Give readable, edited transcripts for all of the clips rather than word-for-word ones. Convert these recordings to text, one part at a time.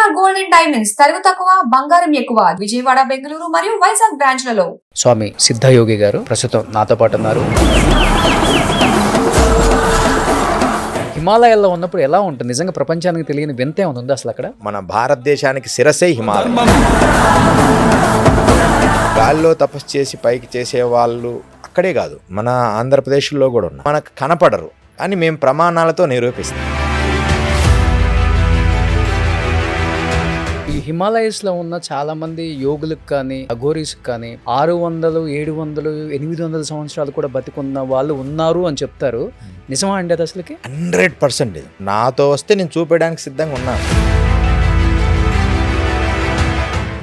SNR gold and diamonds తరుగు తక్కువ బంగారం ఎక్కువ విజయవాడ, బెంగళూరు మరియు వైజాగ్ బ్రాంచ్లలో. స్వామి సిద్ధయోగి గారు ప్రస్తుతం నాతో పాటు ఉన్నారు. హిమాలయాల్లో ఉన్నప్పుడు ఎలా ఉంటుంది? నిజంగా ప్రపంచానికి తెలియని వింత ఏమైనా ఉంది అసలు అక్కడ? మన భారతదేశానికి శిరసే హిమాలయం. గాల్లో తపస్సు చేసి పైకి చేసే వాళ్ళు అక్కడే కాదు, మన ఆంధ్రప్రదేశ్లో కూడా ఉన్నారు. మనకు కనపడరు కానీ మేము ప్రమాణాలతో నిరూపిస్తాం. ఈ హిమాలయస్లో ఉన్న చాలా మంది యోగులకు కానీ అఘోరీస్ కానీ 600, 700, 800 సంవత్సరాలు కూడా బతికున్న వాళ్ళు ఉన్నారు అని చెప్తారు. నిజమా అండి అది అసలుకి? 100% నాతో వస్తే నేను చూపించడానికి సిద్ధంగా ఉన్నాను.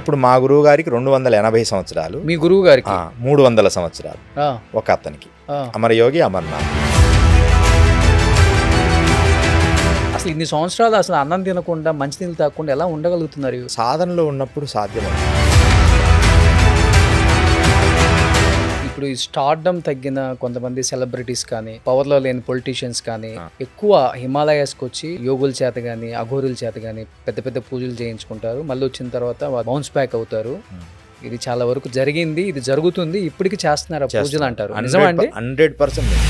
ఇప్పుడు మా గురువు గారికి 280 సంవత్సరాలు, మీ గురువు గారికి 300 సంవత్సరాలు, ఒక అతనికి అమరయోగి అమర్నాథ్. అసలు ఇన్ని సంవత్సరాలు అసలు అన్నం తినకుండా మంచినీళ్ళు తాగకుండా ఎలా ఉండగలుగుతున్నారు? సాధనలో ఉన్నప్పుడు సాధ్యమే. ఇప్పుడు ఈ స్టార్డమ్ తగ్గిన కొంతమంది సెలబ్రిటీస్ కానీ, పవర్లో లేని పొలిటీషియన్స్ కానీ ఎక్కువ హిమాలయాస్కి వచ్చి యోగుల చేత కానీ అఘోరుల చేత కానీ పెద్ద పెద్ద పూజలు చేయించుకుంటారు. మళ్ళీ వచ్చిన తర్వాత బౌన్స్ బ్యాక్ అవుతారు. ఇది చాలా వరకు జరిగింది, ఇది జరుగుతుంది, ఇప్పటికి చేస్తున్నారు పూజలు అంటారు. నిజమా అండి? 100%.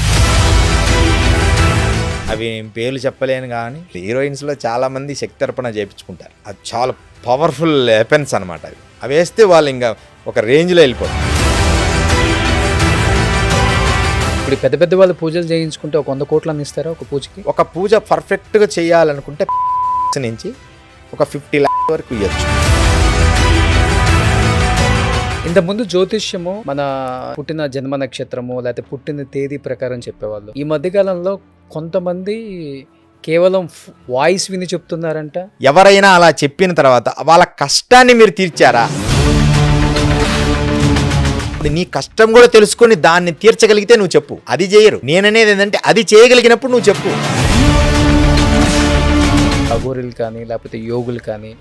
అవి పేర్లు చెప్పలేను కానీ హీరోయిన్స్లో చాలామంది శక్తి అర్పణ చేయించుకుంటారు. అది చాలా పవర్ఫుల్ వెపన్స్ అనమాట. అవి వేస్తే వాళ్ళు ఇంకా ఒక రేంజ్లో వెళ్ళిపోతారు. ఇప్పుడు పెద్ద పెద్ద వాళ్ళు పూజలు చేయించుకుంటే ఒక 100 కోట్లని ఇస్తారా ఒక పూజకి? ఒక పూజ పర్ఫెక్ట్గా చేయాలనుకుంటే నుంచి ఒక 50 lakhs వరకు ఇవ్వచ్చు. ఇంతకుముందు జ్యోతిష్యము మన పుట్టిన జన్మ నక్షత్రము లేకపోతే పుట్టిన తేదీ ప్రకారం చెప్పేవాళ్ళు. ఈ మధ్యకాలంలో కొంతమంది కేవలం వాయిస్ విని చెప్తున్నారంట. ఎవరైనా అలా చెప్పిన తర్వాత వాళ్ళ కష్టాన్ని మీరు తీర్చారా? నీ కష్టం కూడా తెలుసుకొని దాన్ని తీర్చగలిగితే నువ్వు చెప్పు. అది చేయరు. నేననేది ఏంటంటే అది చేయగలిగినప్పుడు నువ్వు చెప్పు. అఘోరులు కానీ లేకపోతే యోగులు కానీ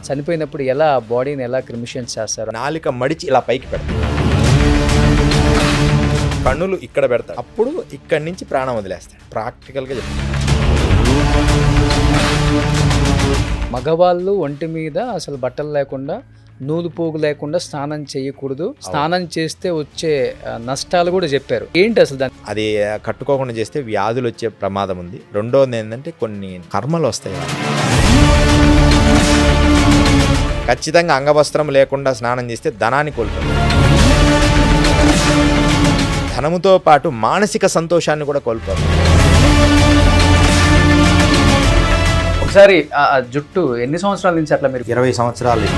చనిపోయినప్పుడు ఎలా బాడీని ఎలా క్రిమిషన్స్ చేస్తారు? నాలుక మడిచి ఇలా పైకి పెడతారు, కన్నులు ఇక్కడ పెడతారు, అప్పుడు ఇక్కడి నుంచి ప్రాణం వదిలేస్తాడు. ప్రాక్టికల్గా చెప్తాను. మగవాళ్ళు ఒంటి మీద అసలు బట్టలు లేకుండా, నూలు పోగు లేకుండా స్నానం చేయకూడదు. స్నానం చేస్తే వచ్చే నష్టాలు కూడా చెప్పారు. ఏంటి అసలు దాన్ని? అది కట్టుకోకుండా చేస్తే వ్యాధులు వచ్చే ప్రమాదం ఉంది. రెండోది ఏంటంటే కొన్ని కర్మలు వస్తాయి. ఖచ్చితంగా అంగవస్త్రం లేకుండా స్నానం చేస్తే ధనాన్ని కోల్పోతారు. ధనముతో పాటు మానసిక సంతోషాన్ని కూడా కోల్పోతారు. ఒకసారి జుట్టు ఎన్ని సంవత్సరాల నుంచి అట్లా మీరు? 20 సంవత్సరాలు.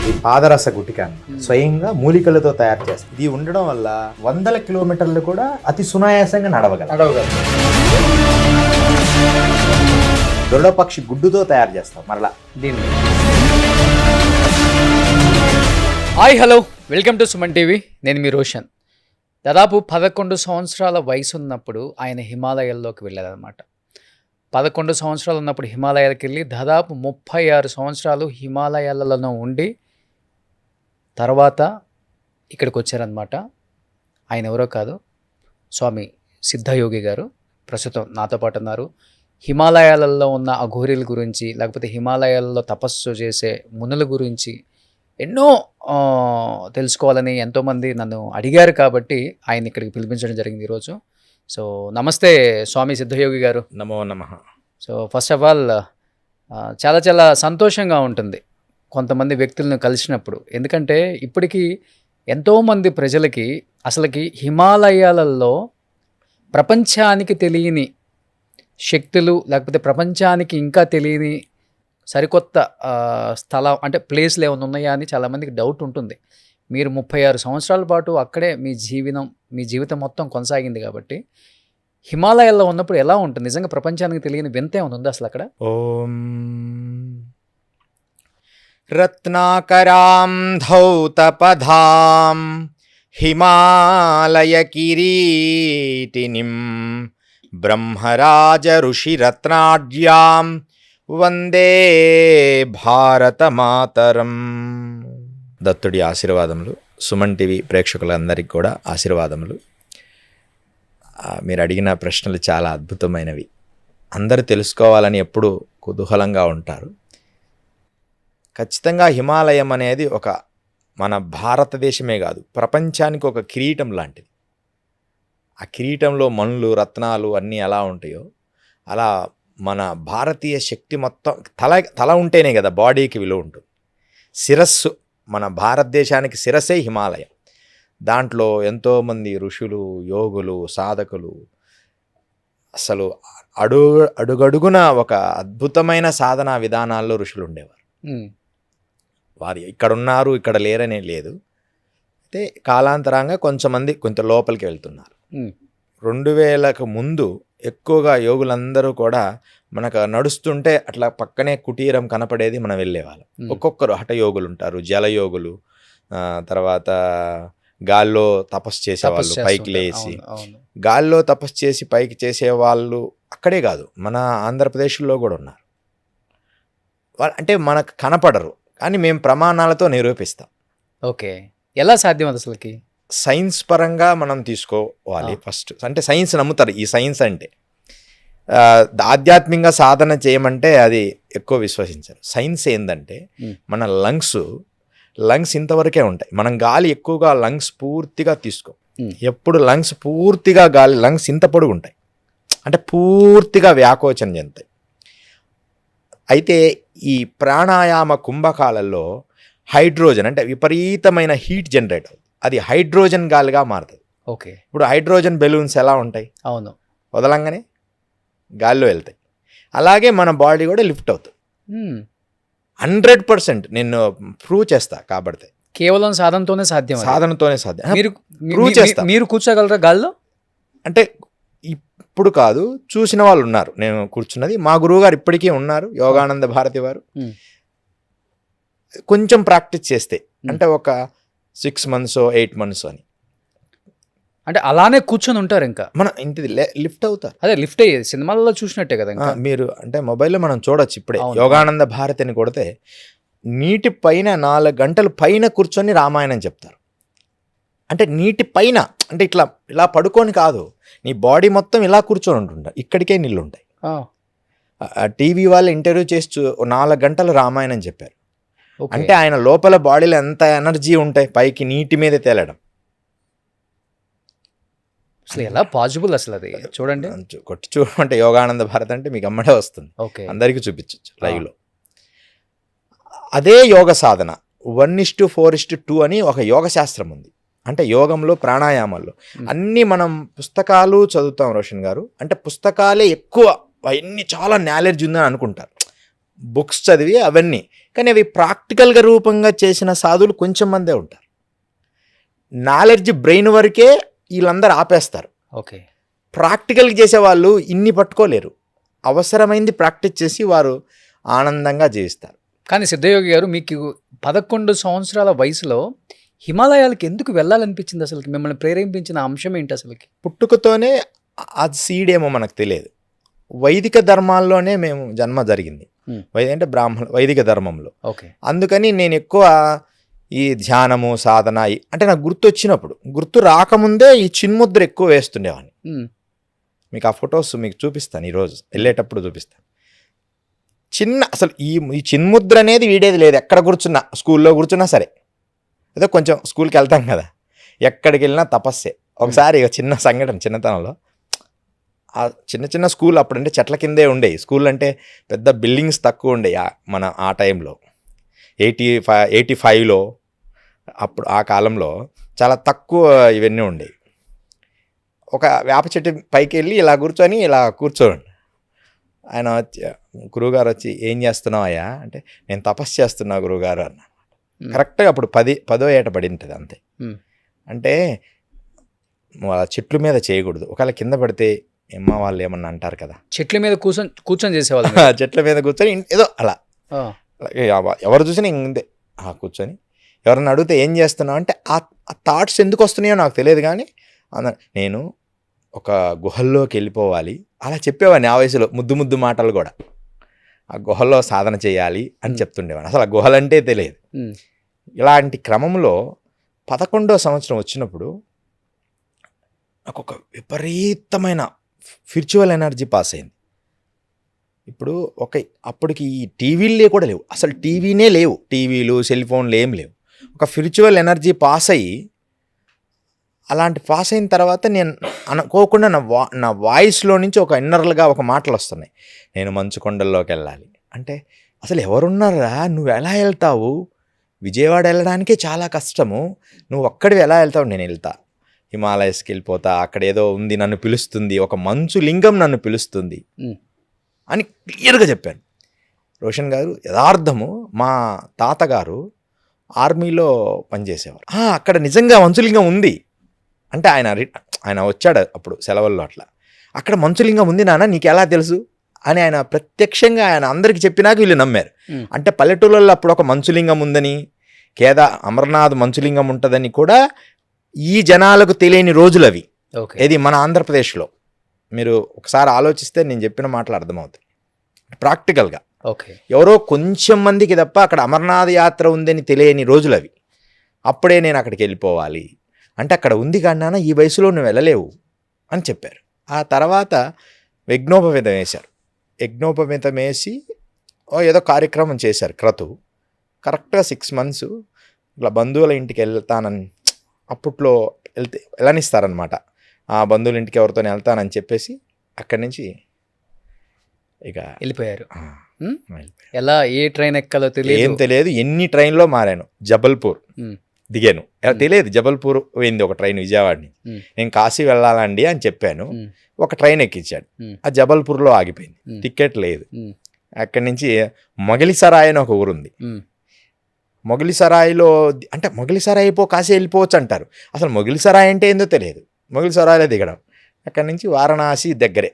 ఈ పాదరస గుటికాన్ని స్వయంగా మూలికలతో తయారు చేస్తారు. ఇది ఉండడం వల్ల 100 కిలోమీటర్లు కూడా అతి సునాయాసంగా నడవగలరు. దొరడపక్షి గుడ్డుతో తయారు చేస్తాం మరలా దీన్ని. Hi, hello, welcome to Suman TV. నేను మీ రోషన్. దాదాపు 11 సంవత్సరాల వయసు ఉన్నప్పుడు ఆయన హిమాలయాల్లోకి వెళ్ళారనమాట. 11 సంవత్సరాలు ఉన్నప్పుడు హిమాలయాలకు వెళ్ళి దాదాపు 36 సంవత్సరాలు హిమాలయాలలో ఉండి తర్వాత ఇక్కడికి వచ్చారనమాట. ఆయన ఎవరో కాదు, స్వామి సిద్ధయోగి గారు ప్రస్తుతం నాతో పాటు ఉన్నారు. హిమాలయాలలో ఉన్న అఘోరీల గురించి లేకపోతే హిమాలయాలలో తపస్సు చేసే మునుల గురించి ఎన్నో తెలుసుకోవాలని ఎంతోమంది నన్ను అడిగారు కాబట్టి ఆయన ఇక్కడికి పిలిపించడం జరిగింది ఈరోజు. సో నమస్తే స్వామి సిద్ధయోగి గారు. నమో నమః. సో ఫస్ట్ ఆఫ్ ఆల్ చాలా చాలా సంతోషంగా ఉంటుంది కొంతమంది వ్యక్తులను కలిసినప్పుడు. ఎందుకంటే ఇప్పటికీ ఎంతోమంది ప్రజలకి అసలుకి హిమాలయాలలో ప్రపంచానికి తెలియని శక్తులు లేకపోతే ప్రపంచానికి ఇంకా తెలియని సరికొత్త స్థలం అంటే ప్లేస్లు ఏమైనా ఉన్నాయా అని చాలామందికి డౌట్ ఉంటుంది. మీరు 36 సంవత్సరాల పాటు అక్కడే మీ జీవితం మొత్తం కొనసాగింది కాబట్టి హిమాలయాల్లో ఉన్నప్పుడు ఎలా ఉంటుంది? నిజంగా ప్రపంచానికి తెలియని వింత ఏమైనా ఉంది అసలు అక్కడ? ఓం రత్నాకరాం ధౌతపధాం హిమాలయ కిరీటినిం బ్రహ్మరాజ ఋషి రత్నాఢ్యాం వందే భారత మాతరం. దత్తుడి ఆశీర్వాదములు, సుమన్ టీవీ ప్రేక్షకులందరికీ కూడా ఆశీర్వాదములు. మీరు అడిగిన ప్రశ్నలు చాలా అద్భుతమైనవి. అందరూ తెలుసుకోవాలని ఎప్పుడు కుతూహలంగా ఉంటారు. ఖచ్చితంగా హిమాలయం అనేది ఒక మన భారతదేశమే కాదు, ప్రపంచానికి ఒక కిరీటం లాంటిది. ఆ కిరీటంలో మణులు, రత్నాలు అన్నీ ఎలా ఉంటాయో అలా మన భారతీయ శక్తి మొత్తం తల ఉంటేనే కదా బాడీకి విలువ ఉంటుంది. శిరస్సు, మన భారతదేశానికి శిరస్సే హిమాలయం. దాంట్లో ఎంతోమంది ఋషులు, యోగులు, సాధకులు అసలు అడుగడుగున ఒక అద్భుతమైన సాధనా విధానాల్లో ఋషులు ఉండేవారు. వారు ఇక్కడ ఉన్నారు, ఇక్కడ లేరనే లేదు. అయితే కాలాంతరంగా కొంత లోపలికి వెళ్తున్నారు. 2000కు ముందు ఎక్కువగా యోగులందరూ కూడా మనకు నడుస్తుంటే అట్లా పక్కనే కుటీరం కనపడేది, మనం వెళ్ళేవాళ్ళం. ఒక్కొక్కరు హఠయోగులు ఉంటారు, జలయోగులు, తర్వాత గాల్లో తపస్సు చేసేవాళ్ళు, పైకి లేచి గాల్లో తపస్సు చేసి పైకి చేసేవాళ్ళు అక్కడే కాదు, మన ఆంధ్రప్రదేశ్లో కూడా ఉన్నారు. అంటే మనకు కనపడరు, కానీ మేము ప్రమాణాలతో నిరూపిస్తాం. ఓకే, ఎలా సాధ్యం అది అసలుకి? సైన్స్ పరంగా మనం తీసుకోవాలి ఫస్ట్. అంటే సైన్స్ నమ్ముతారు. ఈ సైన్స్ అంటే ఆధ్యాత్మికంగా సాధన చేయమంటే అది ఎక్కువ విశ్వసించారు. సైన్స్ ఏంటంటే మన లంగ్స్ ఇంతవరకే ఉంటాయి. మనం గాలి ఎక్కువగా లంగ్స్ పూర్తిగా తీసుకో. ఎప్పుడు లంగ్స్ పూర్తిగా లంగ్స్ ఇంత పొడుగు ఉంటాయి, అంటే పూర్తిగా వ్యాకోచన చెందుతాయి. అయితే ఈ ప్రాణాయామ కుంభకాలలో హైడ్రోజన్ అంటే విపరీతమైన హీట్ జనరేట్ అవుతుంది. అది హైడ్రోజన్ గాలిగా మారుతుంది. ఓకే, ఇప్పుడు హైడ్రోజన్ బెలూన్స్ ఎలా ఉంటాయి? అవును, వదలంగానే గాల్లో వెళ్తాయి. అలాగే మన బాడీ కూడా లిఫ్ట్ అవుతుంది. 100% నేను ప్రూవ్ చేస్తా. కాబట్టి కేవలం సాధనతోనే సాధ్యం. ప్రూవ్ చేస్తా. మీరు కూర్చోగలరా గాల్లో? అంటే ఇప్పుడు కాదు, చూసిన వాళ్ళు ఉన్నారు. నేను కూర్చున్నది, మా గురువు గారు ఇప్పటికీ ఉన్నారు, యోగానంద భారతి వారు. కొంచెం ప్రాక్టీస్ చేస్తే, అంటే ఒక 6 months 8 months అని, అంటే అలానే కూర్చొని ఉంటారు. ఇంకా మన ఇంటిది లిఫ్ట్ అవుతారు. అదే లిఫ్ట్ అయ్యేది సినిమాల్లో చూసినట్టే కదా. ఇంకా మీరు అంటే మొబైల్లో మనం చూడొచ్చు. ఇప్పుడే యోగానంద భారతి అని కొడితే నీటి పైన 4 గంటలు పైన కూర్చొని రామాయణం చెప్తారు. అంటే నీటి పైన, అంటే ఇలా పడుకొని కాదు, నీ బాడీ మొత్తం ఇలా కూర్చొని ఉంటుంటారు. ఇక్కడికే నీళ్ళు ఉంటాయి. టీవీ వాళ్ళు ఇంటర్వ్యూ చేసి 4 గంటలు రామాయణం చెప్పారు. అంటే ఆయన లోపల బాడీలో ఎంత ఎనర్జీ ఉంటాయి పైకి నీటి మీద తేలడం. అసలు ఎలా పాసిబుల్ అసలు అది? చూడండి, కొట్టి చూడమంటే యోగానంద భారత్ అంటే మీకు అమ్మడే వస్తుంది. అందరికీ చూపించవచ్చు లైవ్లో. అదే యోగ సాధన 1:4:2 అని ఒక యోగ శాస్త్రం ఉంది. అంటే యోగంలో, ప్రాణాయామాల్లో అన్నీ మనం పుస్తకాలు చదువుతాం రోషన్ గారు. అంటే పుస్తకాలే ఎక్కువ, అవన్నీ చాలా నాలెడ్జ్ ఉందని అనుకుంటారు, బుక్స్ చదివి అవన్నీ. కానీ అవి ప్రాక్టికల్గా రూపంగా చేసిన సాధువులు కొంచెం మందే ఉంటారు. నాలెడ్జ్ బ్రెయిన్ వరకే వీళ్ళందరూ ఆపేస్తారు. ఓకే, ప్రాక్టికల్గా చేసేవాళ్ళు ఇన్ని పట్టుకోలేరు. అవసరమైంది ప్రాక్టీస్ చేసి వారు ఆనందంగా జీవిస్తారు. కానీ సిద్ధయోగి గారు, మీకు 11 సంవత్సరాల వయసులో హిమాలయాలకు ఎందుకు వెళ్ళాలనిపించింది? అసలు మిమ్మల్ని ప్రేరేపించిన అంశం ఏంటి అసలుకి? పుట్టుకతోనే అది సీడ్ ఏమో మనకు తెలియదు. వైదిక ధర్మాల్లోనే మేము జన్మ జరిగింది, అంటే వైదిక ధర్మంలో. ఓకే, అందుకని నేను ఎక్కువ ఈ ధ్యానము, సాధన అంటే నాకు గుర్తు రాకముందే ఈ చిన్ముద్ర ఎక్కువ వేస్తుండేవాడిని. మీకు ఆ ఫొటోస్ మీకు చూపిస్తాను, ఈరోజు వెళ్ళేటప్పుడు చూపిస్తాను. అసలు ఈ చిన్ముద్ర అనేది వీడేది లేదు. ఎక్కడ కూర్చున్నా, స్కూల్లో కూర్చున్నా సరే, ఏదో కొంచెం స్కూల్కి వెళ్తాం కదా, ఎక్కడికి వెళ్ళినా తపస్సే. ఒకసారి చిన్న సంఘటన, చిన్నతనంలో ఆ చిన్న స్కూల్ అప్పుడంటే చెట్ల కిందే ఉండేవి. స్కూల్ అంటే పెద్ద బిల్డింగ్స్ తక్కువ ఉండేవి మన ఆ టైంలో. 85లో అప్పుడు ఆ కాలంలో చాలా తక్కువ ఇవన్నీ ఉండేవి. ఒక వేప చెట్టు పైకి వెళ్ళి ఇలా కూర్చోండి. ఆయన గురువుగారు వచ్చి, ఏం చేస్తున్నావు అయ్యా అంటే, నేను తపస్సు చేస్తున్నా గురువుగారు అన్న. కరెక్ట్గా అప్పుడు 10వ ఏట పడి ఉంటుంది అంతే. అంటే చెట్ల మీద చేయకూడదు, ఒకవేళ కింద పడితే అమ్మ వాళ్ళు ఏమన్నా అంటారు కదా. చెట్ల మీద కూర్చొని చేసేవాళ్ళు. చెట్ల మీద కూర్చొని ఏదో అలా ఎవరు చూసినా ఇంతే కూర్చొని, ఎవరన్నా అడిగితే ఏం చేస్తున్నావు అంటే, ఆ థాట్స్ ఎందుకు వస్తున్నాయో నాకు తెలియదు, కానీ నేను ఒక గుహల్లోకి వెళ్ళిపోవాలి అలా చెప్పేవాడిని. ఆ వయసులో ముద్దు మాటలు కూడా, ఆ గుహల్లో సాధన చేయాలి అని చెప్తుండేవాడిని. అసలు ఆ గుహలంటే తెలియదు. ఇలాంటి క్రమంలో 11వ సంవత్సరం వచ్చినప్పుడు నాకు ఒక విపరీతమైన స్పిరిచువల్ ఎనర్జీ పాస్ అయింది. ఇప్పుడు అప్పటికి ఈ టీవీలే కూడా లేవు, అసలు టీవీనే లేవు, టీవీలు సెల్ ఫోన్లు ఏం లేవు. ఒక స్పిరిచువల్ ఎనర్జీ పాస్ అయ్యి, అలాంటి పాస్ అయిన తర్వాత నేను అనుకోకుండా నా వాయిస్లో నుంచి ఒక ఇన్నర్లుగా ఒక మాటలు వస్తున్నాయి, నేను మంచు కొండల్లోకి వెళ్ళాలి అంటే. అసలు ఎవరున్నారా, నువ్వు ఎలా వెళ్తావు, విజయవాడ వెళ్ళడానికే చాలా కష్టము, నువ్వు ఒక్కడివి ఎలా వెళ్తావు, నేను వెళ్తా, హిమాలయస్కి వెళ్ళిపోతా, అక్కడ ఏదో ఉంది నన్ను పిలుస్తుంది, ఒక మంచు లింగం నన్ను పిలుస్తుంది అని క్లియర్గా చెప్పాను. రోషన్ గారు యథార్థము, మా తాతగారు ఆర్మీలో పనిచేసేవారు, అక్కడ నిజంగా మంచులింగం ఉంది అంటే ఆయన వచ్చాడు అప్పుడు సెలవుల్లో, అట్లా అక్కడ మంచులింగం ఉంది నాన్న నీకు ఎలా తెలుసు అని ఆయన ప్రత్యక్షంగా ఆయన అందరికీ చెప్పినాక వీళ్ళు నమ్మారు. అంటే పల్లెటూళ్ళల్లో అప్పుడు ఒక మంచులింగం ఉందని, అమర్నాథ్ మంచులింగం ఉంటుందని కూడా ఈ జనాలకు తెలియని రోజులు అవి. ఇది మన ఆంధ్రప్రదేశ్లో మీరు ఒకసారి ఆలోచిస్తే నేను చెప్పిన మాటలు అర్థమవుతాయి ప్రాక్టికల్గా. ఎవరో కొంచెం మందికి తప్ప అక్కడ అమర్నాథ్ యాత్ర ఉందని తెలియని రోజులు అవి. అప్పుడే నేను అక్కడికి వెళ్ళిపోవాలి అంటే, అక్కడ ఉంది కానీ ఈ వయసులో నువ్వు వెళ్ళలేవు అని చెప్పారు. ఆ తర్వాత యజ్ఞోపవీతం వేశారు. యజ్ఞోపవీతం వేసి ఏదో కార్యక్రమం చేశారు క్రతువు. కరెక్ట్గా 6 months ఇట్లా బంధువుల ఇంటికి వెళ్తానని, అప్పట్లో వెళ్ళనిస్తారనమాట, ఆ బంధువుల ఇంటికి ఎవరితో వెళ్తానని చెప్పేసి అక్కడి నుంచి ఇక వెళ్ళిపోయారు. ఎలా, ఏ ట్రైన్ ఎక్కాలో ఏం తెలియదు. ఎన్ని ట్రైన్లో మారాను. జబల్పూర్ దిగాను, తెలియదు. జబల్పూర్ పోయింది ఒక ట్రైన్ విజయవాడని. నేను కాశీ వెళ్ళాలండి అని చెప్పాను, ఒక ట్రైన్ ఎక్కించాడు, ఆ జబల్పూర్లో ఆగిపోయింది, టికెట్ లేదు. అక్కడి నుంచి మొగలిసరాయ్ అని ఒక ఊరుంది, మొగలిసరాయిలో అంటే మొగలిసరాయ్ కాశీ వెళ్ళిపోవచ్చు అంటారు, అసలు మొగలిసరాయ్ అంటే ఏందో తెలియదు. మొగలిసరాయిలో దిగడం, అక్కడి నుంచి వారణాసి దగ్గరే.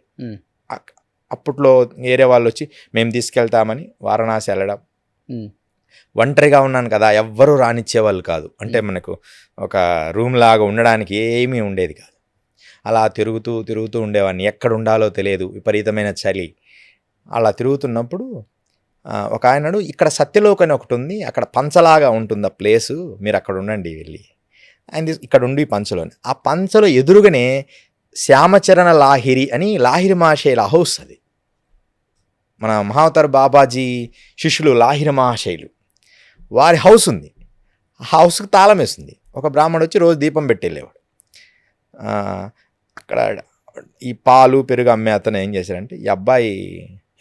అప్పట్లో వేరే వాళ్ళు వచ్చి మేము తీసుకెళ్తామని వారణాసి వెళ్ళడం. ఒంటరిగా ఉన్నాను కదా, ఎవ్వరూ రానిచ్చేవాళ్ళు కాదు. అంటే మనకు ఒక రూమ్ లాగా ఉండడానికి ఏమీ ఉండేది కాదు. అలా తిరుగుతూ ఉండేవాడిని, ఎక్కడ ఉండాలో తెలియదు, విపరీతమైన చలి. అలా తిరుగుతున్నప్పుడు ఒక ఆయనడు, ఇక్కడ సత్యలోక్ అని ఒకటి ఉంది, అక్కడ పంచలాగా ఉంటుంది ఆ ప్లేసు, మీరు అక్కడ ఉండండి వెళ్ళి. ఆయన ఇక్కడ ఉండి పంచలోని, ఆ పంచలో ఎదురుగానే శ్యామచరణ లాహిరి అని లాహిరి మహాశైల హౌస్, అది మన మహావతార్ బాబాజీ శిష్యులు లాహిరి మహాశైలు వారి హౌస్ ఉంది. ఆ హౌస్కి తాళం వేస్తుంది. ఒక బ్రాహ్మణుడు వచ్చి రోజు దీపం పెట్టి వెళ్ళేవాడు. అక్కడ ఈ పాలు పెరుగు అమ్మే అతను ఏం చేశారంటే, ఈ అబ్బాయి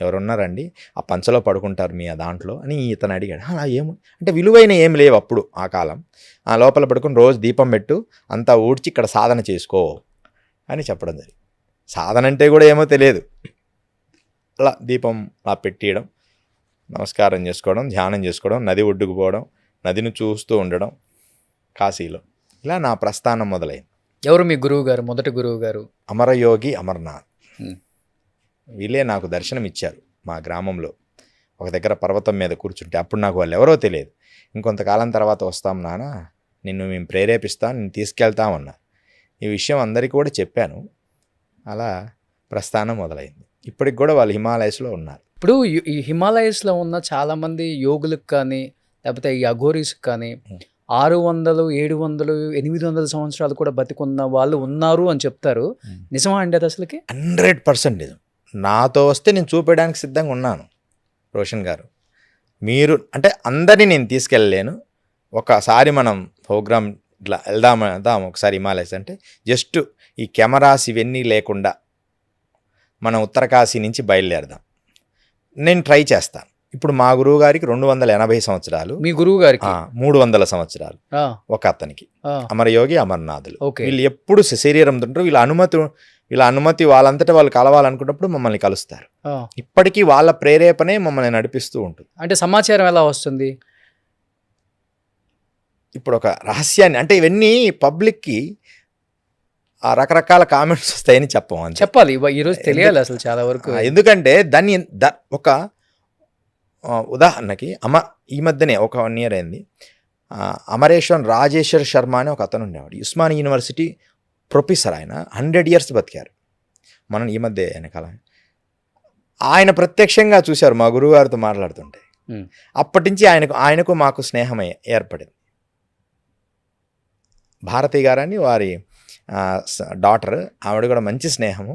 ఎవరున్నారండి, ఆ పంచలో పడుకుంటారు మీ దాంట్లో అని ఇతను అడిగాడు. అలా ఏమో అంటే విలువైన ఏం లేవు అప్పుడు ఆ కాలం. ఆ లోపల పడుకుని రోజు దీపం పెట్టు, అంతా ఊడ్చి ఇక్కడ సాధన చేసుకో అని చెప్పడం జరిగింది. సాధన అంటే కూడా ఏమో తెలియదు. అలా దీపం అలా పెట్టియడం, నమస్కారం చేసుకోవడం, ధ్యానం చేసుకోవడం, నది ఒడ్డుకు పోవడం, నదిని చూస్తూ ఉండడం కాశీలో. ఇలా నా ప్రస్థానం మొదలైంది. ఎవరు మీ గురువు గారు, మొదటి గురువు గారు? అమరయోగి అమర్నాథ్. వీళ్ళే నాకు దర్శనం ఇచ్చారు మా గ్రామంలో. ఒక దగ్గర పర్వతం మీద కూర్చుంటే అప్పుడు నాకు వాళ్ళు ఎవరో తెలియదు. ఇంకొంతకాలం తర్వాత వస్తాం నాన్న, నిన్ను మేము ప్రేరేపిస్తాం, నిన్ను తీసుకెళ్తామన్నారు. ఈ విషయం అందరికీ కూడా చెప్పాను. అలా ప్రస్థానం మొదలైంది. ఇప్పటికి కూడా వాళ్ళు హిమాలయస్లో ఉన్నారు. ఇప్పుడు ఈ హిమాలయస్లో ఉన్న చాలామంది యోగులకు కానీ లేకపోతే ఈ అఘోరీస్కి కానీ 600, 700, 800 సంవత్సరాలు కూడా బతికున్న వాళ్ళు ఉన్నారు అని చెప్తారు. నిజమా అండి అది అసలుకి? 100% నిజం. నాతో వస్తే నేను చూపించడానికి సిద్ధంగా ఉన్నాను రోషన్ గారు. మీరు అంటే అందరినీ నేను తీసుకెళ్ళలేను. ఒకసారి మనం ప్రోగ్రామ్ ఇట్లా వెళ్దాం ఒకసారి హిమాలయస్ అంటే, జస్ట్ ఈ కెమెరాస్ ఇవన్నీ లేకుండా మనం ఉత్తరకాశీ నుంచి బయలుదేరదాం. నేను ట్రై చేస్తాను. ఇప్పుడు మా గురువు గారికి 280 సంవత్సరాలు, మీ గురువు గారికి 300 సంవత్సరాలు, ఒక అతనికి అమరయోగి అమర్నాథులు. వీళ్ళు ఎప్పుడు శరీరం తింటారు. వీళ్ళ అనుమతి వాళ్ళంతటా వాళ్ళు కలవాలనుకున్నప్పుడు మమ్మల్ని కలుస్తారు. ఇప్పటికీ వాళ్ళ ప్రేరేపణే మమ్మల్ని నడిపిస్తూ ఉంటుంది. అంటే సమాచారం ఎలా వస్తుంది? ఇప్పుడు ఒక రహస్యాన్ని అంటే ఇవన్నీ పబ్లిక్కి రకరకాల కామెంట్స్ వస్తాయని చెప్పాలి. ఈరోజు తెలియాలి అసలు చాలా వరకు. ఎందుకంటే దాన్ని ఒక ఉదాహరణకి ఈ మధ్యనే ఒక 1 year అయింది. అమరేశ్వర్ రాజేశ్వర్ శర్మ అని ఒక అతను ఉండేవాడు, ఉస్మానియా యూనివర్సిటీ ప్రొఫెసర్. ఆయన 100 years బతికారు. మనం ఈ మధ్య వెనకాల ఆయన ప్రత్యక్షంగా చూశారు మా గురువుగారితో మాట్లాడుతుంటే. అప్పటి నుంచి ఆయనకు మాకు స్నేహం ఏర్పడింది. భారతి గారని వారి డాటర్, ఆవిడ కూడా మంచి స్నేహము.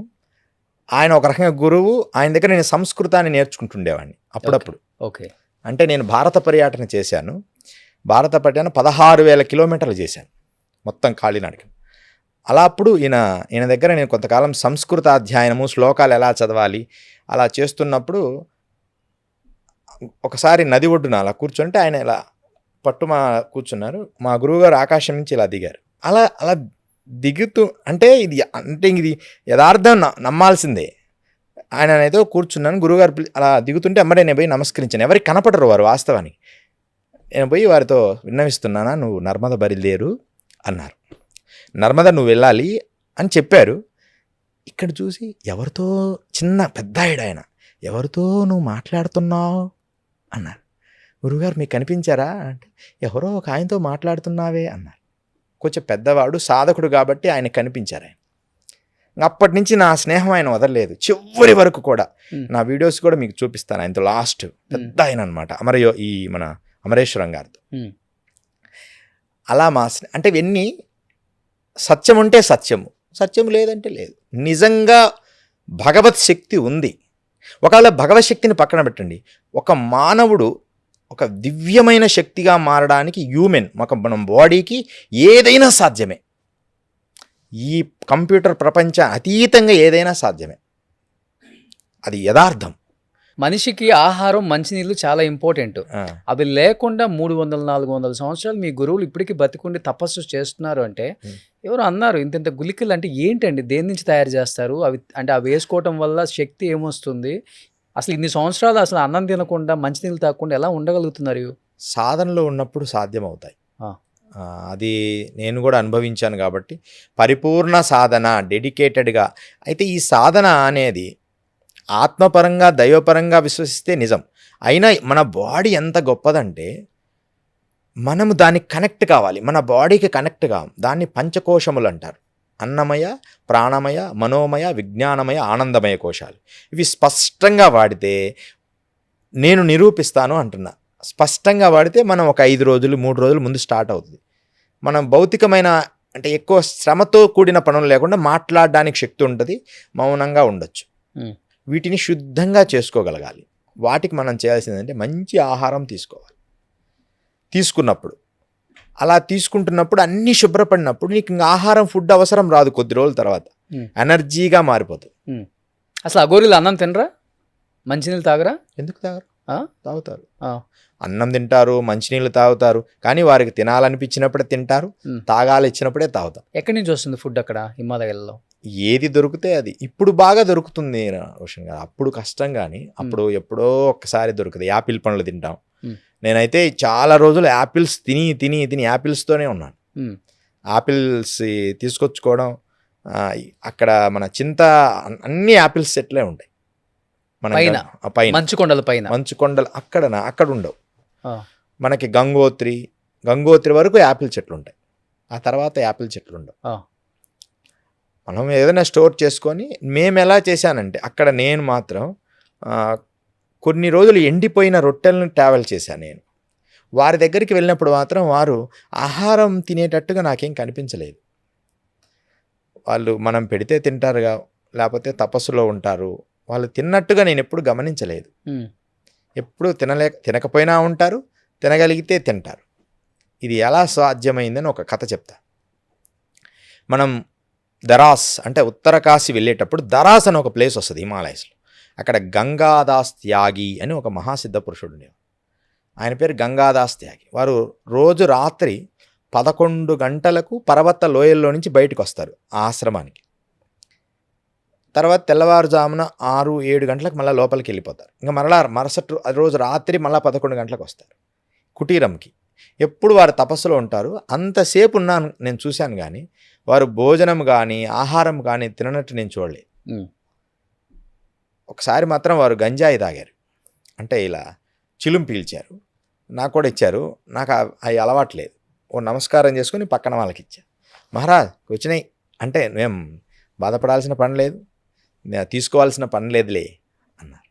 ఆయన ఒక రకంగా గురువు. ఆయన దగ్గర నేను సంస్కృతాన్ని నేర్చుకుంటుండేవాడిని అప్పుడప్పుడు. ఓకే. అంటే నేను భారత పర్యటన చేశాను. భారత పర్యటన 16,000 కిలోమీటర్లు చేశాను మొత్తం కాళీనడక. అలా అప్పుడు ఈయన దగ్గర నేను కొంతకాలం సంస్కృత అధ్యయనము, శ్లోకాలు ఎలా చదవాలి అలా చేస్తున్నప్పుడు ఒకసారి నది ఒడ్డున అలా కూర్చుంటే ఆయన ఇలా కూర్చున్నారు. మా గురువుగారు ఆకాశం నుంచి ఇలా దిగారు. అలా అలా దిగుతూ అంటే ఇది యథార్థం నమ్మాల్సిందే. ఆయన ఏదో కూర్చున్నాను, గురువుగారు అలా దిగుతుంటే అమ్మడే నేను పోయి నమస్కరించాను. ఎవరికి కనపడరు వారు వాస్తవానికి. నేను పోయి వారితో విన్నవిస్తున్నానా, నువ్వు నర్మద బయలుదేరు అన్నారు. నర్మద నువ్వు వెళ్ళాలి అని చెప్పారు. ఇక్కడ చూసి ఎవరితో పెద్ద ఆయన ఎవరితో నువ్వు మాట్లాడుతున్నావు అన్నారు. గురువుగారు మీకు కనిపించారా అంటే ఎవరో ఒక ఆయనతో మాట్లాడుతున్నావే అన్నారు. కొంచెం పెద్దవాడు, సాధకుడు కాబట్టి ఆయన కనిపించారు. ఆయన అప్పటి నుంచి నా స్నేహం ఆయన వదలలేదు చివరి వరకు కూడా. నా వీడియోస్ కూడా మీకు చూపిస్తాను. ఆయనతో లాస్ట్ పెద్ద ఆయన అనమాట, మన అమరేశ్వరం గారితో. అలా అంటే ఇవన్నీ సత్యం ఉంటే సత్యము, సత్యం లేదంటే లేదు. నిజంగా భగవత్ శక్తి ఉంది. ఒకవేళ భగవత్ శక్తిని పక్కన పెట్టండి, ఒక మానవుడు ఒక దివ్యమైన శక్తిగా మారడానికి మన బాడీకి ఏదైనా సాధ్యమే. ఈ కంప్యూటర్ ప్రపంచ అతీతంగా ఏదైనా సాధ్యమే. అది యథార్థం. మనిషికి ఆహారం, మంచినీళ్ళు చాలా ఇంపార్టెంట్. అవి లేకుండా 300-400 సంవత్సరాలు మీ గురువులు ఇప్పటికీ బతికుండి తపస్సు చేస్తున్నారు అంటే ఎవరు అన్నారు ఇంత గుళికలు అంటే ఏంటండి, దేని నుంచి తయారు చేస్తారు అవి అంటే అవి వేసుకోవటం వల్ల శక్తి ఏమొస్తుంది, అసలు ఇన్ని సంవత్సరాలు అసలు అన్నం తినకుండా మంచినీళ్ళు తాగకుండా ఎలా ఉండగలుగుతున్నారు? సాధనలో ఉన్నప్పుడు సాధ్యమవుతాయి. అది నేను కూడా అనుభవించాను కాబట్టి పరిపూర్ణ సాధన, డెడికేటెడ్గా. అయితే ఈ సాధన అనేది ఆత్మపరంగా దైవపరంగా విశ్వసిస్తే నిజం. అయినా మన బాడీ ఎంత గొప్పదంటే మనము దానికి కనెక్ట్ కావాలి, మన బాడీకి కనెక్ట్ కావాలి. దాన్ని పంచకోశములు అంటారు. అన్నమయ, ప్రాణమయ, మనోమయ, విజ్ఞానమయ, ఆనందమయ కోశాలు. ఇవి స్పష్టంగా వాడితే నేను నిరూపిస్తాను అంటున్నా. స్పష్టంగా వాడితే మనం ఒక 5 రోజులు 3 రోజులు ముందు స్టార్ట్ అవుతుంది. మనం భౌతికమైన అంటే ఎక్కువ శ్రమతో కూడిన పనులు లేకుండా మాట్లాడడానికి శక్తి ఉంటుంది, మౌనంగా ఉండొచ్చు. వీటిని శుద్ధంగా చేసుకోగలగాలి. వాటికి మనం చేయాల్సిందంటే మంచి ఆహారం తీసుకోవాలి. తీసుకున్నప్పుడు అలా తీసుకుంటున్నప్పుడు అన్నీ శుభ్రపడినప్పుడు నీకు ఇంకా ఆహారం, ఫుడ్ అవసరం రాదు. కొద్ది రోజుల తర్వాత ఎనర్జీగా మారిపోతుంది. అసలు అఘోరీలు అన్నం తినరా, మంచినీళ్ళు తాగరా? ఎందుకు తాగరు? తాగుతారు. అన్నం తింటారు, మంచినీళ్ళు తాగుతారు. కానీ వారికి తినాలనిపించినప్పుడే తింటారు, తాగాలి ఇచ్చినప్పుడే తాగుతారు. ఎక్కడి నుంచి వస్తుంది ఫుడ్ అక్కడ హిమాలయాల్లో? ఏది దొరికితే అది. ఇప్పుడు బాగా దొరుకుతుంది రోషన్ గారు. అప్పుడు కష్టం, కానీ అప్పుడు ఎప్పుడో ఒక్కసారి దొరుకుతుంది. యాపిల్ పండ్లు తింటాం. నేనైతే చాలా రోజులు యాపిల్స్ తిని యాపిల్స్తోనే ఉన్నాను. యాపిల్స్ తీసుకొచ్చుకోవడం, అక్కడ మన అన్ని యాపిల్స్ చెట్లే ఉంటాయి మన పైన, మంచు కొండలు అక్కడ ఉండవు. మనకి గంగోత్రి వరకు యాపిల్ చెట్లు ఉంటాయి. ఆ తర్వాత యాపిల్ చెట్లు ఉండవు. మనం ఏదైనా స్టోర్ చేసుకొని, మేము ఎలా చేశానంటే అక్కడ నేను మాత్రం కొన్ని రోజులు ఎండిపోయిన రొట్టెలను ట్రావెల్ చేశాను. నేను వారి దగ్గరికి వెళ్ళినప్పుడు మాత్రం వారు ఆహారం తినేటట్టుగా నాకేం కనిపించలేదు. వాళ్ళు మనం పెడితే తింటారుగా, లేకపోతే తపస్సులో ఉంటారు. వాళ్ళు తిన్నట్టుగా నేను ఎప్పుడు గమనించలేదు. ఎప్పుడు తినకపోయినా ఉంటారు, తినగలిగితే తింటారు. ఇది ఎలా సాధ్యమైందని ఒక కథ చెప్తా. మనం దరాస్ అంటే ఉత్తర కాశీ వెళ్ళేటప్పుడు దరాస్ అని ఒక ప్లేస్ వస్తుంది హిమాలయస్లో. అక్కడ గంగాదాస్ త్యాగి అని ఒక మహాసిద్ధ పురుషుడు ఉండేవారు. ఆయన పేరు గంగాదాస్ త్యాగి. వారు రోజు రాత్రి 11 గంటలకు పర్వత లోయల్లో నుంచి బయటకు వస్తారు ఆశ్రమానికి. తర్వాత తెల్లవారుజామున 6-7 గంటలకు మళ్ళీ లోపలికి వెళ్ళిపోతారు. ఇంకా మరుసటి రోజు రాత్రి మళ్ళీ 11 గంటలకు వస్తారు కుటీరంకి. ఎప్పుడు వారు తపస్సులో ఉంటారు. అంతసేపు ఉన్నాను నేను చూశాను, కానీ వారు భోజనం కానీ ఆహారం కానీ తిననట్టు నేను చూడలేదు. ఒకసారి మాత్రం వారు గంజాయి తాగారు, అంటే ఇలా చిలుం పీల్చారు. నాకు కూడా ఇచ్చారు. నాకు అవి అలవాట్లేదు. ఓ నమస్కారం చేసుకుని పక్కన వాళ్ళకి ఇచ్చా. మహారాజ్ వచ్చినాయి అంటే మేము బాధపడాల్సిన పని లేదు, తీసుకోవాల్సిన పని లేదులే అన్నారు.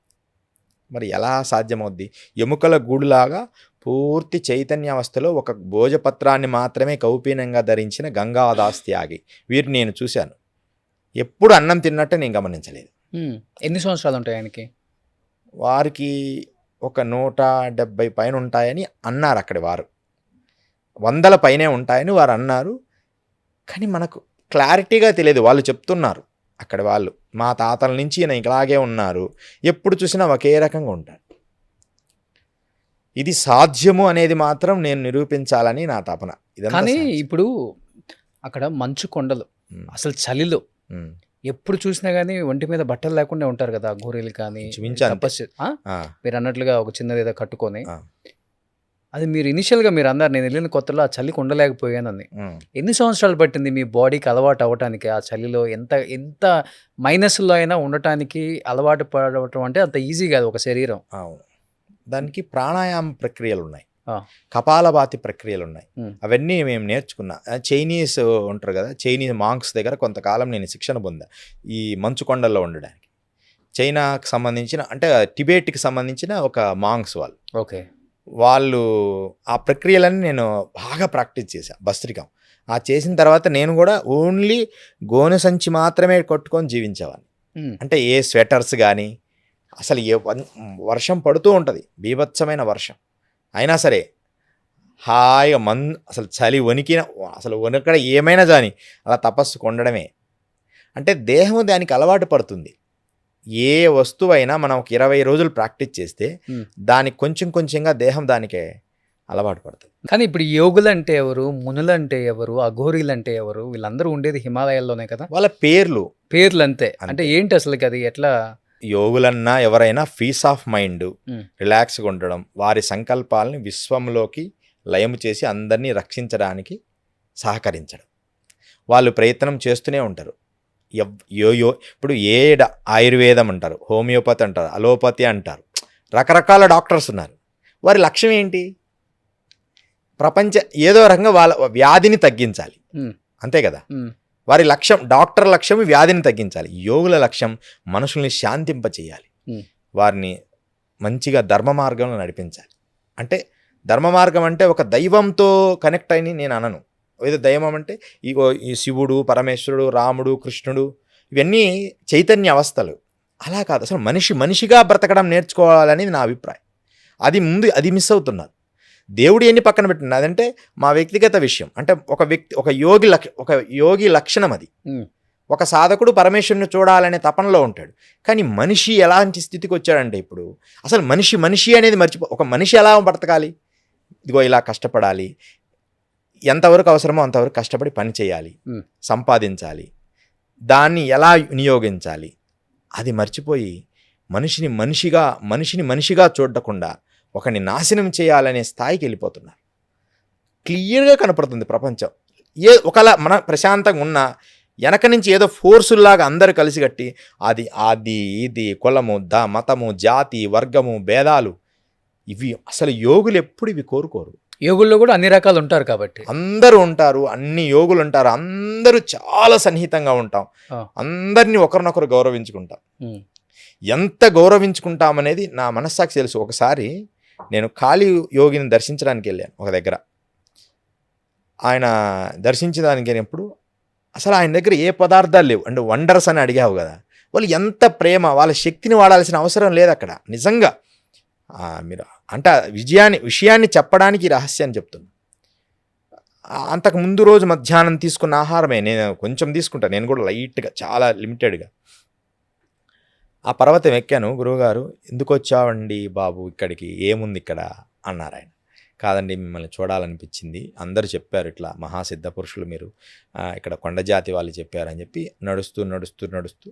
మరి ఎలా సాధ్యమవుద్ది? ఎముకల గూడులాగా పూర్తి చైతన్యావస్థలో ఒక భోజపత్రాన్ని మాత్రమే కౌపీనంగా ధరించిన గంగాదాస్ త్యాగి వీరిని నేను చూశాను. ఎప్పుడు అన్నం తిన్నట్టు నేను గమనించలేదు. ఎన్ని సంవత్సరాలు ఉంటాయి ఆయనకి? వారికి ఒక 170 పైన ఉంటాయని అన్నారు అక్కడి వారు. 100 పైనే ఉంటాయని వారు అన్నారు. కానీ మనకు క్లారిటీగా తెలియదు. వాళ్ళు చెప్తున్నారు అక్కడి వాళ్ళు, మా తాతల నుంచి ఈయన ఇలాగే ఉన్నారు, ఎప్పుడు చూసినా ఒకే రకంగా ఉంటారు. ఇది సాధ్యము అనేది మాత్రం నేను నిరూపించాలని నా తపన. ఇదంతా కానీ సాధ్యం. ఇప్పుడు అక్కడ మంచు కొండలు, ఉమ్, అసలు చలిలో ఉమ్, ఎప్పుడు చూసినా కానీ ఒంటి మీద బట్టలు లేకుండా ఉంటారు కదా గోరీలు కానీ. ఇంచుమించు అంతే. తపస్సు ఆ, మీరు అన్నట్లుగా ఒక చిన్నది ఏదో కట్టుకొని, ఆ, అది మీరు ఇనిషియల్గా మీరు అన్నారు నేను వెళ్ళిన కొత్తలో ఆ చలికి ఉండలేకపోయానని. ఉమ్. ఎన్ని సంవత్సరాలు పట్టింది మీ బాడీకి అలవాటు అవ్వటానికి ఆ చలిలో? ఎంత ఎంత మైనస్లో అయినా ఉండటానికి అలవాటు పడవటం అంటే అంత ఈజీ కాదు ఒక శరీరం. అవును. దానికి ప్రాణాయామ ప్రక్రియలు ఉన్నాయి, ఆ. కపాలభాతి ప్రక్రియలు ఉన్నాయి. ఉమ్. అవన్నీ మేము నేర్చుకున్నా. చైనీస్ ఉంటారు కదా, చైనీస్ మాంక్స్ దగ్గర కొంతకాలం నేను శిక్షణ పొందా ఈ మంచు కొండల్లో ఉండడానికి. చైనాకు సంబంధించిన అంటే టిబెట్కి సంబంధించిన ఒక మాంక్స్ ఓకే. వాళ్ళు ఆ ప్రక్రియలన్నీ నేను బాగా ప్రాక్టీస్ చేశాను. భస్త్రికం ఆ చేసిన తర్వాత నేను కూడా ఓన్లీ గోనె సంచి మాత్రమే కట్టుకొని జీవించేవాడిని. ఉమ్. అంటే ఏ స్వెటర్స్ కానీ, అసలు వర్షం పడుతూ ఉంటుంది, బీభత్సమైన వర్షం అయినా సరే హాయిగా అసలు చలి వణికిన, అసలు వణికడ ఏమైనా కానీ అలా తపస్సుకు ఉండడమే. అంటే దేహం దానికి అలవాటు పడుతుంది. ఏ వస్తువైనా మనం ఒక 20 రోజులు ప్రాక్టీస్ చేస్తే దానికి కొంచెం కొంచెంగా దేహం దానికే అలవాటు పడుతుంది. కానీ ఇప్పుడు యోగులు అంటే ఎవరు, మునులు అంటే ఎవరు, అఘోరీలు అంటే ఎవరు? వీళ్ళందరూ ఉండేది హిమాలయాల్లోనే కదా. వాళ్ళ పేర్లు అంతే. అంటే ఏంటి అసలు అది ఎట్లా? యోగులన్నా ఎవరైనా పీస్ ఆఫ్ మైండ్, రిలాక్స్గా ఉండడం, వారి సంకల్పాలని విశ్వంలోకి లయము చేసి అందరినీ రక్షించడానికి సహకరించడం, వాళ్ళు ప్రయత్నం చేస్తూనే ఉంటారు. ఇప్పుడు ఆయుర్వేదం అంటారు, హోమియోపతి అంటారు, అలోపతి అంటారు, రకరకాల డాక్టర్స్ ఉన్నారు. వారి లక్ష్యం ఏంటి? ఏదో రకంగా వాళ్ళ వ్యాధిని తగ్గించాలి, అంతే కదా. వారి లక్ష్యం, డాక్టర్ లక్ష్యం వ్యాధిని తగ్గించాలి. యోగుల లక్ష్యం మనుషుల్ని శాంతింపచేయాలి, వారిని మంచిగా ధర్మ మార్గంలో నడిపించాలి. అంటే ధర్మ మార్గం అంటే ఒక దైవంతో కనెక్ట్ అని నేను అనను. ఏదో దైవం అంటే ఈ శివుడు, పరమేశ్వరుడు, రాముడు, కృష్ణుడు, ఇవన్నీ చైతన్య అవస్థలు. అలా కాదు, అసలు మనిషిగా బ్రతకడం నేర్చుకోవాలనేది నా అభిప్రాయం. అది మిస్ అవుతున్నారు. దేవుడు ఎన్ని పక్కన పెట్టింది, అదంటే మా వ్యక్తిగత విషయం. అంటే ఒక యోగి లక్షణం అది. ఒక సాధకుడు పరమేశ్వరుని చూడాలనే తపనలో ఉంటాడు. కానీ మనిషి ఎలాంటి స్థితికి వచ్చాడంటే ఇప్పుడు అసలు మనిషి అనేది ఒక మనిషి ఎలా బ్రతకాలి? ఇదిగో ఇలా కష్టపడాలి, ఎంతవరకు అవసరమో అంతవరకు కష్టపడి పని చేయాలి, సంపాదించాలి, దాన్ని ఎలా వినియోగించాలి, అది మర్చిపోయి మనిషిని మనిషిగా చూడకుండా ఒకని నాశనం చేయాలనే స్థాయికి వెళ్ళిపోతున్నారు. క్లియర్గా కనపడుతుంది ప్రపంచం. ఒకలా మన ప్రశాంతంగా ఉన్న వెనక నుంచి ఏదో ఫోర్సుల్లాగా అందరూ కలిసి కట్టి ఇది కులము, మతము, జాతి, వర్గము, భేదాలు, ఇవి అసలు యోగులు ఎప్పుడు ఇవి కోరుకోరు. యోగుల్లో కూడా అన్ని రకాలు ఉంటారు కాబట్టి అందరూ ఉంటారు, అన్ని యోగులు ఉంటారు, అందరూ చాలా సన్నిహితంగా ఉంటాం, అందరినీ ఒకరినొకరు గౌరవించుకుంటాం. ఎంత గౌరవించుకుంటామనేది నా మనస్సాక్షి తెలుసు. ఒకసారి నేను కాళీ యోగిని దర్శించడానికి వెళ్ళాను ఒక దగ్గర. ఆయన దర్శించడానికి వెళ్ళినప్పుడు అసలు ఆయన దగ్గర ఏ పదార్థాలు లేవు. అంటే వండర్స్ అని అడిగావు కదా, వాళ్ళు ఎంత ప్రేమ, వాళ్ళ శక్తిని వాడాల్సిన అవసరం లేదు అక్కడ. నిజంగా మీరు అంటే విషయాన్ని చెప్పడానికి రహస్యాన్ని చెప్తున్నా. అంతకు ముందు రోజు మధ్యాహ్నం తీసుకున్న ఆహారమే నేను కొంచెం తీసుకుంటాను, నేను కూడా లైట్గా, చాలా లిమిటెడ్గా. ఆ పర్వతం ఎక్కాను. గురువుగారు, ఎందుకు వచ్చావండి బాబు ఇక్కడికి, ఏముంది ఇక్కడ అన్నారు ఆయన. కాదండి, మిమ్మల్ని చూడాలనిపించింది, అందరూ చెప్పారు ఇట్లా మహాసిద్ధ పురుషులు మీరు, ఇక్కడ కొండజాతి వాళ్ళు చెప్పారని చెప్పి నడుస్తూ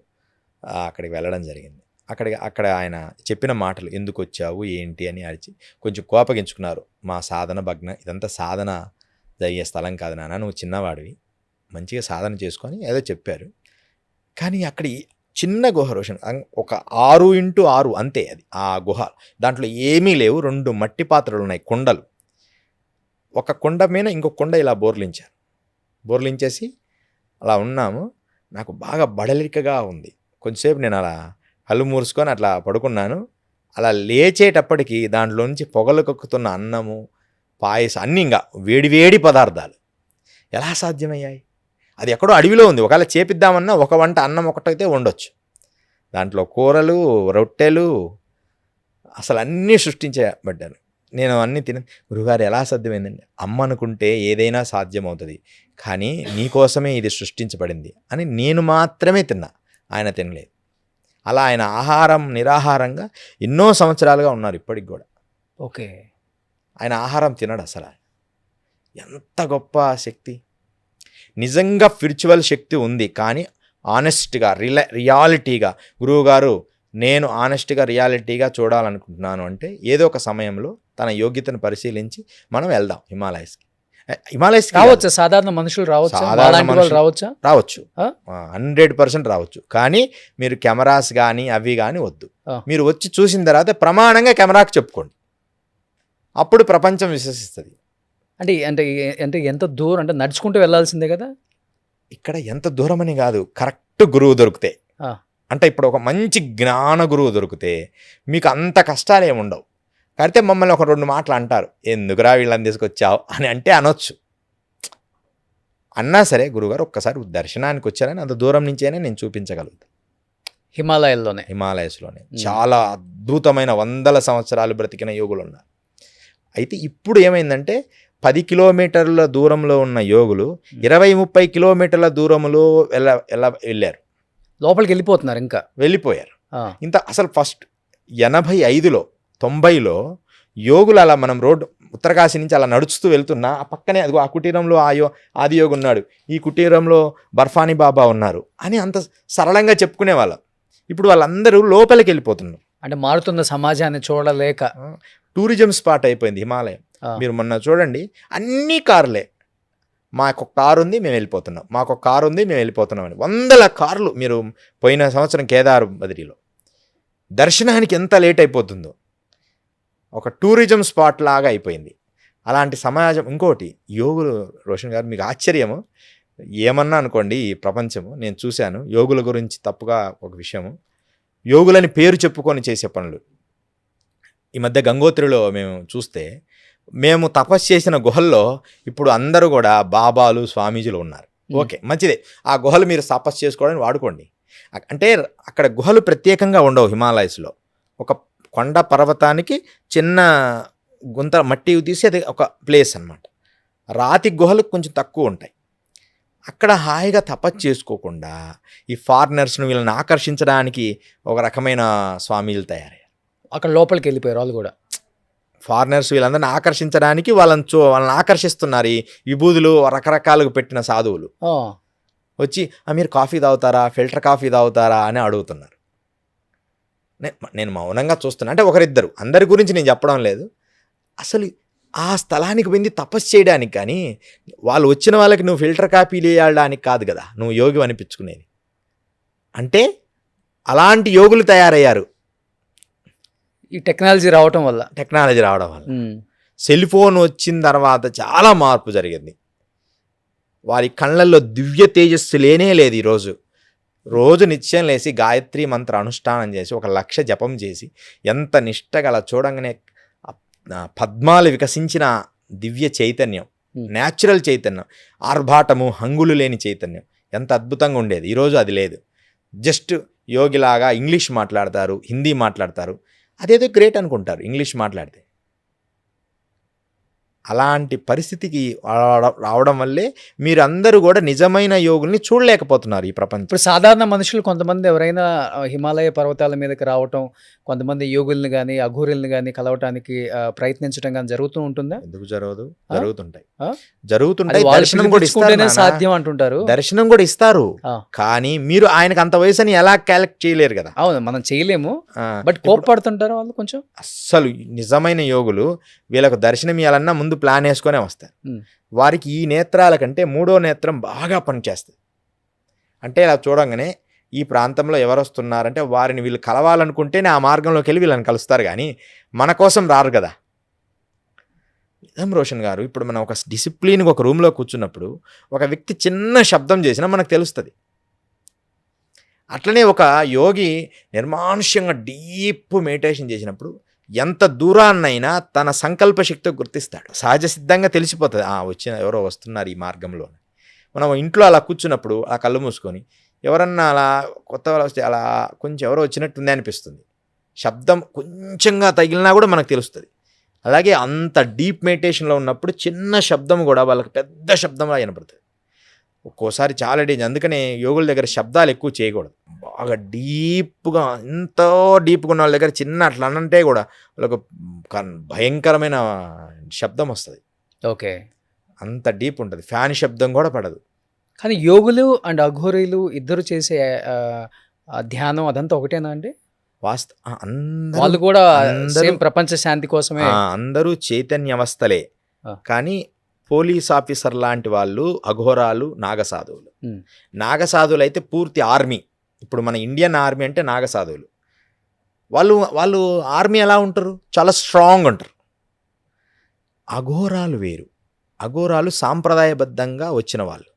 అక్కడికి వెళ్ళడం జరిగింది. అక్కడ ఆయన చెప్పిన మాటలు, ఎందుకు వచ్చావు ఏంటి అని అడిచి కొంచెం కోపగించుకున్నారు. మా సాధన భగ్న, ఇదంతా సాధన జరిగే స్థలం కాదు నాన్న, నువ్వు చిన్నవాడివి, మంచిగా సాధన చేసుకొని ఏదో చెప్పారు. కానీ అక్కడ చిన్న గుహ రోషన్, ఒక 6x6 అంతే అది ఆ గుహ. దాంట్లో ఏమీ లేవు, 2 మట్టి పాత్రలు ఉన్నాయి, కుండలు. ఒక కుండ మీద ఇంకొక కుండ ఇలా బోర్లించేసి అలా ఉన్నాము. నాకు బాగా బడలికగా ఉంది. కొంచెంసేపు నేను అలా కళ్ళు మూసుకొని అట్లా పడుకున్నాను. అలా లేచేటప్పటికి దాంట్లో నుంచి పొగలు కక్కుతున్న అన్నము, పాయసం, అన్నీ ఇంకా వేడివేడి పదార్థాలు ఎలా సాధ్యమయ్యాయి? అది ఎక్కడో అడవిలో ఉంది. ఒకవేళ చేపిద్దామన్నా ఒక వంట అన్నం ఒకటైతే వండొచ్చు, దాంట్లో కూరలు, రొట్టెలు అసలు అన్నీ సృష్టించబడ్డాను. నేను అన్నీ గురుగారు ఎలా సాధ్యమైందండి? అమ్మ అనుకుంటే ఏదైనా సాధ్యమవుతుంది, కానీ నీకోసమే ఇది సృష్టించబడింది అని నేను మాత్రమే తిన్నా, ఆయన తినలేదు. అలా ఆయన ఆహారం నిరాహారంగా ఎన్నో సంవత్సరాలుగా ఉన్నారు ఇప్పటికి కూడా. ఓకే. ఆయన ఆహారం తినడు అసలు. ఎంత గొప్ప శక్తి! నిజంగా స్పిరిచువల్ శక్తి ఉంది, కానీ ఆనెస్ట్గా రియాలిటీగా గురువుగారు నేను ఆనెస్ట్గా రియాలిటీగా చూడాలనుకుంటున్నాను అంటే ఏదో ఒక సమయంలో తన యోగ్యతను పరిశీలించి మనం వెళ్దాం హిమాలయస్కి. రావచ్చా? సాధారణ మనుషులు రావచ్చా? రావచ్చా? రావచ్చు, 100% రావచ్చు. కానీ మీరు కెమెరాస్ కానీ అవి కానీ వద్దు. మీరు వచ్చి చూసిన తర్వాత ప్రమాణంగా కెమెరాకి చెప్పుకోండి, అప్పుడు ప్రపంచం విశ్వసిస్తుంది. అంటే అంటే అంటే ఎంత దూరం? అంటే నడుచుకుంటూ వెళ్ళాల్సిందే కదా? ఇక్కడ ఎంత దూరం అని కాదు, కరెక్ట్ గురువు దొరికితే. అంటే ఇప్పుడు ఒక మంచి జ్ఞాన గురువు దొరికితే మీకు అంత కష్టాలు ఏమి ఉండవు. అయితే మమ్మల్ని ఒక 2 మాటలు అంటారు, ఎందుకురా వీళ్ళని తీసుకొచ్చావు అని అంటే అనొచ్చు. అన్నా సరే గురువుగారు ఒక్కసారి దర్శనానికి వచ్చారని అంత దూరం నుంచైనా నేను చూపించగలుగుతాను. హిమాలయస్లోనే చాలా అద్భుతమైన 100 సంవత్సరాలు బ్రతికిన యోగులు ఉన్నారు. అయితే ఇప్పుడు ఏమైందంటే 10 కిలోమీటర్ల దూరంలో ఉన్న యోగులు 20-30 కిలోమీటర్ల దూరంలో వెళ్ళారు, లోపలికి వెళ్ళిపోతున్నారు, ఇంకా వెళ్ళిపోయారు. ఇంత అసలు ఫస్ట్ 85లో 90లో యోగులు అలా మనం రోడ్డు ఉత్తరకాశీ నుంచి అలా నడుస్తూ వెళ్తున్నా ఆ పక్కనే అదిగో ఆ కుటీరంలో ఆదియోగి ఉన్నాడు, ఈ కుటీరంలో బర్ఫానీ బాబా ఉన్నారు అని అంత సరళంగా చెప్పుకునేవాళ్ళం. ఇప్పుడు వాళ్ళందరూ లోపలికి వెళ్ళిపోతున్నారు. అంటే మారుతున్న సమాజాన్ని చూడలేక టూరిజం స్పాట్ అయిపోయింది హిమాలయం. మీరు మొన్న చూడండి, అన్ని కార్లే, మాకు కారు ఉంది మేము వెళ్ళిపోతున్నాం, మాకు కారు ఉంది మేము వెళ్ళిపోతున్నాం అని 100 కార్లు. మీరు పోయిన సంవత్సరం కేదార్ బద్రీలో దర్శనానికి ఎంత లేట్ అయిపోతుందో, ఒక టూరిజం స్పాట్ లాగా అయిపోయింది అలాంటి సమాజం. ఇంకోటి యోగులు, రోషన్ గారు మీకు ఆశ్చర్యము ఏమన్నా అనుకోండి, ఈ ప్రపంచము నేను చూశాను యోగుల గురించి తప్పుగా ఒక విషయము, యోగులని పేరు చెప్పుకొని చేసే పనులు. ఈ మధ్య గంగోత్రిలో మేము చూస్తే, మేము తపస్సు చేసిన గుహల్లో ఇప్పుడు అందరూ కూడా బాబాలు స్వామీజీలు ఉన్నారు. ఓకే, మంచిదే, ఆ గుహలు మీరు తపస్సు చేసుకోవడానికి వాడుకోండి. అంటే అక్కడ గుహలు ప్రత్యేకంగా ఉండవు హిమాలయస్లో. ఒక కొండ పర్వతానికి చిన్న గుంత మట్టి తీసి అది ఒక ప్లేస్ అన్నమాట. రాతి గుహలు కొంచెం తక్కువ ఉంటాయి. అక్కడ హాయిగా తపస్సు చేసుకోకుండా ఈ ఫారినర్స్ను వీళ్ళని ఆకర్షించడానికి ఒక రకమైన స్వామీలు తయారయ్యారు. అక్కడ లోపలికి వెళ్ళిపోయారు వాళ్ళు కూడా. ఫారినర్స్ వీళ్ళందరినీ ఆకర్షించడానికి వాళ్ళని ఆకర్షిస్తున్నారు ఈ విభూదులు రకరకాలుగా పెట్టిన సాధువులు. వచ్చి మీరు కాఫీ తాగుతారా, ఫిల్టర్ కాఫీ తాగుతారా అని అడుగుతున్నారు. నేను మౌనంగా చూస్తున్నా. అంటే ఒకరిద్దరు, అందరి గురించి నేను చెప్పడం లేదు. అసలు ఆ స్థలానికి వెళ్ళి తపస్సు చేయడానికి, కానీ వాళ్ళు వచ్చిన వాళ్ళకి నువ్వు ఫిల్టర్ కాఫీలు వేయడానికి కాదు కదా నువ్వు యోగి అనిపించుకునేది. అంటే అలాంటి యోగులు తయారయ్యారు ఈ టెక్నాలజీ రావడం వల్ల. సెల్ ఫోన్ వచ్చిన తర్వాత చాలా మార్పు జరిగింది. వారి కళ్ళల్లో దివ్య తేజస్సు లేనే లేదు. ఈరోజు రోజు నిత్యం లేచి గాయత్రి మంత్ర అనుష్ఠానం చేసి 1,00,000 జపం చేసి ఎంత నిష్టగల చూడంగానే పద్మాలు వికసించిన దివ్య చైతన్యం, న్యాచురల్ చైతన్యం, ఆర్భాటము హంగులు లేని చైతన్యం ఎంత అద్భుతంగా ఉండేది. ఈరోజు అది లేదు. జస్ట్ యోగిలాగా ఇంగ్లీష్ మాట్లాడతారు, హిందీ మాట్లాడతారు, అదేదో గ్రేట్ అనుకుంటారు ఇంగ్లీష్ మాట్లాడితే. అలాంటి పరిస్థితికి రావడం వల్లే మీరందరూ కూడా నిజమైన యోగుల్ని చూడలేకపోతున్నారు ఈ ప్రపంచం. ఇప్పుడు సాధారణ మనుషులు కొంతమంది ఎవరైనా హిమాలయ పర్వతాల మీదకి రావటం, కొంతమంది యోగుల్ని కానీ అఘోరుల్ని కానీ కలవటానికి ప్రయత్నించడం కానీ జరుగుతూ ఉంటుందా? ఎందుకు జరగదు? జరుగుతుంటాయి. దర్శనం కూడా సాధ్యం అంటుంటారు. దర్శనం కూడా ఇస్తారు, కానీ మీరు ఆయనకు అంత వయసుని ఎలా క్యాలెక్ట్ చేయలేరు కదా. అవును, మనం చేయలేము. బట్ కోప్పడుతుంటారు వాళ్ళు కొంచెం. అస్సలు నిజమైన యోగులు వీళ్ళకు దర్శనం ఇవ్వాలన్నా ముందు ప్లాన్ వేసుకొనే వస్తారు. వారికి ఈ నేత్రాల కంటే 3వ నేత్రం బాగా పనిచేస్తుంది. అంటే ఇలా చూడంగానే ఈ ప్రాంతంలో ఎవరు వస్తున్నారంటే వారిని వీళ్ళు కలవాలనుకుంటేనే ఆ మార్గంలోకి వెళ్ళి వీళ్ళని కలుస్తారు, కానీ మన కోసం రారు కదా. నిజం రోషన్ గారు, ఇప్పుడు మనం ఒక డిసిప్లిన్గా ఒక రూమ్లో కూర్చున్నప్పుడు ఒక వ్యక్తి చిన్న శబ్దం చేసినా మనకు తెలుస్తుంది. అట్లనే ఒక యోగి నిర్మానుష్యంగా డీప్ మెడిటేషన్ చేసినప్పుడు ఎంత దూరాన్నైనా తన సంకల్ప శక్తితో గుర్తిస్తాడు. సహజ సిద్ధంగా తెలిసిపోతుంది, ఎవరో వస్తున్నారు ఈ మార్గంలో. మనం ఇంట్లో అలా కూర్చున్నప్పుడు ఆ కళ్ళు మూసుకొని ఎవరన్నా అలా కొత్త వాళ్ళు వస్తే అలా కొంచెం ఎవరో వచ్చినట్టుంది అనిపిస్తుంది. శబ్దం కొంచెంగా తగిలినా కూడా మనకు తెలుస్తుంది. అలాగే అంత డీప్ మెడిటేషన్లో ఉన్నప్పుడు చిన్న శబ్దం కూడా వాళ్ళకి పెద్ద శబ్దంలా వినపడుతుంది. ఒక్కోసారి చాలా డేంజర్. అందుకనే యోగుల దగ్గర శబ్దాలు ఎక్కువ చేయకూడదు. బాగా డీప్గా, ఎంతో డీప్గా ఉన్న వాళ్ళ దగ్గర చిన్న అట్లా అనంటే కూడా వాళ్ళకు భయంకరమైన శబ్దం వస్తుంది. ఓకే. అంత డీప్ ఉంటుంది. ఫ్యాన్ శబ్దం కూడా పడదు. కానీ యోగులు అండ్ అఘోరీలు ఇద్దరు చేసే ధ్యానం అదంతా ఒకటేనా అండి? వాళ్ళు కూడా సేమ్ ప్రపంచ శాంతి కోసమే. అందరూ చైతన్య అవస్థలే. కానీ పోలీస్ ఆఫీసర్ లాంటి వాళ్ళు అఘోరాలు, నాగసాధువులు. నాగసాధువులు అయితే పూర్తి ఆర్మీ. ఇప్పుడు మన ఇండియన్ ఆర్మీ అంటే నాగసాధువులు. వాళ్ళు ఆర్మీ ఎలా ఉంటారు? చాలా స్ట్రాంగ్ ఉంటారు. అఘోరాలు వేరు. అఘోరాలు సాంప్రదాయబద్ధంగా వచ్చిన వాళ్ళు.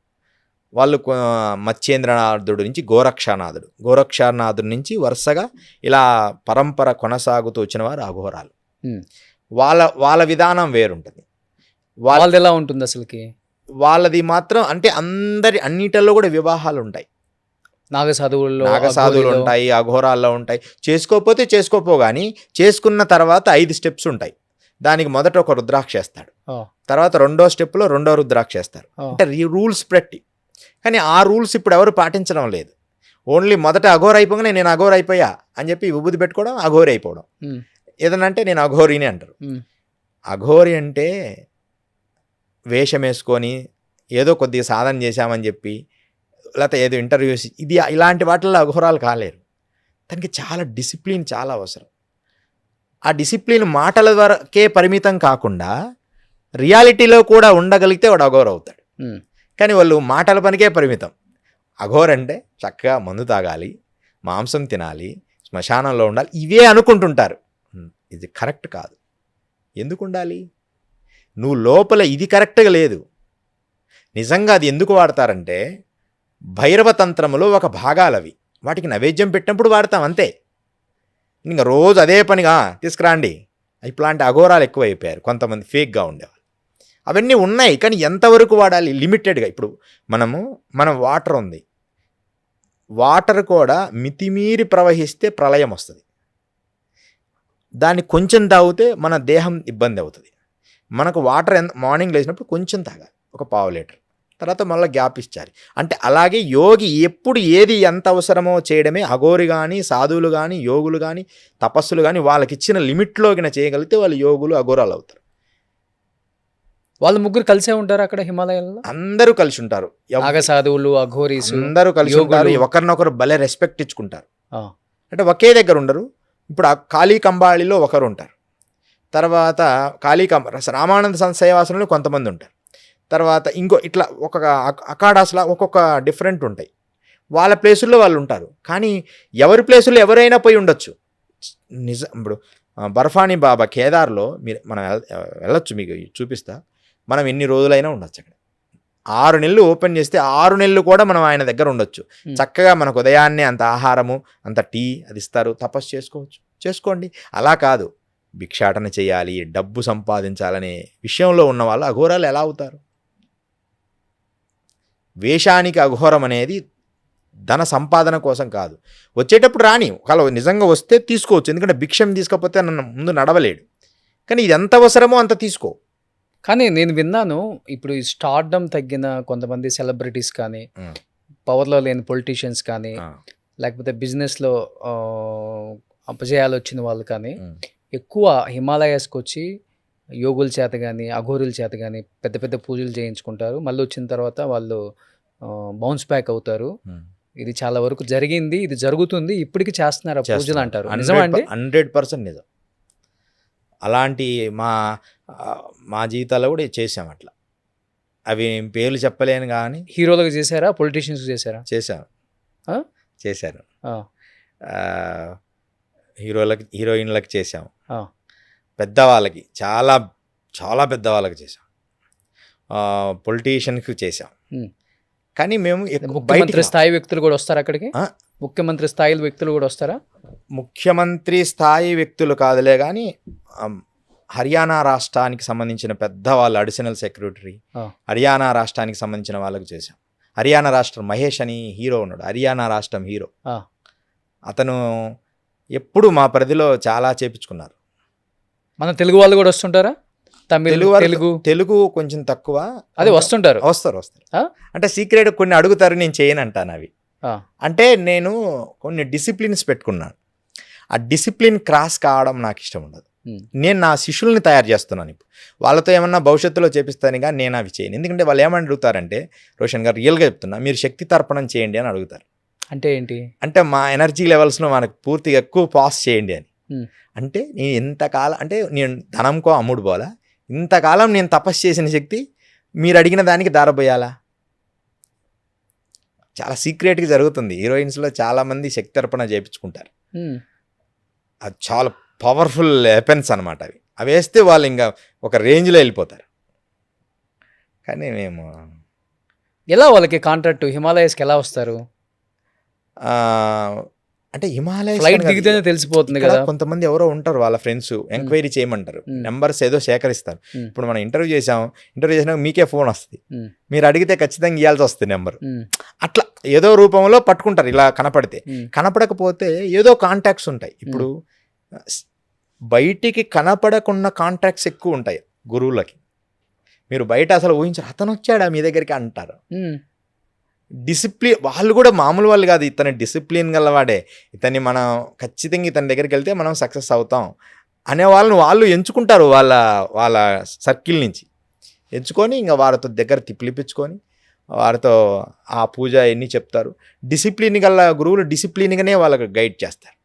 మత్స్యేంద్రనాథుడు నుంచి గోరక్షనాథుడు నుంచి వరుసగా ఇలా పరంపర కొనసాగుతూ వచ్చిన వారు అఘోరాలు. వాళ్ళ విధానం వేరుంటుంది. వాళ్ళది ఎలా ఉంటుంది అసలుకి? వాళ్ళది మాత్రం అంటే అన్నిటిలో కూడా వివాహాలు ఉంటాయి. నాగసాధువులు ఉంటాయి, అఘోరాల్లో ఉంటాయి. చేసుకోపో కానీ చేసుకున్న తర్వాత 5 స్టెప్స్ ఉంటాయి. దానికి మొదట ఒక రుద్రాక్ష వేస్తాడు, తర్వాత రెండో స్టెప్లో రెండో రుద్రాక్ష వేస్తారు. అంటే రూల్స్ పెట్టి. కానీ ఆ రూల్స్ ఇప్పుడు ఎవరు పాటించడం లేదు. ఓన్లీ మొదట అఘోర అయిపోగానే నేను అఘోర అయిపోయా అని చెప్పి విభూతి పెట్టుకోవడం, అఘోరి అయిపోవడం. ఏదనంటే నేను అఘోరిని అంటారు. అఘోరి అంటే వేషం వేసుకొని ఏదో కొద్దిగా సాధన చేశామని చెప్పి, లేకపోతే ఏదో ఇంటర్వ్యూస్, ఇలాంటి వాటిల్లో అఘోరాలు కాలేరు. దానికి చాలా డిసిప్లిన్ చాలా అవసరం. ఆ డిసిప్లిన్ మాటల వరకే పరిమితం కాకుండా రియాలిటీలో కూడా ఉండగలిగితే వాడు అఘోర అవుతాడు. కానీ వాళ్ళు మాటల పనికే పరిమితం. అఘోర్ అంటే చక్కగా మందు తాగాలి, మాంసం తినాలి, శ్మశానంలో ఉండాలి, ఇవే అనుకుంటుంటారు. ఇది కరెక్ట్ కాదు. ఎందుకు ఉండాలి? నువ్వు లోపల ఇది కరెక్ట్గా లేదు. నిజంగా అది ఎందుకు వాడతారంటే భైరవ తంత్రములో ఒక భాగాలవి. వాటికి నైవేద్యం పెట్టినప్పుడు వాడతాం అంతే. ఇంకా రోజు అదే పనిగా తీసుకురాండి. ఇట్లాంటి అఘోరాలు ఎక్కువైపోయారు. కొంతమంది ఫేక్గా ఉండేవాళ్ళు. అవన్నీ ఉన్నాయి, కానీ ఎంతవరకు వాడాలి? లిమిటెడ్గా. ఇప్పుడు మన వాటర్ ఉంది. వాటర్ కూడా మితిమీరి ప్రవహిస్తే ప్రళయం వస్తుంది. దాన్ని కొంచెం తాగితే మన దేహం ఇబ్బంది అవుతుంది. మనకు వాటర్ మార్నింగ్ లేచినప్పుడు కొంచెం తాగాలి, ఒక 1/2 లీటర్. తర్వాత మళ్ళీ గ్యాప్ ఇచ్చాలి. అంటే అలాగే యోగి ఎప్పుడు ఏది ఎంత అవసరమో చేయడమే. అఘోరి కానీ, సాధువులు కానీ, యోగులు కానీ, తపస్సులు కానీ వాళ్ళకి ఇచ్చిన లిమిట్లోకి చేయగలిగితే వాళ్ళు యోగులు, అఘోరాలు అవుతారు. వాళ్ళు ముగ్గురు కలిసే ఉంటారు అక్కడ హిమాలయాల్లో? అందరూ కలిసి ఉంటారు. నాగసాధువులు, అఘోరీస్ అందరూ కలిసి ఉంటారు. ఒకరినొకరు భలే రెస్పెక్ట్ ఇచ్చుకుంటారు. అంటే ఒకే దగ్గర ఉండరు. ఇప్పుడు ఆ కాళీ కంబాళిలో ఒకరు ఉంటారు. తర్వాత రామానంద సేవాసనంలో కొంతమంది ఉంటారు. తర్వాత ఇంకో ఇట్లా ఒక అఖాడాస్లా ఒక్కొక్క డిఫరెంట్ ఉంటాయి. వాళ్ళ ప్లేసుల్లో వాళ్ళు ఉంటారు. కానీ ఎవరి ప్లేసుల్లో ఎవరైనా పోయి ఉండొచ్చు. ఇప్పుడు బర్ఫానీ బాబా కేదార్లో మనం వెళ్ళొచ్చు, మీకు చూపిస్తా. మనం ఎన్ని రోజులైనా ఉండొచ్చు అక్కడ. 6 నెలలు ఓపెన్ చేస్తే 6 నెలలు కూడా మనం ఆయన దగ్గర ఉండొచ్చు. చక్కగా మనకు ఉదయాన్నే అంత ఆహారము, అంత టీ అది ఇస్తారు. తపస్సు చేసుకోండి. అలా కాదు, భిక్షాటన చేయాలి, డబ్బు సంపాదించాలనే విషయంలో ఉన్న వాళ్ళు అఘోరాలు ఎలా అవుతారు? వేషానికి అఘోరం అనేది ధన సంపాదన కోసం కాదు. వచ్చేటప్పుడు రాని, ఒకవేళ నిజంగా వస్తే తీసుకోవచ్చు. ఎందుకంటే భిక్షం తీసుకపోతే నన్ను ముందు నడవలేడు. కానీ ఇది ఎంత అవసరమో అంత తీసుకో. కానీ నేను విన్నాను, ఇప్పుడు ఈ స్టార్డమ్ తగ్గిన కొంతమంది సెలబ్రిటీస్ కానీ, పవర్లో లేని పొలిటీషియన్స్ కానీ, లేకపోతే బిజినెస్లో అపజయాలు వచ్చిన వాళ్ళు కానీ ఎక్కువ హిమాలయాస్కి వచ్చి యోగుల చేత కానీ, అఘోరుల చేత కానీ పెద్ద పెద్ద పూజలు చేయించుకుంటారు. మళ్ళీ వచ్చిన తర్వాత వాళ్ళు బౌన్స్ బ్యాక్ అవుతారు. ఇది చాలా వరకు జరిగింది, ఇది జరుగుతుంది, ఇప్పటికీ చేస్తున్నారు పూజలు అంటారు. నిజమా అండి? 100% నిజం. అలాంటి మా జీవితాల్లో కూడా చేసాం అట్లా. అవి పేర్లు చెప్పలేను కానీ. హీరోలకు చేశారా, పొలిటీషియన్స్ చేశారా? చేశారు. హీరోయిన్లకు చేసాం, పెద్దవాళ్ళకి చాలా చాలా పెద్దవాళ్ళకి చేసాం, పొలిటీషియన్కి చేసాం. కానీ మేము ముఖ్యమంత్రి స్థాయి వ్యక్తులు కూడా వస్తారు అక్కడికి? ముఖ్యమంత్రి స్థాయి వ్యక్తులు కూడా వస్తారా? ముఖ్యమంత్రి స్థాయి వ్యక్తులు కాదులే కానీ హర్యానా రాష్ట్రానికి సంబంధించిన పెద్దవాళ్ళు, అడిషనల్ సెక్రటరీ హర్యానా రాష్ట్రానికి సంబంధించిన వాళ్ళకు చేశాం. హర్యానా రాష్ట్రం మహేష్ అని హీరో ఉన్నాడు, హర్యానా రాష్ట్రం హీరో. ఆ. అతను ఎప్పుడు మా పరిధిలో చాలా చేపించుకున్నారు. మన తెలుగు వాళ్ళు కూడా వస్తుంటారా? తమిళ తెలుగు కొంచెం తక్కువ, అదే వస్తారు. ఆ? అంటే సీక్రెట్ కొన్ని అడుగుతారు, నేను చేయను అంటాను అవి. ఆ. అంటే నేను కొన్ని డిసిప్లిన్స్ పెట్టుకున్నాను. ఆ డిసిప్లిన్ క్రాస్ కావడం నాకు ఇష్టం ఉండదు. నేను నా శిష్యుల్ని తయారు చేస్తున్నాను. ఇప్పుడు వాళ్ళతో ఏమన్నా భవిష్యత్తులో చేపిస్తాను, కానీ నేను అవి చేయను. ఎందుకంటే వాళ్ళు ఏమని అడుగుతారంటే, రోషన్ గారు రియల్గా చెప్తున్నా, మీరు శక్తి తర్పణం చేయండి అని అడుగుతారు. అంటే ఏంటి? అంటే మా ఎనర్జీ లెవెల్స్లో మనకు పూర్తిగా ఎక్కువ పాస్ చేయండి అని. అంటే నేను ఎంతకాలం, అంటే నేను ధనంకో అమ్ముడు పోలా, ఇంతకాలం నేను తపస్సు చేసిన శక్తి మీరు అడిగిన దానికి దారబోయాలా? చాలా సీక్రెట్గా జరుగుతుంది. హీరోయిన్స్లో చాలామంది శక్తి తర్పణ చేయించుకుంటారు. అది చాలా పవర్ఫుల్ వెపన్స్ అనమాట. అవి వేస్తే వాళ్ళు ఇంకా ఒక రేంజ్లో వెళ్ళిపోతారు. కానీ మేము ఎలా వాళ్ళకి కాంట్రాక్ట్ హిమాలయస్కి ఎలా వస్తారు? అంటే హిమాలయ ఫ్లైట్ దిగితేనే తెలిసిపోతుంది కదా. కొంతమంది ఎవరో ఉంటారు, వాళ్ళ ఫ్రెండ్స్ ఎంక్వైరీ చేయమంటారు, నెంబర్స్ ఏదో సేకరిస్తారు. ఇప్పుడు మనం ఇంటర్వ్యూ చేసినాక మీకే ఫోన్ వస్తుంది, మీరు అడిగితే ఖచ్చితంగా ఇవ్వాల్సి వస్తుంది నెంబర్. అట్లా ఏదో రూపంలో పట్టుకుంటారు. ఇలా కనపడకపోతే ఏదో కాంటాక్ట్స్ ఉంటాయి. ఇప్పుడు బయటికి కనపడకున్న కాంటాక్ట్స్ ఎక్కువ ఉంటాయి గురువులకి. మీరు బయట అసలు ఊహించారు, అతను వచ్చాడా మీ దగ్గరికి అంటారు. డిసిప్లిన్, వాళ్ళు కూడా మామూలు వాళ్ళు కాదు, ఇతని డిసిప్లిన్ గలవాడే, ఇతన్ని మనం ఖచ్చితంగా ఇతని దగ్గరికి వెళ్తే మనం సక్సెస్ అవుతాం అనే వాళ్ళని వాళ్ళు ఎంచుకుంటారు. వాళ్ళ సర్కిల్ నుంచి ఎంచుకొని ఇంకా వారితో దగ్గర తిప్పిలిపించుకొని వారితో ఆ పూజ ఎన్ని చెప్తారు. డిసిప్లిన్ గల గురువులు డిసిప్లిన్గానే వాళ్ళకి గైడ్ చేస్తారు.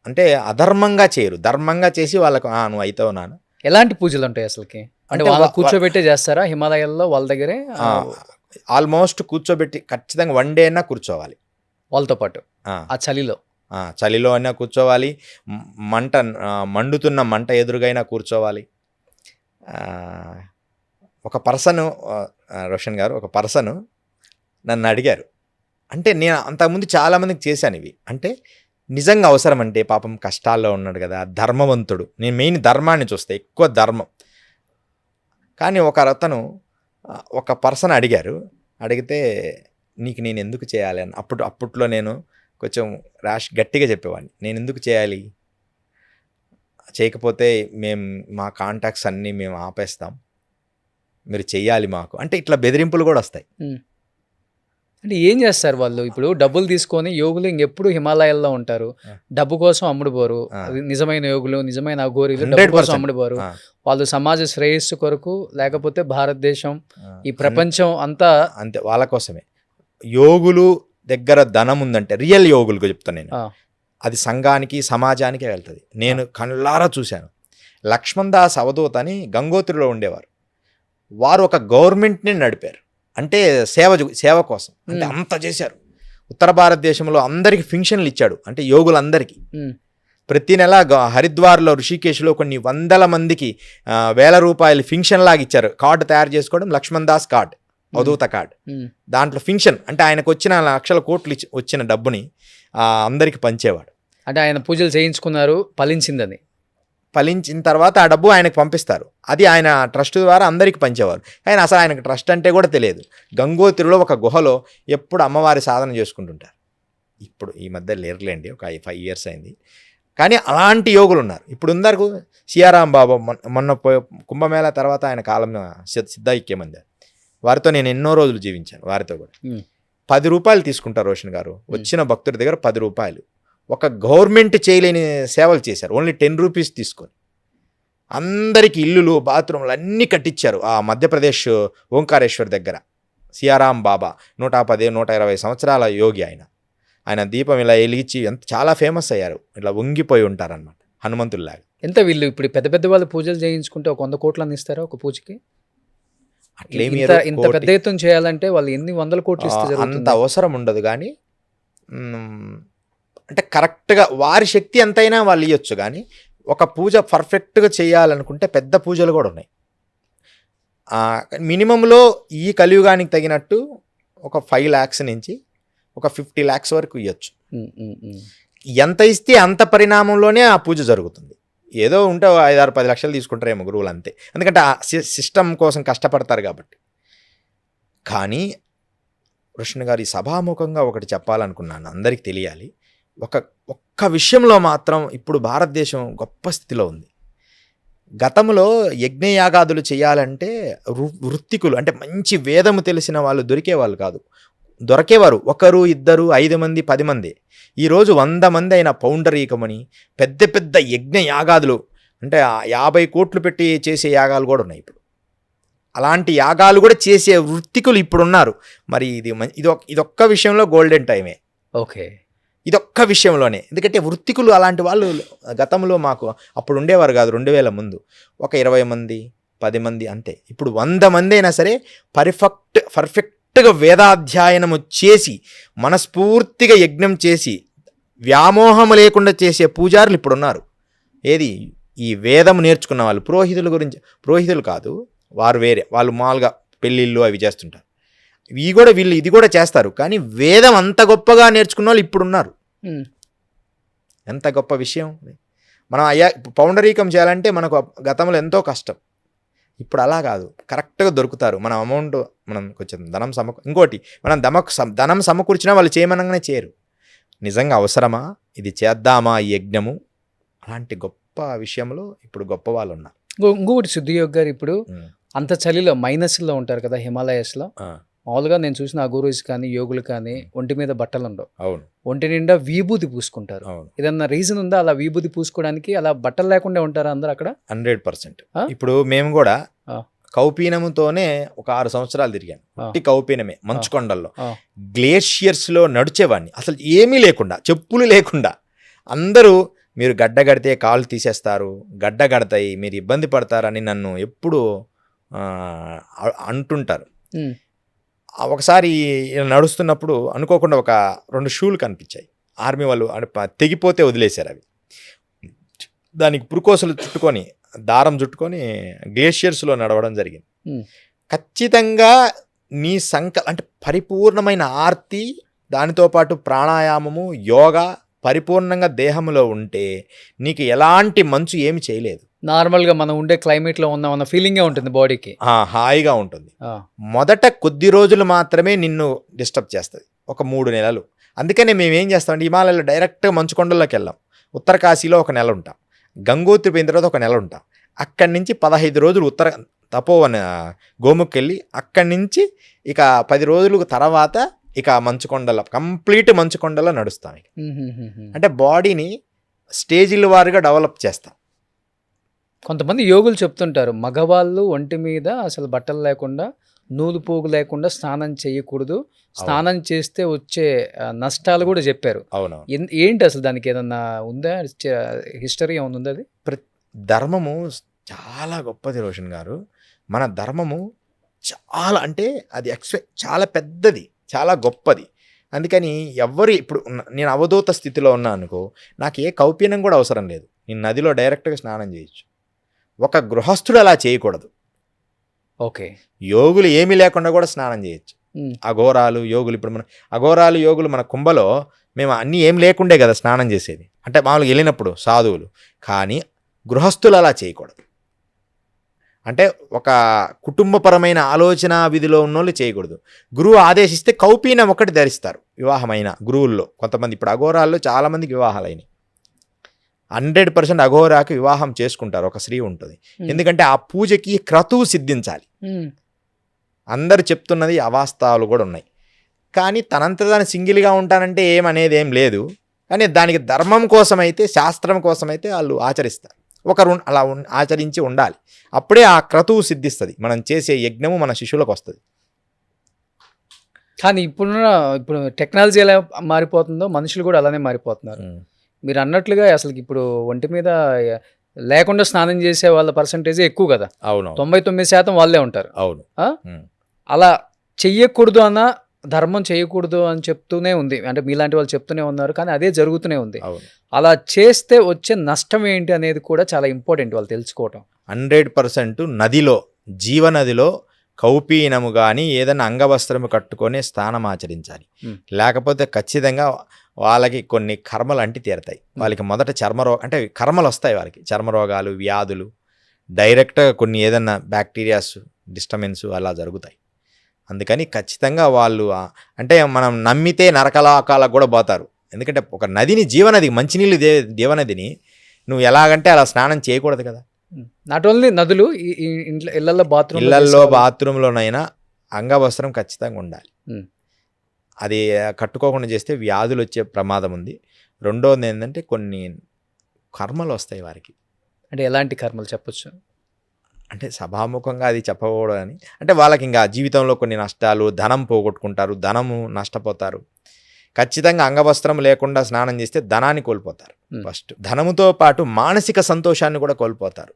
అంటే అధర్మంగా చేయరు, ధర్మంగా చేసి వాళ్ళకు నువ్వు అవుతావు నాన్న. ఎలాంటి పూజలు ఉంటాయి అసలుకి? అంటే వాళ్ళ కూర్చోబెట్టే చేస్తారా హిమాలయాల్లో వాళ్ళ దగ్గరే? ఆల్మోస్ట్ కూర్చోబెట్టి ఖచ్చితంగా 1 డే అయినా కూర్చోవాలి వాళ్ళతో పాటు. ఆ చలిలో అయినా కూర్చోవాలి, మండుతున్న మంట ఎదురుగైనా కూర్చోవాలి. ఒక పర్సన్, రోషన్ గారు, ఒక పర్సన్ నన్ను అడిగారు. అంటే నేను అంతకుముందు చాలామందికి చేశాను ఇవి. అంటే నిజంగా అవసరం అంటే, పాపం కష్టాల్లో ఉన్నాడు కదా, ధర్మవంతుడు, నేను మెయిన్ ధర్మాన్ని చూస్తే ఎక్కువ ధర్మం. కానీ ఒక పర్సన్ అడిగితే నీకు నేను ఎందుకు చేయాలి అని. అప్పట్లో నేను కొంచెం గట్టిగా చెప్పేవాడిని, నేను ఎందుకు చేయాలి, చేయకపోతే మా కాంటాక్ట్స్ అన్నీ మేము ఆపేస్తాం, మీరు చెయ్యాలి మాకు అంటే ఇట్లా బెదిరింపులు కూడా వస్తాయి. అంటే ఏం చేస్తారు వాళ్ళు? ఇప్పుడు డబ్బులు తీసుకొని యోగులు ఇంకెప్పుడు హిమాలయాల్లో ఉంటారు, డబ్బు కోసం అమ్ముడుపోరు. నిజమైన యోగులు, నిజమైన అఘోరీలు డబ్బు కోసం అమ్ముడుపోరు. వాళ్ళు సమాజ శ్రేయస్సు కొరకు, లేకపోతే భారతదేశం, ఈ ప్రపంచం అంతా అంతే వాళ్ళ కోసమే. యోగులు దగ్గర ధనం ఉందంటే, రియల్ యోగులకు చెప్తాను నేను, అది సంఘానికి సమాజానికే వెళ్తుంది. నేను కళ్ళారా చూశాను. లక్ష్మణ్ దాస్ అవధూత్ అని గంగోత్రిలో ఉండేవారు. వారు ఒక గవర్నమెంట్ని నడిపారు, అంటే సేవ కోసం. అంటే అంత చేశారు. ఉత్తర భారతదేశంలో అందరికి ఫింక్షన్లు ఇచ్చాడు, అంటే యోగులందరికీ. ప్రతి నెల హరిద్వార్లో, ఋషికేశ్లో కొన్ని 100 మందికి 1000 రూపాయలు ఫింక్షన్ లాగా ఇచ్చారు. కార్డు తయారు చేసుకోవడం, లక్ష్మణ్ దాస్ కార్డ్, అవధూత కార్డ్. దాంట్లో ఫింక్షన్ అంటే ఆయనకు వచ్చిన లక్షల కోట్లు వచ్చిన డబ్బుని అందరికి పంచేవాడు. అంటే ఆయన పూజలు చేయించుకున్నారు, ఫలించిన తర్వాత ఆ డబ్బు ఆయనకు పంపిస్తారు. అది ఆయన ట్రస్ట్ ద్వారా అందరికి పంచేవారు. ఆయన అసలు ఆయనకు ట్రస్ట్ అంటే కూడా తెలియదు. గంగోత్రిలో ఒక గుహలో ఎప్పుడు అమ్మవారి సాధన చేసుకుంటుంటారు. ఇప్పుడు ఈ మధ్య లేరులేండి, ఒక 5 years అయింది. కానీ అలాంటి యోగులు ఉన్నారు. ఇప్పుడు ఉన్నారు. సియారాం బాబా మొన్న కుంభమేళా తర్వాత ఆయన కాలం సిద్ధైక్యమంది. వారితో నేను ఎన్నో రోజులు జీవించాను. వారితో కూడా 10 రూపాయలు తీసుకుంటారు రోషన్ గారు. వచ్చిన భక్తుడి దగ్గర 10 రూపాయలు. ఒక గవర్నమెంట్ చేయలేని సేవలు చేశారు. ఓన్లీ 10 రూపీస్ తీసుకొని అందరికీ ఇల్లులు, బాత్రూమ్లు అన్నీ కట్టించారు. ఆ మధ్యప్రదేశ్ ఓంకారేశ్వర్ దగ్గర సియారాం బాబా 110-120 సంవత్సరాల యోగి ఆయన దీపం ఇలా వెలిగించి చాలా ఫేమస్ అయ్యారు. ఇట్లా వంగిపోయి ఉంటారన్నమాట, హనుమంతుల్లాగా. ఎంత వీళ్ళు ఇప్పుడు పెద్ద వాళ్ళు పూజలు చేయించుకుంటే ఒక 100 కోట్లని ఇస్తారా ఒక పూజకి? ఇంత పెద్ద ఎత్తున చేయాలంటే వాళ్ళు ఎన్ని 100 కోట్లు ఇస్తే అంత అవసరం ఉండదు. కానీ అంటే కరెక్ట్గా వారి శక్తి ఎంతైనా వాళ్ళు ఇవ్వచ్చు. కానీ ఒక పూజ పర్ఫెక్ట్గా చేయాలనుకుంటే పెద్ద పూజలు కూడా ఉన్నాయి. మినిమంలో ఈ కలియుగానికి తగినట్టు ఒక 5 lakhs నుంచి ఒక 50 lakhs వరకు ఇవ్వచ్చు. ఎంత ఇస్తే అంత పరిణామంలోనే ఆ పూజ జరుగుతుంది. ఏదో ఉంటే 5-6-10 లక్షలు తీసుకుంటారేమో గురువులు, అంతే. ఎందుకంటే ఆ సిస్టమ్ కోసం కష్టపడతారు కాబట్టి. కానీ కృష్ణ గారు ఈ సభాముఖంగా ఒకటి చెప్పాలనుకున్నాను, అందరికీ తెలియాలి. ఒక్క విషయంలో మాత్రం ఇప్పుడు భారతదేశం గొప్ప స్థితిలో ఉంది. గతంలో యజ్ఞయాగాదులు చేయాలంటే వృత్తికులు అంటే మంచి వేదము తెలిసిన వాళ్ళు దొరికేవాళ్ళు కాదు. దొరికేవారు 1, 2, 5 మంది 10 మంది. ఈరోజు 100 మంది అయిన పౌండరీకమని పెద్ద పెద్ద యజ్ఞయాగాదులు అంటే 50 కోట్లు పెట్టి చేసే యాగాలు కూడా ఉన్నాయి ఇప్పుడు. అలాంటి యాగాలు కూడా చేసే వృత్తికులు ఇప్పుడు ఉన్నారు. మరి ఇదొక్క విషయంలో గోల్డెన్ టైమే. ఓకే, ఇదొక్క విషయంలోనే. ఎందుకంటే వృత్తికులు అలాంటి వాళ్ళు గతంలో మాకు అప్పుడు ఉండేవారు కాదు. 2000 ముందు ఒక 20 మంది 10 మంది అంతే. ఇప్పుడు 100 మంది అయినా సరే పర్ఫెక్ట్గా వేదాధ్యయనము చేసి మనస్ఫూర్తిగా యజ్ఞం చేసి వ్యామోహం లేకుండా చేసే పూజారులు ఇప్పుడు ఉన్నారు. ఏది ఈ వేదం నేర్చుకున్న వాళ్ళు. పురోహితులు కాదు, వారు వేరే, వాళ్ళు మామూలుగా పెళ్ళిళ్ళు అవి చేస్తుంటారు. వీళ్ళు ఇది కూడా చేస్తారు. కానీ వేదం అంత గొప్పగా నేర్చుకున్న వాళ్ళు ఇప్పుడు ఉన్నారు. ఎంత గొప్ప విషయం. మనం పౌండరీకం చేయాలంటే మనకు గతంలో ఎంతో కష్టం. ఇప్పుడు అలా కాదు, కరెక్ట్గా దొరుకుతారు. మనం అమౌంట్ మనం కొంచెం ఇంకోటి మనం ధనం సమకూర్చినా వాళ్ళు చేయమనగానే చేయరు. నిజంగా అవసరమా, ఇది చేద్దామా ఈ యజ్ఞము, అలాంటి గొప్ప విషయంలో ఇప్పుడు గొప్ప వాళ్ళు ఉన్నారు. ఇంకొకటి సిద్ధియోగ్ గారు, ఇప్పుడు అంత చలిలో మైనస్లో ఉంటారు కదా హిమాలయస్లో. మామూలుగా నేను చూసిన అఘోరీస్ కానీ యోగులు కానీ ఒంటి మీద బట్టలు ఉండవు. అవును, ఒంటి నిండా విభూతి పూసుకుంటారు. ఏదన్నా రీజన్ ఉందా అలా విభూతి పూసుకోవడానికి? అలా బట్టలు లేకుండా ఉంటారా అందరు అక్కడ? 100%. ఇప్పుడు మేము కూడా కౌపీనముతోనే ఒక 6 సంవత్సరాలు తిరిగాను. కౌపీనమే మంచుకొండల్లో గ్లేషియర్స్లో నడిచేవాడిని. అసలు ఏమీ లేకుండా, చెప్పులు లేకుండా. అందరూ మీరు గడ్డ కడితే కాళ్ళు తీసేస్తారు, గడ్డ కడతాయి, మీరు ఇబ్బంది పడతారని నన్ను ఎప్పుడు అంటుంటారు. ఒకసారి నడుస్తున్నప్పుడు అనుకోకుండా ఒక 2 షూలు కనిపించాయి. ఆర్మీ వాళ్ళు తెగిపోతే వదిలేశారు అవి. దానికి పురుకోసలు చుట్టుకొని దారం చుట్టుకొని గ్లేషియర్స్లో నడవడం జరిగింది. ఖచ్చితంగా నీ అంటే పరిపూర్ణమైన ఆర్తి, దానితో పాటు ప్రాణాయామము, యోగా పరిపూర్ణంగా దేహంలో ఉంటే నీకు ఎలాంటి మంచు ఏమి చేయలేదు. నార్మల్గా మనం ఉండే క్లైమేట్లో ఉన్న ఫీలింగే ఉంటుంది, బాడీకి హాయిగా ఉంటుంది. మొదట కొద్ది రోజులు మాత్రమే నిన్ను డిస్టర్బ్ చేస్తుంది, ఒక 3 నెలలు. అందుకనే మేము ఏం చేస్తామంటే హిమాలయాలో డైరెక్ట్గా మంచుకొండల్లోకి వెళ్ళాం. ఉత్తరకాశీలో 1 నెల ఉంటాం, గంగోత్రి పోయిన తర్వాత 1 నెల ఉంటాం. అక్కడి నుంచి 15 రోజులు ఉత్తర తపోవన గోముఖ్ వెళ్ళి అక్కడి నుంచి ఇక 10 రోజుల తర్వాత ఇక మంచుకొండల కంప్లీట్ మంచుకొండలో నడుస్తాం. అంటే బాడీని స్టేజీల వారీగా డెవలప్ చేస్తాం. కొంతమంది యోగులు చెప్తుంటారు మగవాళ్ళు ఒంటి మీద అసలు బట్టలు లేకుండా, నూలు పోగు లేకుండా స్నానం చేయకూడదు, స్నానం చేస్తే వచ్చే నష్టాలు కూడా చెప్పారు. అవును, ఏంటి అసలు దానికి ఏదన్నా ఉందా, హిస్టరీ ఏమైనా ఉందా? అది ధర్మము చాలా గొప్పది రోషన్ గారు. మన ధర్మము చాలా అంటే అది చాలా పెద్దది, చాలా గొప్పది. అందుకని ఇప్పుడు నేను అవధూత స్థితిలో ఉన్నా అనుకో, నాకు ఏ కౌపీనం కూడా అవసరం లేదు. నేను నదిలో డైరెక్ట్గా స్నానం చేయొచ్చు. ఒక గృహస్థుడు అలా చేయకూడదు. ఓకే, యోగులు ఏమీ లేకుండా కూడా స్నానం చేయొచ్చు. అఘోరాలు యోగులు, ఇప్పుడు మన అఘోరాలు యోగులు మన కుంభలో మేము అన్నీ ఏం లేకుండే కదా స్నానం చేసేది, అంటే మామూలుగా వెళ్ళినప్పుడు సాధువులు. కానీ గృహస్థులు అలా చేయకూడదు. అంటే ఒక కుటుంబపరమైన ఆలోచన విధిలో ఉన్నోళ్ళు చేయకూడదు. గురువు ఆదేశిస్తే కౌపీనం ఒకటి ధరిస్తారు వివాహమైన గురువుల్లో. కొంతమంది ఇప్పుడు అఘోరాల్లో చాలామందికి వివాహాలైనవి. 100% అఘోరాకి వివాహం చేసుకుంటారు, ఒక స్త్రీ ఉంటుంది. ఎందుకంటే ఆ పూజకి క్రతువు సిద్ధించాలి. అందరు చెప్తున్నది అవాస్తవాలు కూడా ఉన్నాయి. కానీ తనంత దాన్ని సింగిల్గా ఉంటానంటే ఏమనేది ఏం లేదు. కానీ దానికి ధర్మం కోసమైతే, శాస్త్రం కోసమైతే వాళ్ళు ఆచరిస్తారు. ఒకరు అలా ఆచరించి ఉండాలి. అప్పుడే ఆ క్రతువు సిద్ధిస్తుంది. మనం చేసే యజ్ఞము మన శిష్యులకు వస్తుంది. కానీ ఇప్పుడు టెక్నాలజీ ఎలా మారిపోతుందో మనుషులు కూడా అలానే మారిపోతున్నారు. మీరు అన్నట్లుగా అసలు ఇప్పుడు ఒంటి మీద లేకుండా స్నానం చేసే వాళ్ళ పర్సంటేజ్ ఎక్కువ కదా. అవును, 99% వాళ్ళే ఉంటారు. అవును, అలా చెయ్యకూడదు అన్న ధర్మం చేయకూడదు అని చెప్తూనే ఉంది, అంటే మీలాంటి వాళ్ళు చెప్తూనే ఉన్నారు. కానీ అదే జరుగుతూనే ఉంది. అలా చేస్తే వచ్చే నష్టం ఏంటి అనేది కూడా చాలా ఇంపార్టెంట్ వాళ్ళు తెలుసుకోవటం. 100% నదిలో, జీవనదిలో కౌపీనము కానీ ఏదైనా అంగవస్త్రము కట్టుకొని స్నానం ఆచరించాలి. లేకపోతే ఖచ్చితంగా వాళ్ళకి కొన్ని కర్మలు అంటి తీరతాయి. వాళ్ళకి మొదట చర్మరోగం అంటే కర్మలు వస్తాయి, వాళ్ళకి చర్మరోగాలు, వ్యాధులు, డైరెక్ట్గా కొన్ని ఏదన్నా బ్యాక్టీరియాస్ డిస్టర్బెన్స్ అలా జరుగుతాయి. అందుకని ఖచ్చితంగా వాళ్ళు అంటే మనం నమ్మితే నరకలోకాలకు కూడా పోతారు. ఎందుకంటే ఒక నదిని జీవనది, మంచినీళ్ళు జీవనదిని నువ్వు ఎలాగంటే అలా స్నానం చేయకూడదు కదా. నాట్ ఓన్లీ నదులు, ఇంట్లో ఇళ్లలో బాత్రూంలోనైనా అంగవస్త్రం ఖచ్చితంగా ఉండాలి. అది కట్టుకోకుండా చేస్తే వ్యాధులు వచ్చే ప్రమాదం ఉంది. రెండోది ఏంటంటే కొన్ని కర్మలు వస్తాయి వారికి. అంటే ఎలాంటి కర్మలు చెప్పొచ్చు? అంటే సభాముఖంగా అది చెప్పకూడదు అని, అంటే వాళ్ళకి ఇంకా జీవితంలో కొన్ని నష్టాలు, ధనం పోగొట్టుకుంటారు, ధనము నష్టపోతారు. ఖచ్చితంగా అంగవస్త్రం లేకుండా స్నానం చేస్తే ధనాన్ని కోల్పోతారు. ఫస్ట్ ధనముతో పాటు మానసిక సంతోషాన్ని కూడా కోల్పోతారు.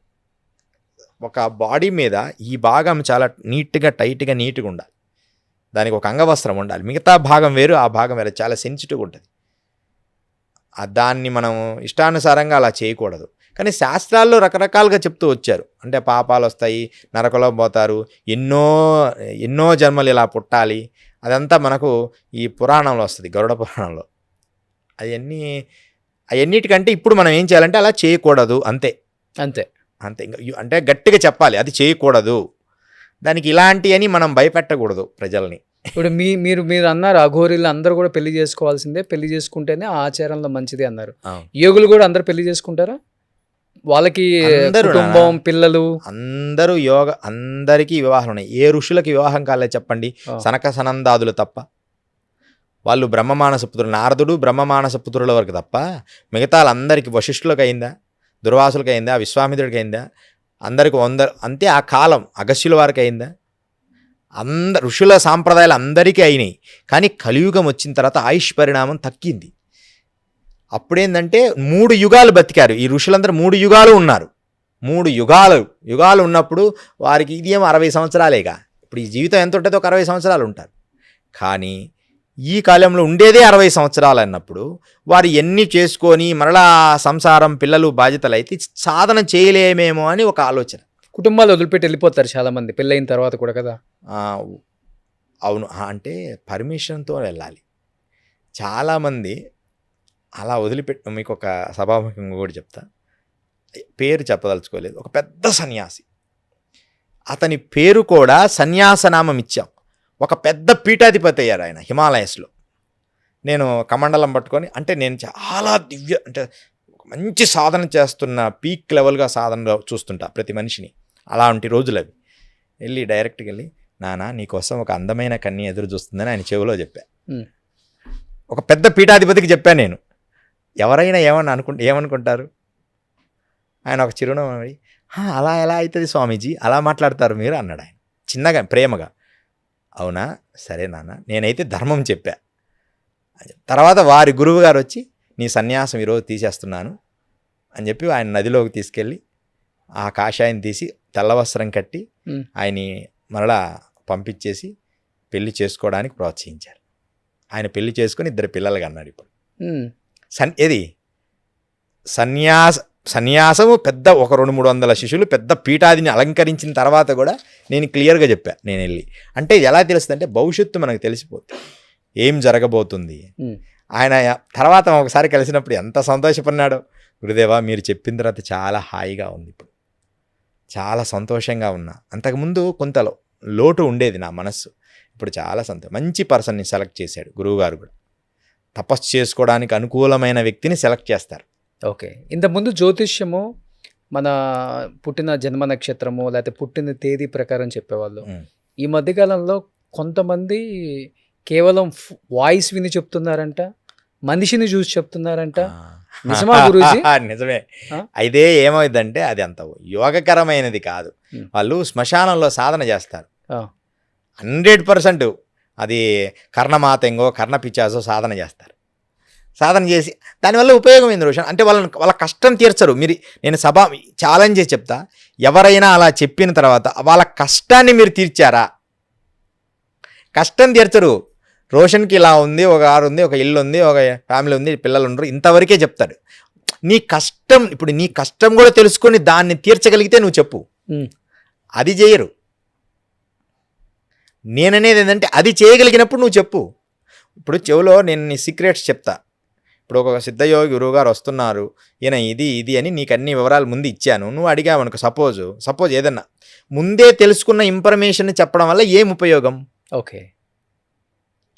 ఒక బాడీ మీద ఈ భాగం చాలా నీట్గా నీట్గా ఉండాలి. దానికి ఒక అంగవస్త్రం ఉండాలి. మిగతా భాగం వేరు, ఆ భాగం వేరు, చాలా సెన్సిటివ్గా ఉంటుంది. దాన్ని మనం ఇష్టానుసారంగా అలా చేయకూడదు. కానీ శాస్త్రాల్లో రకరకాలుగా చెప్తూ వచ్చారు. అంటే పాపాలు వస్తాయి, నరకలో పోతారు, ఎన్నో జన్మలు ఇలా పుట్టాలి, అదంతా మనకు ఈ పురాణంలో వస్తుంది, గరుడ పురాణంలో. అవన్నిటికంటే ఇప్పుడు మనం ఏం చేయాలంటే అలా చేయకూడదు, అంతే. అంటే గట్టిగా చెప్పాలి, అది చేయకూడదు. దానికి ఇలాంటివని మనం భయపెట్టకూడదు ప్రజల్ని. ఇప్పుడు మీరు అన్నారు అఘోరీలు అందరూ కూడా పెళ్లి చేసుకోవాల్సిందే, పెళ్లి చేసుకుంటేనే ఆ ఆచారంలో మంచిది అన్నారు. యోగులు కూడా అందరు పెళ్లి చేసుకుంటారా? వాళ్ళకి కుటుంబం, పిల్లలు అందరూ అందరికీ వివాహాలు ఉన్నాయి. ఏ ఋషులకి వివాహం కాలేదు చెప్పండి? సనక సనందాదులు తప్ప. వాళ్ళు బ్రహ్మమానస పుత్రులు, నారదుడు బ్రహ్మమానస పుత్రుల వరకు తప్ప మిగతా వాళ్ళందరికీ, వశిష్ఠులకు అయిందా, దుర్వాసులకు అయిందా, విశ్వామిత్రుడికి అయిందా, అందరికి అంతే. ఆ కాలం అగస్త్యుల వారికి అయిందా? ఋషుల సాంప్రదాయాలు అందరికీ అయినాయి. కానీ కలియుగం వచ్చిన తర్వాత ఆయుష్ పరిణామం తగ్గింది. అప్పుడేంటంటే 3 యుగాలు బతికారు ఈ ఋషులందరూ. 3 యుగాలు ఉన్నారు. 3 యుగాలు ఉన్నప్పుడు వారికి ఇది ఏమో 60 సంవత్సరాలేగా. ఇప్పుడు ఈ జీవితం ఎంత ఉంటుందో ఒక 60 సంవత్సరాలు ఉంటారు. కానీ ఈ కాలంలో ఉండేదే 60 సంవత్సరాలు అన్నప్పుడు వారు ఎన్ని చేసుకొని మరలా సంసారం, పిల్లలు, బాధ్యతలు అయితే సాధన చేయలేమేమో అని ఒక ఆలోచన. కుటుంబాలు వదిలిపెట్టి వెళ్ళిపోతారు చాలామంది పెళ్ళైన తర్వాత కూడా కదా. అవును, అంటే పర్మిషన్తో వెళ్ళాలి. చాలామంది అలా వదిలిపెట్టి, మీకు ఒక సభాముఖంగా కూడా చెప్తా, పేరు చెప్పదలుచుకోలేదు. ఒక పెద్ద సన్యాసి, అతని పేరు కూడా సన్యాసనామం ఇచ్చాం. ఒక పెద్ద పీఠాధిపతి అయ్యారు ఆయన హిమాలయస్లో. నేను కమండలం పట్టుకొని, అంటే నేను చాలా అంటే మంచి సాధన చేస్తున్న, పీక్ లెవెల్గా సాధన చూస్తుంటా ప్రతి మనిషిని. అలాంటి రోజులు అవి. డైరెక్ట్గా వెళ్ళి, నానా నీకోసం ఒక అందమైన కన్య ఎదురు చూస్తుందని ఆయన చెవిలో చెప్పా. ఒక పెద్ద పీఠాధిపతికి చెప్పాను నేను. ఎవరైనా ఏమనుకుంటారు? ఆయన ఒక చిరునవ్వు, అలా ఎలా అవుతుంది స్వామీజీ, అలా మాట్లాడతారు మీరు అన్నాడు ఆయన చిన్నగా, ప్రేమగా. అవునా, సరే నాన్న, నేనైతే ధర్మం చెప్పా. తర్వాత వారి గురువు గారు వచ్చి, నీ సన్యాసం ఈరోజు తీసేస్తున్నాను అని చెప్పి ఆయన నదిలోకి తీసుకెళ్ళి ఆ కాషాయం తీసి తెల్లవస్త్రం కట్టి ఆయన్ని మరలా పంపించేసి పెళ్లి చేసుకోవడానికి ప్రోత్సహించారు. ఆయన పెళ్లి చేసుకొని 2 పిల్లలుగా అన్నాడు. ఇప్పుడు సన్యాసము పెద్ద ఒక 200-300 శిష్యులు, పెద్ద పీఠాదిని అలంకరించిన తర్వాత కూడా నేను క్లియర్గా చెప్పా. నేను వెళ్ళి, అంటే ఎలా తెలుస్తుంది అంటే భవిష్యత్తు మనకు తెలిసిపోతుంది, ఏం జరగబోతుంది. ఆయన తర్వాత ఒకసారి కలిసినప్పుడు ఎంత సంతోషపడినాడో. గురుదేవా, మీరు చెప్పిన తర్వాత చాలా హాయిగా ఉంది, ఇప్పుడు చాలా సంతోషంగా ఉన్నా. అంతకుముందు కొంత లోటు ఉండేది నా మనస్సు, ఇప్పుడు చాలా మంచి పర్సన్ని సెలెక్ట్ చేశాడు గురువుగారు కూడా. తపస్సు చేసుకోవడానికి అనుకూలమైన వ్యక్తిని సెలెక్ట్ చేస్తారు. ఓకే. ఇంతకుముందు జ్యోతిష్యము మన పుట్టిన జన్మ నక్షత్రము లేకపోతే పుట్టిన తేదీ ప్రకారం చెప్పేవాళ్ళు. ఈ మధ్యకాలంలో కొంతమంది కేవలం వాయిస్ విని చెప్తున్నారంట, మనిషిని చూసి చెప్తున్నారంట. నిజమా గురూజీ? నిజమే. అయితే ఏమైందంటే అది అంత యోగకరమైనది కాదు. వాళ్ళు శ్మశానంలో సాధన చేస్తారు 100%. అది కర్ణమాతంగో కర్ణపిచాసో సాధన చేస్తారు. సాధన చేసి దానివల్ల ఉపయోగం ఏంది రోషన్ అంటే వాళ్ళ కష్టం తీర్చరు. నేను ఛాలెంజ్ చేసి చెప్తా, ఎవరైనా అలా చెప్పిన తర్వాత వాళ్ళ కష్టాన్ని మీరు తీర్చారా? కష్టం తీర్చరు. రోషన్కి ఇలా ఉంది, ఒక కారు ఉంది, ఒక ఇల్లు ఉంది, ఒక ఫ్యామిలీ ఉంది, పిల్లలు ఉండరు, ఇంతవరకే చెప్తాడు. నీ కష్టం, ఇప్పుడు నీ కష్టం కూడా తెలుసుకొని దాన్ని తీర్చగలిగితే నువ్వు చెప్పు. అది చేయరు. నేననేది ఏంటంటే అది చేయగలిగినప్పుడు నువ్వు చెప్పు. ఇప్పుడు చెవులో నేను నీ సీక్రెట్స్ చెప్తా. ఇప్పుడు ఒక సిద్ధయోగి గురువుగారు వస్తున్నారు, ఈయన ఇది అని నీకు అన్ని వివరాలు ముందు ఇచ్చాను, నువ్వు అడిగావనుకో, సపోజ్ ఏదన్నా ముందే తెలుసుకున్న ఇన్ఫర్మేషన్ చెప్పడం వల్ల ఏం ఉపయోగం? ఓకే.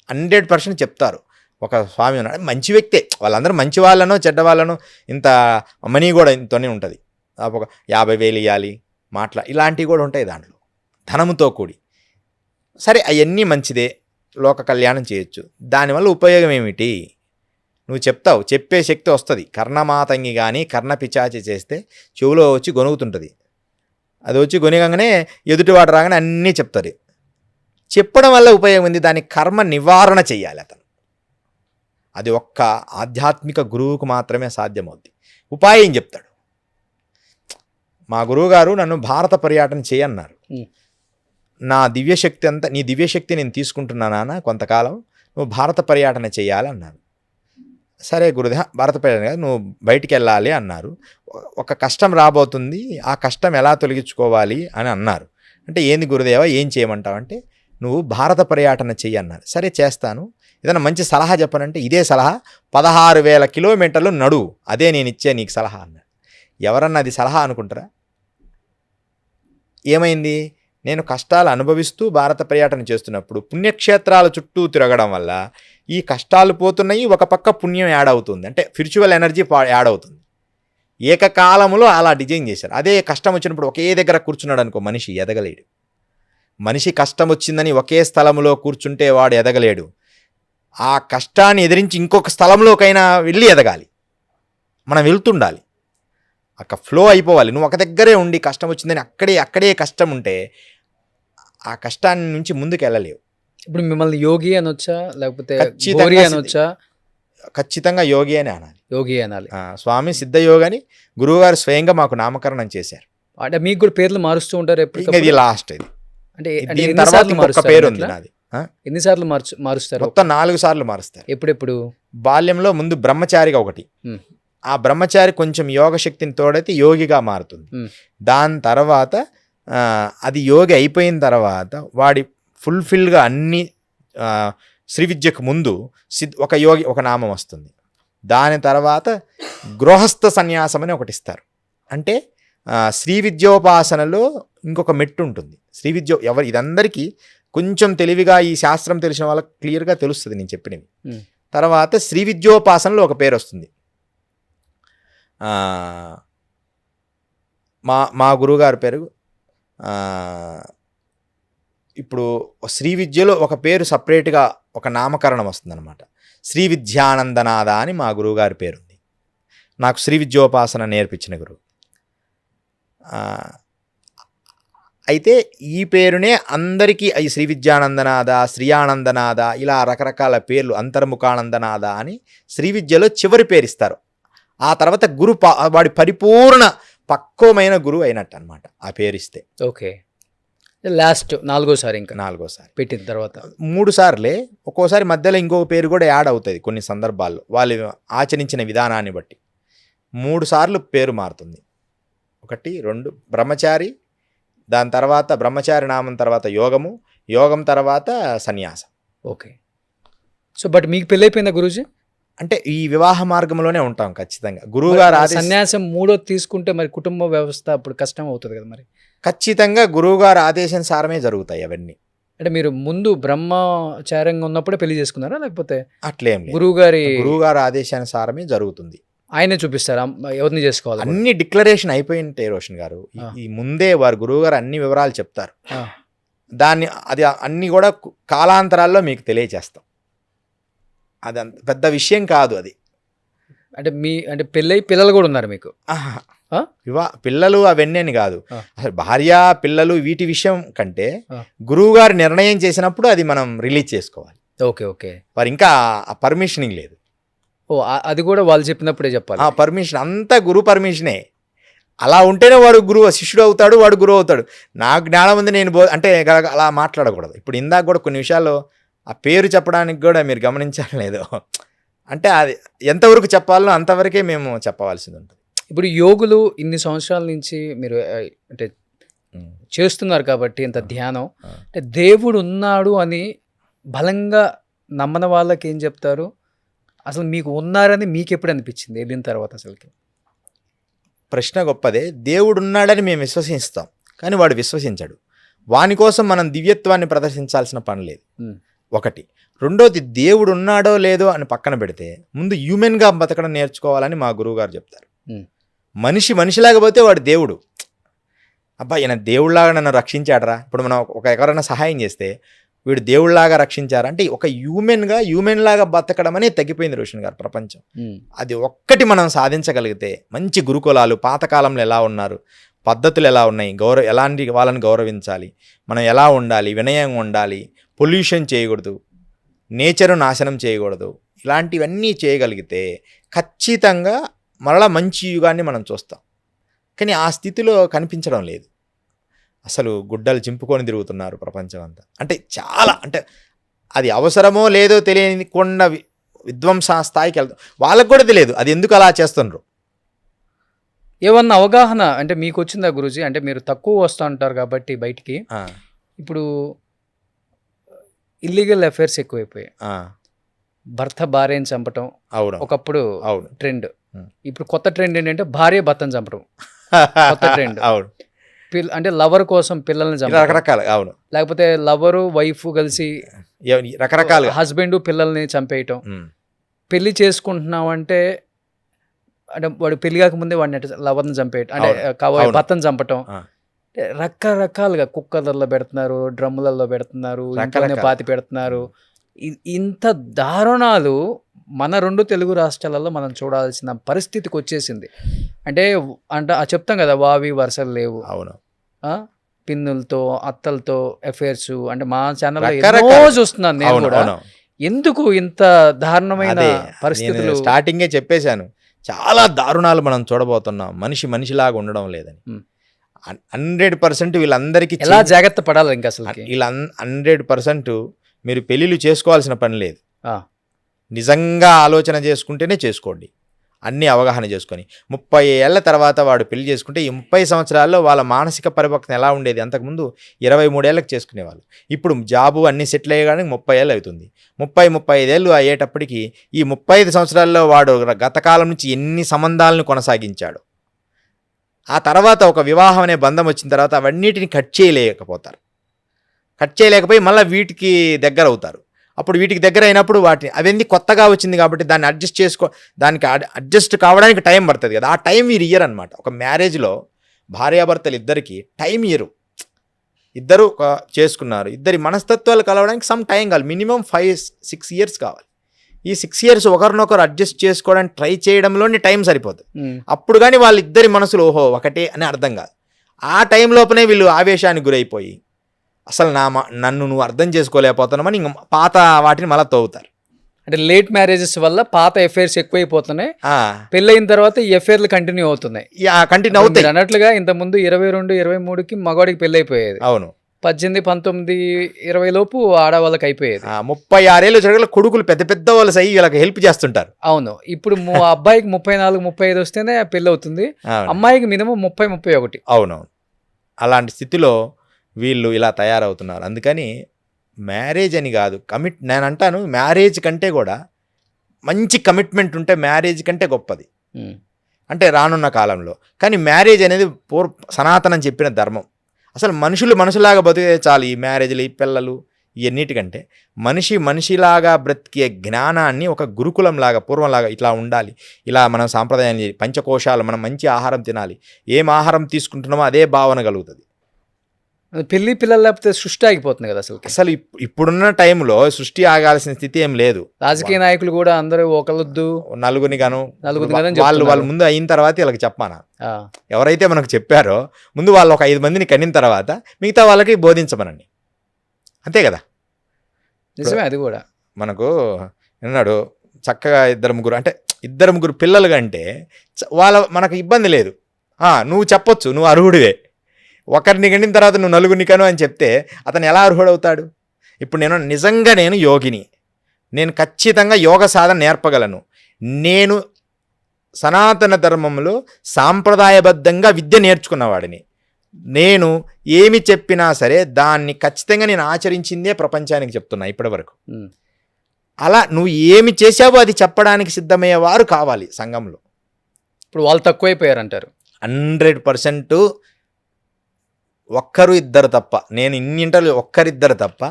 100% చెప్తారు. ఒక స్వామి ఉన్నాడు, మంచి వ్యక్తే, వాళ్ళందరూ మంచి వాళ్ళనో చెడ్డ వాళ్ళనో ఇంత మనీ కూడా ఇంతనే ఉంటుంది. ఒక 50,000 ఇవ్వాలి ఇలాంటివి కూడా ఉంటాయి దాంట్లో, ధనముతో కూడి. సరే అవన్నీ మంచిదే, లోక కళ్యాణం చేయొచ్చు. దానివల్ల ఉపయోగం ఏమిటి? నువ్వు చెప్తావు, చెప్పే శక్తి వస్తుంది. కర్ణమాతంగి కానీ కర్ణ పిచాచి చేస్తే చెవులో వచ్చి గొనుగుతుంటుంది. అది వచ్చి గొనిగంగానే ఎదుటివాడు రాగానే అన్నీ చెప్తారు. చెప్పడం వల్ల ఉపయోగం ఉంది, దాని కర్మ నివారణ చెయ్యాలి అతను. అది ఒక్క ఆధ్యాత్మిక గురువుకు మాత్రమే సాధ్యమవుద్ది. ఉపాయం చెప్తాడు. మా గురువుగారు నన్ను భారత పర్యటన చేయన్నారు. నా దివ్యశక్తి అంతా, నీ దివ్యశక్తి నేను తీసుకుంటున్నానా కొంతకాలం, నువ్వు భారత పర్యటన చేయాలన్నారు. సరే గురుదేవ, భారత పర్యటన కాదు, నువ్వు బయటికి వెళ్ళాలి అన్నారు. ఒక కష్టం రాబోతుంది, ఆ కష్టం ఎలా తొలగించుకోవాలి అని అన్నారు. అంటే ఏంది గురుదేవ, ఏం చేయమంటావంటే నువ్వు భారత పర్యటన చెయ్యి అన్నారు. సరే చేస్తాను, ఏదైనా మంచి సలహా చెప్పనంటే ఇదే సలహా, 16,000 కిలోమీటర్లు నడువు, అదే నేను ఇచ్చే నీకు సలహా అన్నాడు. ఎవరన్నా అది సలహా అనుకుంటారా? ఏమైంది? నేను కష్టాలు అనుభవిస్తూ భారత పర్యటన చేస్తున్నప్పుడు పుణ్యక్షేత్రాల చుట్టూ తిరగడం వల్ల ఈ కష్టాలు పోతున్నాయి, ఒక పక్క పుణ్యం యాడ్ అవుతుంది, అంటే స్పిరిచువల్ ఎనర్జీ యాడ్ అవుతుంది. ఏకకాలంలో అలా డిజైన్ చేశారు. అదే కష్టం వచ్చినప్పుడు ఒకే దగ్గర కూర్చున్నాడు అనుకో, మనిషి ఎదగలేడు. మనిషి కష్టం వచ్చిందని ఒకే స్థలంలో కూర్చుంటే వాడు ఎదగలేడు. ఆ కష్టాన్ని ఎదిరించి ఇంకొక స్థలంలోకైనా వెళ్ళి ఎదగాలి. మనం వెళ్తుండాలి, అక్కడ ఫ్లో అయిపోవాలి. నువ్వు ఒక దగ్గరే ఉండి కష్టం వచ్చిందని అక్కడే కష్టం ఉంటే ఆ కష్టాన్ని నుంచి ముందుకు వెళ్ళలేవు. ఇప్పుడు మిమ్మల్ని యోగి అనొచ్చా, లేకపోతే ఖచ్చితంగా గోరి అనొచ్చా? ఖచ్చితంగా యోగి అని అనాలి. యోగి అనాలి. స్వామి సిద్ధయోగి అని గురువుగారు స్వయంగా మాకు నామకరణం చేశారు. అంటే మీకు కూడా పేర్లు మారుస్తూ ఉంటారు ఎప్పుడు? ఇది లాస్ట్. ఇది అంటే దీని తర్వాత ఇంకొక పేరు ఉంది నాది. ఎన్నిసార్లు మారుస్తారు? మొత్తం 4 సార్లు మారుస్తారు. ఎప్పుడెప్పుడు? బాల్యంలో ముందు బ్రహ్మచారిగా ఒకటి, ఆ బ్రహ్మచారి కొంచెం యోగ శక్తిని తోడైతే యోగిగా మారుతుంది. దాని తర్వాత అది యోగి అయిపోయిన తర్వాత వాడి ఫుల్ఫిల్గా అన్ని శ్రీ విద్యకు ముందు ఒక యోగి ఒక నామం వస్తుంది. దాని తర్వాత గృహస్థ సన్యాసం అని ఒకటి ఇస్తారు. అంటే శ్రీ విద్యోపాసనలో ఇంకొక మెట్టు ఉంటుంది. శ్రీ విద్య ఇదందరికీ కొంచెం తెలివిగా ఈ శాస్త్రం తెలిసిన వాళ్ళకి క్లియర్గా తెలుస్తుంది నేను చెప్పినవి. తర్వాత శ్రీ విద్యోపాసనలో ఒక పేరు వస్తుంది. మా గురువుగారి పేరు ఇప్పుడు శ్రీ విద్యలో ఒక పేరు సపరేట్గా ఒక నామకరణం వస్తుందన్నమాట. శ్రీ విద్యానందనాథ అని మా గురువుగారి పేరుంది. నాకు శ్రీ విద్యోపాసన నేర్పించిన గురువు. అయితే ఈ పేరునే అందరికీ ఈ శ్రీ విద్యానందనాథ, శ్రీయానందనాథ ఇలా రకరకాల పేర్లు, అంతర్ముఖానందనాథ అని శ్రీ విద్యలో చివరి పేరిస్తారు. ఆ తర్వాత వాడి పరిపూర్ణ పక్వమైన గురువు అయినట్టు అనమాట ఆ పేరిస్తే. ఓకే. లాస్ట్ 4వ సారి, ఇంకా 4వ సారి పెట్టిన తర్వాత 3 సార్లే. ఒక్కోసారి మధ్యలో ఇంకొక పేరు కూడా యాడ్ అవుతుంది కొన్ని సందర్భాల్లో, వాళ్ళు ఆచరించిన విధానాన్ని బట్టి 3 సార్లు పేరు మారుతుంది. 1, 2 బ్రహ్మచారి, దాని తర్వాత బ్రహ్మచారి నామం తర్వాత యోగం తర్వాత సన్యాసం. ఓకే. సో బట్ మీకు పెళ్ళైపోయిందా గురూజీ? అంటే ఈ వివాహ మార్గంలోనే ఉంటాం ఖచ్చితంగా. గురువుగారు సన్యాసం 3వ తీసుకుంటే మరి కుటుంబ వ్యవస్థ అప్పుడు కష్టం అవుతుంది కదా మరి? ఖచ్చితంగా గురువుగారు ఆదేశానుసారమే జరుగుతాయి అవన్నీ. అంటే మీరు ముందు బ్రహ్మచార్యంగా ఉన్నప్పుడే పెళ్లి చేసుకున్నారా, లేకపోతే అట్లేం లేదు? గురువుగారు ఆదేశానుసారమే జరుగుతుంది. ఆయనే చూపిస్తారా ఎవరిని చేసుకోవాలి? అన్ని డిక్లరేషన్ అయిపోయి ఉంటాయి రోషన్ గారు. ఈ ముందే వారు గురువుగారు అన్ని వివరాలు చెప్తారు. అది అన్ని కూడా కాలాంతరాల్లో మీకు తెలియజేస్తాం. అది అంత పెద్ద విషయం కాదు అది. అంటే పెళ్ళై పిల్లలు కూడా ఉన్నారు మీకు? పిల్లలు అవన్నీ అని కాదు. అసలు భార్య పిల్లలు వీటి విషయం కంటే గురువుగారు నిర్ణయం చేసినప్పుడు అది మనం రిలీజ్ చేసుకోవాలి. Okay okay. వారు ఇంకా పర్మిషనింగ్ లేదు. అది కూడా వాళ్ళు చెప్పినప్పుడే చెప్పాలి. పర్మిషన్ అంతా గురువు పర్మిషనే. అలా ఉంటేనే వాడు గురువు శిష్యుడు అవుతాడు, వాడు గురువు అవుతాడు. నాకు జ్ఞానం ఉంది నేను అంటే అలా మాట్లాడకూడదు. ఇప్పుడు ఇందాక కూడా కొన్ని విషయాల్లో ఆ పేరు చెప్పడానికి కూడా మీరు గమనించాలి లేదు, అంటే అది ఎంతవరకు చెప్పాలో అంతవరకే మేము చెప్పవలసింది ఉంటుంది. ఇప్పుడు యోగులు ఇన్ని సంవత్సరాల నుంచి మీరు అంటే చేస్తున్నారు కాబట్టి ఇంత ధ్యానం, అంటే దేవుడు ఉన్నాడు అని బలంగా నమ్మని వాళ్ళకి ఏం చెప్తారు? అసలు మీకు ఉన్నారని మీకు ఎప్పుడు అనిపించింది వెళ్ళిన తర్వాత? అసలుకి ప్రశ్న గొప్పదే. దేవుడు ఉన్నాడని మేము విశ్వసిస్తాం, కానీ వాడు విశ్వసించాడు. వాని కోసం మనం దివ్యత్వాన్ని ప్రదర్శించాల్సిన పని లేదు. ఉమ్. ఒకటి. రెండోది, దేవుడు ఉన్నాడో లేదో అని పక్కన పెడితే ముందు హ్యూమెన్గా బతకడం నేర్చుకోవాలని మా గురువుగారు చెప్తారు. ఉమ్. మనిషి మనిషిలాగా పోతే వాడు దేవుడు. అబ్బా ఈయన దేవుళ్ళలాగా నన్ను రక్షించాడరా, ఇప్పుడు మనం ఎవరైనా సహాయం చేస్తే వీడు దేవుళ్ళలాగా రక్షించారా అంటే ఒక హ్యూమెన్ లాగా బతకడం అనేది తగ్గిపోయింది రోషన్ గారు ప్రపంచం. అది ఒక్కటి మనం సాధించగలిగితే, మంచి గురుకులాలు పాతకాలంలో ఎలా ఉన్నారు, పద్ధతులు ఎలా ఉన్నాయి, ఎలాంటి వాళ్ళని గౌరవించాలి, మనం ఎలా ఉండాలి, వినయంగా ఉండాలి, పొల్యూషన్ చేయకూడదు, నేచరు నాశనం చేయకూడదు, ఇలాంటివన్నీ చేయగలిగితే ఖచ్చితంగా మరలా మంచి యుగాన్ని మనం చూస్తాం. కానీ ఆ స్థితిలో కనిపించడం లేదు. అసలు గుడ్డలు చింపుకొని తిరుగుతున్నారు ప్రపంచం అంతా. అంటే చాలా, అంటే అది అవసరమో లేదో తెలియని కొండ విధ్వంస స్థాయికి వెళ్తాం. వాళ్ళకు కూడా తెలియదు అది ఎందుకు అలా చేస్తున్నారు. ఏమన్నా అవగాహన అంటే మీకు వచ్చిందా గురూజీ? అంటే మీరు తక్కువ వస్తూ ఉంటారు కాబట్టి బయటికి, ఇప్పుడు ఇల్లీగల్ అఫైర్స్ ఎక్కువైపోయాయి. భర్త భార్యని చంపటం అవును ఒకప్పుడు అవును ట్రెండ్. ఇప్పుడు కొత్త ట్రెండ్ ఏంటంటే భార్య భర్తను చంపడం కొత్త ట్రెండ్. అవును. అంటే లవర్ కోసం పిల్లల్ని చంపడం, రకరకాల. అవును. లేకపోతే లవరు వైఫ్ కలిసి రకరకాల హస్బెండ్ పిల్లల్ని చంపేయటం. పెళ్లి చేసుకుంటున్నాం అంటే వాడు పెళ్లి కాకముందే వాడిని లవర్ని చంపేయటం, అంటే భర్తను చంపటం. రకరకాలుగా కుక్కర్లలో పెడుతున్నారు, డ్రమ్ములలో పెడుతున్నారు, ఇంట్లోనే పాతి పెడుతున్నారు. ఇంత దారుణాలు మన 2 తెలుగు రాష్ట్రాలలో మనం చూడాల్సిన పరిస్థితికి వచ్చేసింది. అంటే చెప్తాం కదా, వావి వరుసలు లేవు. అవును. పిన్నులతో అత్తలతో అఫైర్స్. అంటే మా ఛానల్లో ఎన్నో చూస్తున్నాను నేను కూడా. ఎందుకు ఇంత దారుణమైన పరిస్థితులు? స్టార్టింగే చెప్పేశాను, చాలా దారుణాలు మనం చూడబోతున్నాం. మనిషిలాగా ఉండడం లేదని. 100% వీళ్ళందరికీ ఎలా జాగ్రత్త పడాలి ఇంకా అసలు? వీళ్ళ 100% మీరు పెళ్ళిళ్ళు చేసుకోవాల్సిన పని లేదు. నిజంగా ఆలోచన చేసుకుంటేనే చేసుకోండి, అన్నీ అవగాహన చేసుకొని. 30 ఏళ్ల తర్వాత వాడు పెళ్లి చేసుకుంటే ఈ 30 సంవత్సరాల్లో వాళ్ళ మానసిక పరిపక్వత ఎలా ఉండేది? అంతకుముందు 23 ఏళ్ళకి చేసుకునేవాళ్ళు. ఇప్పుడు జాబు అన్నీ సెటిల్ అయ్యడానికి 30 ఏళ్ళు అవుతుంది. 35 ఏళ్ళు అయ్యేటప్పటికి ఈ 35 సంవత్సరాల్లో వాడు గతకాలం నుంచి ఎన్ని సంబంధాలను కొనసాగించాడు. ఆ తర్వాత ఒక వివాహం అనే బంధం వచ్చిన తర్వాత అవన్నిటిని కట్ చేయలేకపోయి మళ్ళీ వీటికి దగ్గర అవుతారు. అప్పుడు వీటికి దగ్గర అయినప్పుడు అవన్నీ కొత్తగా వచ్చింది కాబట్టి దాన్ని దానికి అడ్జస్ట్ కావడానికి టైం పడుతుంది కదా. ఆ టైం వీరు ఇయ్యరు అనమాట. ఒక మ్యారేజ్లో భార్యాభర్తలు ఇద్దరికి టైం ఇయ్యరు. ఇద్దరు చేసుకున్నారు, ఇద్దరి మనస్తత్వాలు కలవడానికి సమ్ టైం కావాలి. మినిమం 5-6 ఇయర్స్ కావాలి. ఈ 6 ఇయర్స్ ఒకరినొకరు అడ్జస్ట్ చేసుకోవడానికి ట్రై చేయడంలోనే టైం సరిపోతుంది. అప్పుడు కానీ వాళ్ళిద్దరి మనసులు ఓహో ఒకటే అని అర్థం కాదు. ఆ టైం లోపనే వీళ్ళు ఆవేశానికి గురైపోయి అసలు నన్ను నువ్వు అర్థం చేసుకోలేకపోతున్నామని ఇంక పాత వాటిని మళ్ళీ తవ్వుతారు. అంటే లేట్ మ్యారేజెస్ వల్ల పాత ఎఫైర్స్ ఎక్కువైపోతున్నాయి. పెళ్ళైన తర్వాత ఈ ఎఫైర్లు కంటిన్యూ అవుతున్నాయి. అన్నట్లుగా ఇంతకుముందు 22-23కి మగవాడికి పెళ్ళి అయిపోయేది. అవును. 18, 19, 20 లోపు ఆడవాళ్ళకి అయిపోయేది. 36 ఏళ్ళు జరగల కొడుకులు పెద్ద వాళ్ళు సై వీళ్ళకి హెల్ప్ చేస్తుంటారు. అవును. ఇప్పుడు అబ్బాయికి 34-35 వస్తేనే పెళ్ళి అవుతుంది, అమ్మాయికి మినిమం 30-31. అవునవును. అలాంటి స్థితిలో వీళ్ళు ఇలా తయారవుతున్నారు. అందుకని మ్యారేజ్ అని కాదు, నేను అంటాను మ్యారేజ్ కంటే కూడా మంచి కమిట్మెంట్ ఉంటే మ్యారేజ్ కంటే గొప్పది అంటే రానున్న కాలంలో. కానీ మ్యారేజ్ అనేది సనాతనం చెప్పిన ధర్మం. అసలు మనుషులాగా బతికే చాలు. ఈ మ్యారేజ్లు, ఈ పిల్లలు, ఇవన్నిటికంటే మనిషిలాగా బ్రతికే జ్ఞానాన్ని ఒక గురుకులంలాగా పూర్వంలాగా ఇట్లా ఉండాలి, ఇలా మనం సాంప్రదాయాన్ని పంచకోశాలు, మనం మంచి ఆహారం తినాలి, ఏం ఆహారం తీసుకుంటున్నామో అదే భావన కలుగుతుంది. పెళ్లి పిల్లలు లేకపోతే సృష్టి ఆగిపోతుంది కదా అసలు ఇప్పుడున్న టైంలో సృష్టి ఆగాల్సిన స్థితి ఏం లేదు. రాజకీయ నాయకులు కూడా అందరూ ఒకళ్ళొద్దు నలుగురిని వాళ్ళు ముందు అయిన తర్వాత వీళ్ళకి చెప్పానా? ఎవరైతే మనకు చెప్పారో ముందు వాళ్ళు ఒక 5 మందిని కనిన తర్వాత మిగతా వాళ్ళకి బోధించమనండి, అంతే కదా. నిజమే. అది కూడా మనకు విన్నాడు చక్కగా 2-3 పిల్లలు కంటే మనకు ఇబ్బంది లేదు. నువ్వు చెప్పొచ్చు, నువ్వు అర్హుడివే. ఒకరిని కనిన తర్వాత నువ్వు 4 కను అని చెప్తే అతను ఎలా అర్హుడవుతాడు? ఇప్పుడు నేను యోగిని, నేను ఖచ్చితంగా యోగ సాధన నేర్పగలను, నేను సనాతన ధర్మంలో సాంప్రదాయబద్ధంగా విద్య నేర్చుకున్నవాడిని, నేను ఏమి చెప్పినా సరే దాన్ని ఖచ్చితంగా నేను ఆచరించిందే ప్రపంచానికి చెప్తున్నా ఇప్పటి వరకు. అలా నువ్వు ఏమి చేసావో అది చెప్పడానికి సిద్ధమయ్యేవారు కావాలి సంఘంలో. ఇప్పుడు వాళ్ళు తక్కువైపోయారంటారు. 100% ఒక్కరు ఇద్దరు తప్ప, నేను ఇన్ని ఇంటర్వ్యూ ఒక్కరిద్దరు తప్ప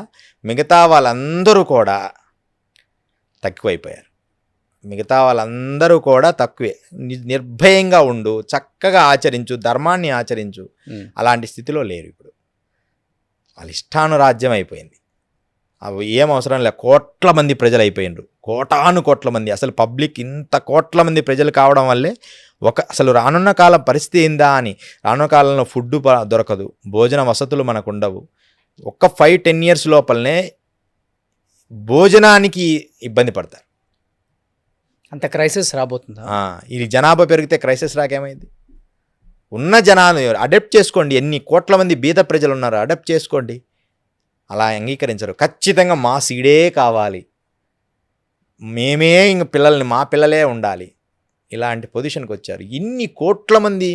మిగతా వాళ్ళందరూ కూడా తక్కువైపోయారు. మిగతా వాళ్ళందరూ కూడా తక్కువే. నిర్భయంగా ఉండు, చక్కగా ఆచరించు, ధర్మాన్ని ఆచరించు, అలాంటి స్థితిలో లేరు. ఇప్పుడు వాళ్ళ ఇష్టానురాజ్యం అయిపోయింది. అవి ఏం అవసరం లేదు. కోట్ల మంది ప్రజలు అయిపోయినరు, కోట్ల మంది. అసలు పబ్లిక్ ఇంత కోట్ల మంది ప్రజలు కావడం వల్లే అసలు రానున్న కాలం పరిస్థితి ఏందా అని. రానున్న కాలంలో ఫుడ్ దొరకదు, భోజన వసతులు మనకు ఉండవు. 5-10 years లోపలనే భోజనానికి ఇబ్బంది పడతారు. అంత క్రైసిస్ రాబోతుందా? ఇది జనాభా పెరిగితే క్రైసిస్ రాకేమైంది? ఉన్న జనాలు అడాప్ట్ చేసుకోండి. ఎన్ని కోట్ల మంది బీద ప్రజలు ఉన్నారు, అడాప్ట్ చేసుకోండి. అలా అంగీకరించరు. ఖచ్చితంగా మా సీడే కావాలి, మేమే ఇంక పిల్లల్ని మా పిల్లలే ఉండాలి, ఇలాంటి పొజిషన్కి వచ్చారు. ఇన్ని కోట్ల మంది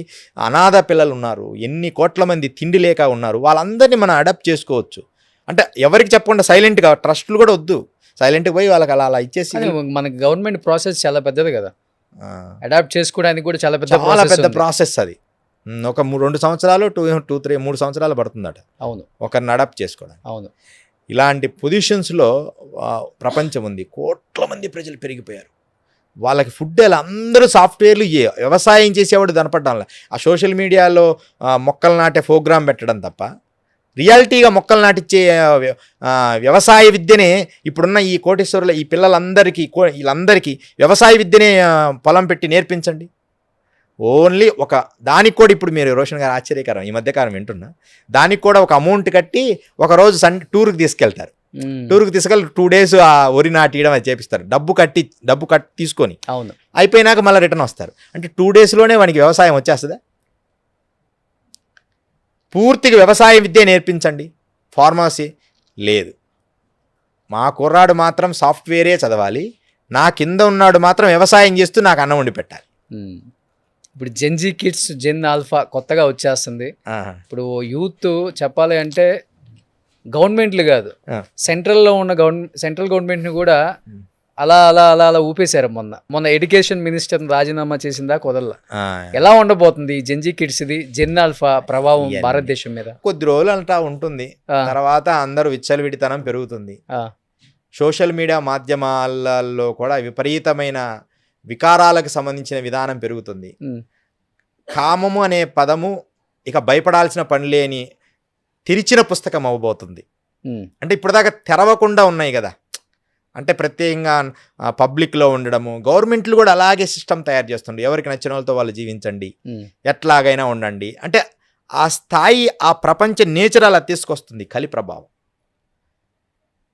అనాథ పిల్లలు ఉన్నారు, ఎన్ని కోట్ల మంది తిండి లేక ఉన్నారు. వాళ్ళందరినీ మనం అడాప్ట్ చేసుకోవచ్చు. అంటే ఎవరికి చెప్పకుండా సైలెంట్గా, ట్రస్టులు కూడా వద్దు, సైలెంట్గా పోయి వాళ్ళకి అలా ఇచ్చేసి. మనకి గవర్నమెంట్ ప్రాసెస్ చాలా పెద్దది కదా, అడాప్ట్ చేసుకోవడానికి కూడా చాలా పెద్ద ప్రాసెస్ అది. ఒక 2 సంవత్సరాలు 3 సంవత్సరాలు పడుతుందట. అవును, ఒకరిని అడాప్ట్ చేసుకోవడానికి. అవును. ఇలాంటి పొజిషన్స్లో ప్రపంచం ఉంది. కోట్ల మంది ప్రజలు పెరిగిపోయారు. వాళ్ళకి ఫుడ్ ఎలా, అందరూ సాఫ్ట్వేర్లు, వ్యవసాయం చేసేవాడు కనపడడం. ఆ సోషల్ మీడియాలో మొక్కలు నాటే ప్రోగ్రాం పెట్టడం తప్ప రియాలిటీగా మొక్కలు నాటిచ్చే వ్యవసాయ విద్యనే ఇప్పుడున్న ఈ కోటీశ్వరుల ఈ పిల్లలందరికీ వీళ్ళందరికీ వ్యవసాయ విద్యనే పొలం పెట్టి నేర్పించండి. ఓన్లీ దానికి కూడా ఇప్పుడు మీరు రోషన్ గారు ఆశ్చర్యకరం, ఈ మధ్యకాలం వింటున్నా, దానికి కూడా ఒక అమౌంట్ కట్టి ఒకరోజు టూర్కి తీసుకెళ్తారు. టూర్కి తీసుకెళ్ళి 2 days ఆ వరి నాటియడం అది చేపిస్తారు. డబ్బు కట్టి తీసుకొని అయిపోయినాక మళ్ళీ రిటర్న్ వస్తారు. అంటే 2 daysలోనే వానికి వ్యవసాయం వచ్చేస్తుందా? పూర్తిగా వ్యవసాయ విద్య నేర్పించండి. ఫార్మసీ లేదు. మా కుర్రాడు మాత్రం సాఫ్ట్వేరే చదవాలి, నా కింద ఉన్నాడు మాత్రం వ్యవసాయం చేస్తూ నాకు అన్నం వండి పెట్టాలి. ఇప్పుడు జెన్జీ కిడ్స్, జెన్ ఆల్ఫా కొత్తగా వచ్చేస్తుంది. ఇప్పుడు యూత్ చెప్పాలి అంటే గవర్నమెంట్లు కాదు, సెంట్రల్ గవర్నమెంట్ని కూడా అలా అలా అలా అలా ఊపేశారు. మొన్న ఎడ్యుకేషన్ మినిస్టర్ రాజీనామా చేసిందా కుదరలా. ఎలా ఉండబోతుంది జెన్జీ కిడ్స్ ది, జెన్ ఆల్ఫా ప్రభావం భారతదేశం మీద? కొద్ది రోజులు అంతా ఉంటుంది, తర్వాత అందరూ విచ్చలవిడితనం పెరుగుతుంది. సోషల్ మీడియా మాధ్యమాలలో కూడా విపరీతమైన వికారాలకు సంబంధించిన విధానం పెరుగుతుంది. కామము అనే పదము ఇక భయపడాల్సిన పని లేని తెరిచిన పుస్తకం అవ్వబోతుంది. అంటే ఇప్పటిదాకా తెరవకుండా ఉన్నాయి కదా, అంటే ప్రత్యేకంగా పబ్లిక్లో ఉండడము. గవర్నమెంట్లు కూడా అలాగే సిస్టమ్ తయారు చేస్తుండే, ఎవరికి నచ్చిన వాళ్ళతో వాళ్ళు జీవించండి, ఎట్లాగైనా ఉండండి. అంటే ఆ స్థాయి, ఆ ప్రపంచ నేచర్ అలా తీసుకొస్తుంది కలి ప్రభావం.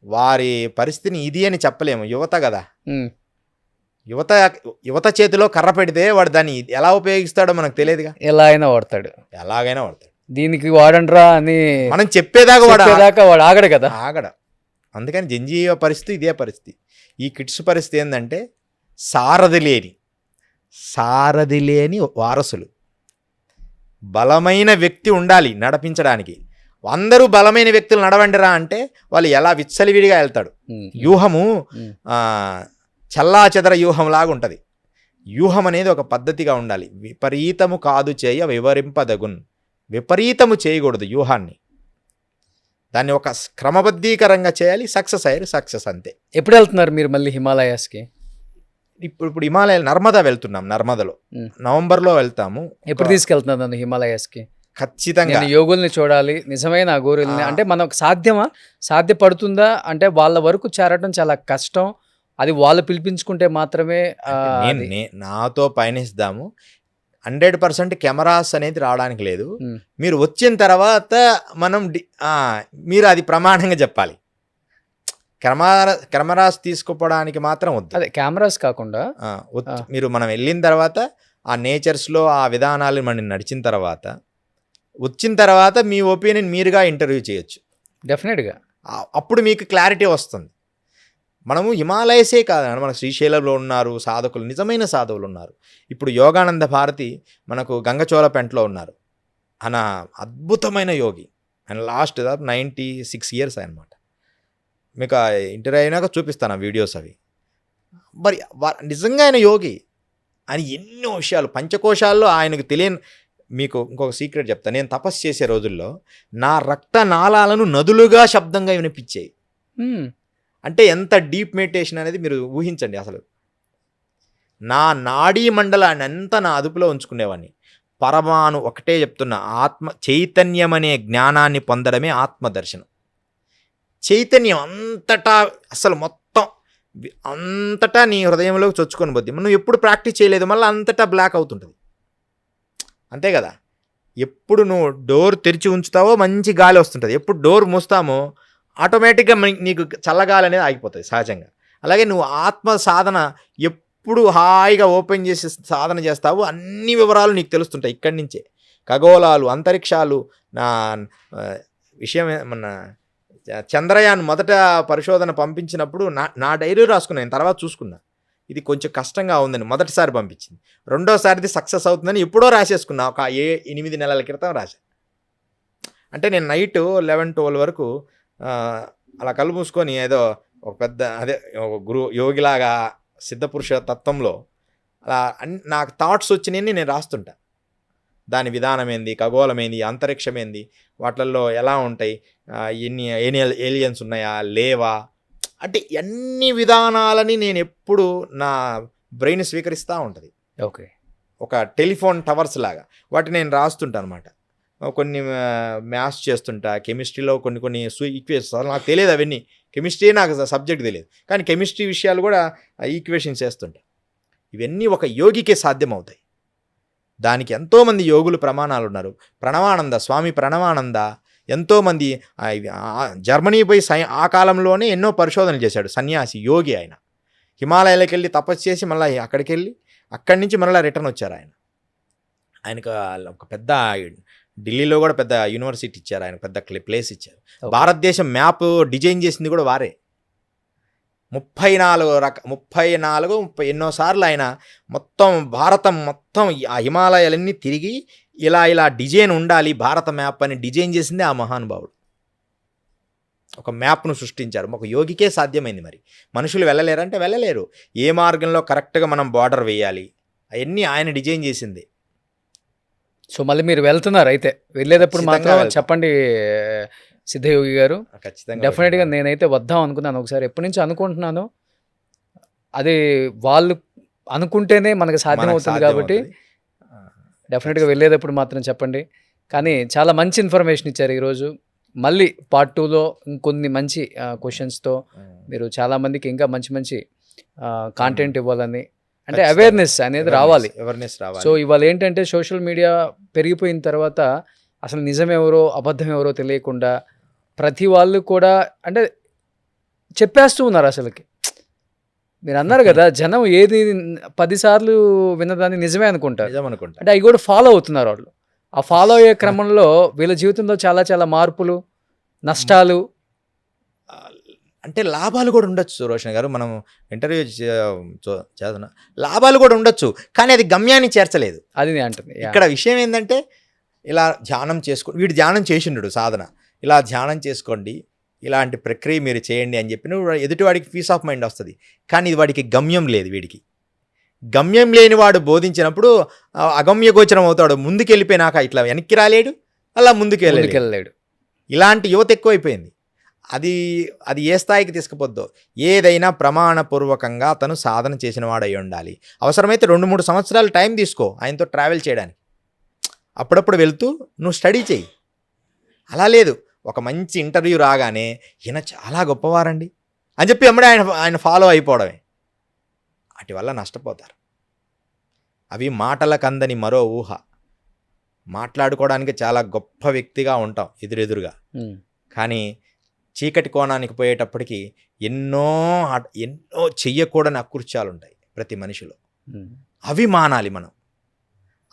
వారి పరిస్థితిని ఇది అని చెప్పలేము. యువత కదా, యువత చేతిలో కర్ర పెడితే వాడు దాన్ని ఎలా ఉపయోగిస్తాడో మనకు తెలియదుగా. ఎలాగైనా వాడతాడు. దీనికి వాడండ్రా అని మనం చెప్పేదాకా వాడు ఆగడు కదా, ఆగడ. అందుకని జంజీవ పరిస్థితి ఇదే పరిస్థితి. ఈ కిడ్స్ పరిస్థితి ఏంటంటే సారథి లేని వారసులు. బలమైన వ్యక్తి ఉండాలి నడిపించడానికి. అందరూ బలమైన వ్యక్తులు నడవండిరా అంటే వాళ్ళు ఎలా విచ్చలివిడిగా వెళ్తాడు. వ్యూహము చల్లా చెదర వ్యూహంలాగా ఉంటుంది. వ్యూహం అనేది ఒక పద్ధతిగా ఉండాలి. విపరీతము కాదు చేయ వివరింపదగున్. విపరీతము చేయకూడదు వ్యూహాన్ని. దాన్ని ఒక క్రమబద్ధీకరంగా చేయాలి. సక్సెస్ అంతే. ఎప్పుడు వెళ్తున్నారు మీరు మళ్ళీ హిమాలయాస్కి? ఇప్పుడు హిమాలయాలు నర్మదా వెళ్తున్నాం. నర్మదలో నవంబర్లో వెళ్తాము. ఎప్పుడు తీసుకెళ్తున్నారు నన్ను హిమాలయాస్కి? ఖచ్చితంగా యోగుల్ని చూడాలి, నిజమైన అఘోరుల్ని. అంటే మనకు సాధ్యపడుతుందా? అంటే వాళ్ళ వరకు చేరడం చాలా కష్టం. అది వాళ్ళు పిలిపించుకుంటే మాత్రమే. నాతో పయనిస్తాము. 100% కెమెరాస్ అనేది రావడానికి లేదు. మీరు వచ్చిన తర్వాత మనం మీరు అది ప్రమాణంగా చెప్పాలి. కెమెరాస్ తీసుకుపోవడానికి మాత్రం వద్దు. అదే కెమెరాస్ కాకుండా మీరు మనం వెళ్ళిన తర్వాత ఆ నేచర్స్లో ఆ విధానాలు మనం నడిచిన తర్వాత వచ్చిన తర్వాత మీ ఒపీనియన్ మీరుగా ఇంటర్వ్యూ చేయొచ్చు. డెఫినెట్గా అప్పుడు మీకు క్లారిటీ వస్తుంది. మనము హిమాలయసే కాదు, మన శ్రీశైలంలో ఉన్నారు సాధకులు, నిజమైన సాధువులు ఉన్నారు. ఇప్పుడు యోగానంద భారతి మనకు గంగచోళపెంటలో ఉన్నారు. ఆయన అద్భుతమైన యోగి. ఆయన లాస్ట్ 96 years అనమాట. మీకు ఇంటర్వ్యూ అయినాక చూపిస్తాను ఆ వీడియోస్ అవి. మరి నిజంగా ఆయన యోగి. ఆయన ఎన్నో విషయాలు పంచకోశాల్లో ఆయనకు తెలియని మీకు ఇంకొక సీక్రెట్ చెప్తాను. నేను తపస్సు చేసే రోజుల్లో నా రక్తనాళాలను నదులుగా శబ్దంగా వినిపించాయి. అంటే ఎంత డీప్ మెడిటేషన్ అనేది మీరు ఊహించండి. అసలు నా నాడీ మండలాన్ని అంతా నా అదుపులో ఉంచుకునేవాడిని. పరమాణు ఒకటే చెప్తున్నా, ఆత్మ చైతన్యం అనే జ్ఞానాన్ని పొందడమే ఆత్మదర్శనం. చైతన్యం అంతటా అసలు మొత్తం అంతటా నీ హృదయంలోకి చొచ్చుకొని పోద్ది. నువ్వు ఎప్పుడు ప్రాక్టీస్ చేయలేదు, మళ్ళీ అంతటా బ్లాక్ అవుతుంటుంది. అంతే కదా. ఎప్పుడు నువ్వు డోర్ తెరిచి ఉంచుతావో మంచి గాలి వస్తుంటుంది. ఎప్పుడు డోర్ మూస్తామో ఆటోమేటిక్గా నీకు చల్లగాలి అనేది ఆగిపోతుంది సహజంగా. అలాగే నువ్వు ఆత్మ సాధన ఎప్పుడు హాయిగా ఓపెన్ చేసి సాధన చేస్తావో అన్ని వివరాలు నీకు తెలుస్తుంటాయి ఇక్కడి నుంచే. ఖగోళాలు, అంతరిక్షాలు. నా విషయం మన చంద్రయాన్ మొదట పరిశోధన పంపించినప్పుడు నా డైరీ రాసుకున్నాను, తర్వాత చూసుకున్నా. ఇది కొంచెం కష్టంగా ఉందని మొదటిసారి పంపించింది. రెండోసారిది సక్సెస్ అవుతుందని ఎప్పుడో రాసేసుకున్నా, ఒక 8 నెలల క్రితం రాశాను. అంటే నేను నైట్ 11-12 వరకు అలా కళ్ళు మూసుకొని ఏదో ఒక పెద్ద ఒక యోగిలాగా సిద్ధపురుష తత్వంలో అలా నాకు థాట్స్ వచ్చినాయని నేను రాస్తుంటా. దాని విధానం ఏంది, ఖగోళం ఏంది, అంతరిక్షం ఏంది, వాటిల్లో ఎలా ఉంటాయి, ఎన్ని ఏలియన్స్ ఉన్నాయా లేవా, అంటే అన్ని విధానాలని నేను ఎప్పుడు నా బ్రెయిన్ స్వీకరిస్తూ ఉంటుంది. ఓకే. ఒక టెలిఫోన్ టవర్స్ లాగా వాటిని నేను రాస్తుంటా అనమాట. కొన్ని మ్యాథ్స్ చేస్తుంటా, కెమిస్ట్రీలో కొన్ని ఈక్వేషన్స్ నాకు తెలియదు, అవన్నీ కెమిస్ట్రీ నాకు సబ్జెక్ట్ తెలియదు, కానీ కెమిస్ట్రీ విషయాలు కూడా ఈక్వేషన్స్ చేస్తుంటా. ఇవన్నీ ఒక యోగికే సాధ్యమవుతాయి. దానికి ఎంతోమంది యోగులు ప్రమాణాలు ఉన్నారు. ప్రణవానంద, స్వామి ప్రణవానంద ఎంతోమంది జర్మనీ పోయి ఆ కాలంలోనే ఎన్నో పరిశోధనలు చేశాడు. సన్యాసి, యోగి ఆయన. హిమాలయాలకు వెళ్ళి తపస్సు చేసి మళ్ళీ అక్కడికి వెళ్ళి అక్కడి నుంచి మళ్ళీ రిటర్న్ వచ్చారు ఆయన. ఆయనకు ఒక పెద్ద ఢిల్లీలో కూడా పెద్ద యూనివర్సిటీ ఇచ్చారు, ఆయన పెద్ద ప్లేస్ ఇచ్చారు. భారతదేశం మ్యాప్ డిజైన్ చేసింది కూడా వారే. 34 ఎన్నోసార్లు ఆయన మొత్తం భారతం మొత్తం ఆ హిమాలయాలన్నీ తిరిగి ఇలా డిజైన్ ఉండాలి భారత మ్యాప్ అని డిజైన్ చేసిందే ఆ మహానుభావుడు. ఒక మ్యాప్ను సృష్టించారు. ఒక యోగికే సాధ్యమైంది. మరి మనుషులు వెళ్ళలేరంటే వెళ్ళలేరు. ఏ మార్గంలో కరెక్ట్గా మనం బార్డర్ వేయాలి అవన్నీ ఆయన డిజైన్ చేసింది. సో మళ్ళీ మీరు వెళ్తున్నారు అయితే, వెళ్ళేటప్పుడు మాత్రం చెప్పండి సిద్ధయోగి గారు. ఖచ్చితంగా డెఫినెట్గా నేనైతే వద్దాం అనుకున్నాను ఒకసారి, ఎప్పటి నుంచి అనుకుంటున్నాను. అది వాళ్ళు అనుకుంటేనే మనకు సాధ్యం అవుతుంది కాబట్టి డెఫినెట్గా వెళ్ళేటప్పుడు మాత్రం చెప్పండి. కానీ చాలా మంచి ఇన్ఫర్మేషన్ ఇచ్చారు ఈరోజు. మళ్ళీ పార్ట్ 2లో ఇంకొన్ని మంచి క్వశ్చన్స్తో మీరు చాలామందికి ఇంకా మంచి మంచి కాంటెంట్ ఇవ్వాలని, అంటే అవేర్నెస్ అనేది రావాలి. సో ఇవాళ ఏంటంటే సోషల్ మీడియా పెరిగిపోయిన తర్వాత అసలు నిజం ఎవరో అబద్ధం ఎవరో తెలియకుండా ప్రతి వాళ్ళు కూడా అంటే చెప్పేస్తూ ఉన్నారు. అసలుకి మీరు అన్నారు కదా, జనం ఏది 10 సార్లు విన్నదాన్ని నిజమే అనుకుంటారు. అంటే అవి కూడా ఫాలో అవుతున్నారు వాళ్ళు. ఆ ఫాలో అయ్యే క్రమంలో వీళ్ళ జీవితంలో చాలా చాలా మార్పులు, నష్టాలు, అంటే లాభాలు కూడా ఉండొచ్చు. రోషన్ గారు, మనం ఇంటర్వ్యూ చేస్తున్నా, లాభాలు కూడా ఉండొచ్చు, కానీ అది గమ్యాన్ని చేర్చలేదు. అది నేను అంటుంది. ఇక్కడ విషయం ఏంటంటే ఇలా ధ్యానం వీడు ధ్యానం చేసిండు సాధన, ఇలా ధ్యానం చేసుకోండి, ఇలాంటి ప్రక్రియ మీరు చేయండి అని చెప్పిన ఎదుటివాడికి పీస్ ఆఫ్ మైండ్ వస్తుంది. కానీ ఇది వాడికి గమ్యం లేదు. వీడికి గమ్యం లేని వాడు బోధించినప్పుడు అగమ్య గోచరం అవుతాడు. ముందుకు వెళ్ళిపోయినాక ఇట్లా వెనక్కి రాలేడు, అలా ముందుకు వెళ్ళలేడు. ఇలాంటి యువత ఎక్కువైపోయింది. అది ఏ స్థాయికి తీసుకుపోద్దో. ఏదైనా ప్రమాణపూర్వకంగా అతను సాధన చేసిన వాడై ఉండాలి. అవసరమైతే 2-3 సంవత్సరాలు టైం తీసుకో ఆయనతో ట్రావెల్ చేయడానికి. అప్పుడప్పుడు వెళ్తూ నువ్వు స్టడీ చేయి. అలా లేదు, ఒక మంచి ఇంటర్వ్యూ రాగానే ఈయన చాలా గొప్పవారండి అని చెప్పి అమ్మడే ఆయన ఫాలో అయిపోవడమే. వాటి వల్ల నష్టపోతారు. అవి మాటలకందని మరో ఊహ. మాట్లాడుకోవడానికి చాలా గొప్ప వ్యక్తిగా ఉంటాం ఎదురెదురుగా, కానీ చీకటి కోణానికి పోయేటప్పటికి ఎన్నో చెయ్యకూడని అకృత్యాలు ఉంటాయి ప్రతి మనిషిలో. అవి మానాలి మనం.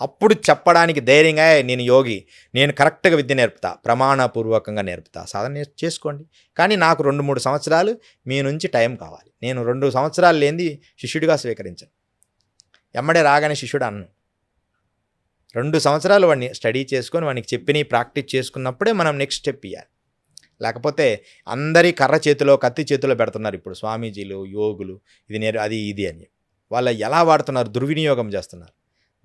అప్పుడు చెప్పడానికి ధైర్యంగా, నేను యోగి, నేను కరెక్ట్గా విద్య నేర్పుతా, ప్రమాణపూర్వకంగా నేర్పుతా, సాధన చేసుకోండి, కానీ నాకు 2-3 సంవత్సరాలు మీ నుంచి టైం కావాలి. నేను 2 సంవత్సరాలు లేనిది శిష్యుడిగా స్వీకరించను. ఎమ్మడే రాగానే శిష్యుడు అన్ను. 2 సంవత్సరాలు వాడిని స్టడీ చేసుకొని వాడికి చెప్పి ప్రాక్టీస్ చేసుకున్నప్పుడే మనం నెక్స్ట్ స్టెప్ ఇవ్వాలి. లేకపోతే అందరి కర్ర చేతిలో కత్తి చేతిలో పెడుతున్నారు ఇప్పుడు స్వామీజీలు, యోగులు, ఇది అది ఇది అని. వాళ్ళు ఎలా వాడుతున్నారు, దుర్వినియోగం చేస్తున్నారు.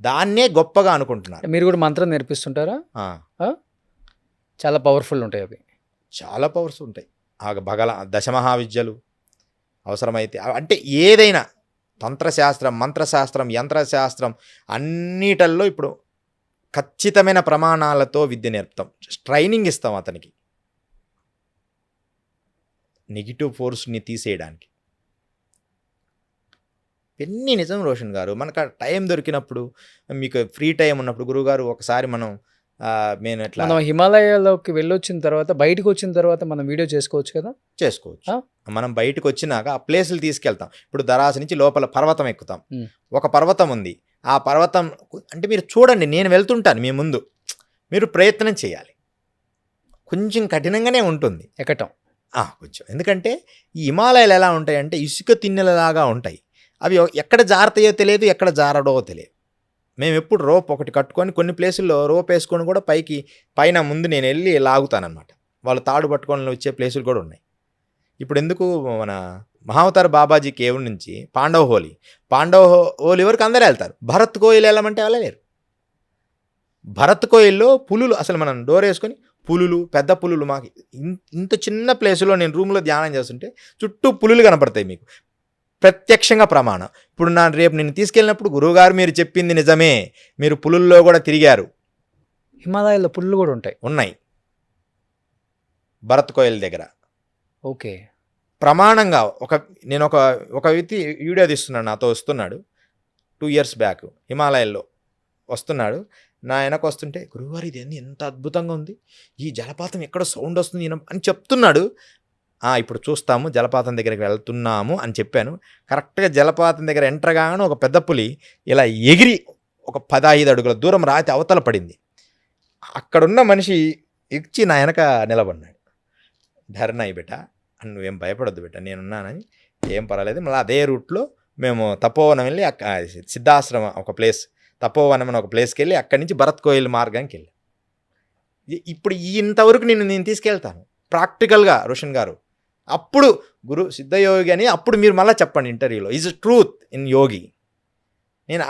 దాన్నే గొప్పగా అనుకుంటున్నారు. మీరు కూడా మంత్రం నేర్పిస్తుంటారా? ఆ, చాలా పవర్ఫుల్ ఉంటాయి అవి. చాలా పవర్స్ ఉంటాయి. దశమహావిద్యలు అవసరమైతే అంటే ఏదైనా తంత్రశాస్త్రం, మంత్రశాస్త్రం, యంత్రశాస్త్రం అన్నిటల్లో ఇప్పుడు ఖచ్చితమైన ప్రమాణాలతో విద్య నేర్పుతాం. ట్రైనింగ్ ఇస్తాం అతనికి నెగిటివ్ ఫోర్స్ని తీసేయడానికి. ఎన్ని నిజం రోషన్ గారు, మనకు టైం దొరికినప్పుడు, మీకు ఫ్రీ టైం ఉన్నప్పుడు గురువుగారు ఒకసారి మనం మనం హిమాలయాల్లోకి వెళ్ళొచ్చిన తర్వాత, బయటకు వచ్చిన తర్వాత మనం వీడియో చేసుకోవచ్చు కదా? చేసుకోవచ్చు. మనం బయటకు వచ్చినాక ఆ ప్లేసులు తీసుకెళ్తాం. ఇప్పుడు దరాస నుంచి లోపల పర్వతం ఎక్కుతాం. ఒక పర్వతం ఉంది. ఆ పర్వతం అంటే మీరు చూడండి, నేను వెళ్తుంటాను మీ ముందు, మీరు ప్రయత్నం చేయాలి. కొంచెం కఠినంగానే ఉంటుంది ఎక్కటం కొంచెం. ఎందుకంటే ఈ హిమాలయాలు ఎలా ఉంటాయంటే ఇసుక తిన్నెలలాగా ఉంటాయి. అవి ఎక్కడ జారతాయో తెలియదు, ఎక్కడ జారడో తెలియదు. మేము ఎప్పుడు రోప్ ఒకటి కట్టుకొని, కొన్ని ప్లేసుల్లో రోప్ వేసుకొని కూడా పైన ముందు నేను వెళ్ళి లాగుతానమాట. వాళ్ళు తాడు పట్టుకొని వచ్చే ప్లేసులు కూడా ఉన్నాయి. ఇప్పుడు ఎందుకు మన మహావతార్ బాబాజీ కేవ్ నుంచి పాండవ హోలీ వరకు అందరూ వెళ్తారు. భరత్ కోయిల్ వెళ్ళమంటే వెళ్ళలేరు. భరత్ కోయిల్లో పులులు, అసలు మనం డోర్ వేసుకొని పులులు, పెద్ద పులులు, మాకు ఇంత చిన్న ప్లేసులో నేను రూమ్లో ధ్యానం చేస్తుంటే చుట్టూ పులులు కనపడతాయి మీకు, ప్రత్యక్షంగా ప్రమాణం. ఇప్పుడు రేపు నేను తీసుకెళ్ళినప్పుడు గురువుగారు మీరు చెప్పింది నిజమే, మీరు పులుల్లో కూడా తిరిగారు. హిమాలయాల్లో పులులు కూడా ఉన్నాయి భరత్ కోయిల్ దగ్గర. ఓకే, ప్రమాణంగా నేను ఒక వ్యక్తి వీడియో తీస్తున్నాడు, నాతో వస్తున్నాడు 2 years బ్యాక్, హిమాలయాల్లో వస్తున్నాడు. నా వెనక వస్తుంటే, గురువుగారు ఇది ఎంత అద్భుతంగా ఉంది, ఈ జలపాతం ఎక్కడ సౌండ్ వస్తుంది అని చెప్తున్నాడు. ఇప్పుడు చూస్తాము, జలపాతం దగ్గరికి వెళ్తున్నాము అని చెప్పాను. కరెక్ట్గా జలపాతం దగ్గర ఎంటర్ కాగానే ఒక పెద్ద పులి ఇలా ఎగిరి ఒక 15 అడుగుల దూరం రాతి అవతల పడింది. అక్కడున్న మనిషి ఇచ్చి నా వెనక నిలబడినాడు. ధర్నాయి బెట, నువ్వేం భయపడద్దు బెట, నేనున్నానని, ఏం పర్వాలేదు. మళ్ళీ అదే రూట్లో మేము తపోవనం వెళ్ళి సిద్ధాశ్రమ ఒక ప్లేస్, తపోవనం అని ఒక ప్లేస్కి వెళ్ళి అక్కడి నుంచి భరత్ కోయిల్ మార్గానికి వెళ్ళి, ఇప్పుడు ఇంతవరకు నేను తీసుకెళ్తాను ప్రాక్టికల్గా రోషన్ గారు. అప్పుడు గురు సిద్ధయోగి అని అప్పుడు మీరు మళ్ళీ చెప్పండి ఇంటర్వ్యూలో, ఈజ్ ట్రూత్ ఇన్ యోగి. నేను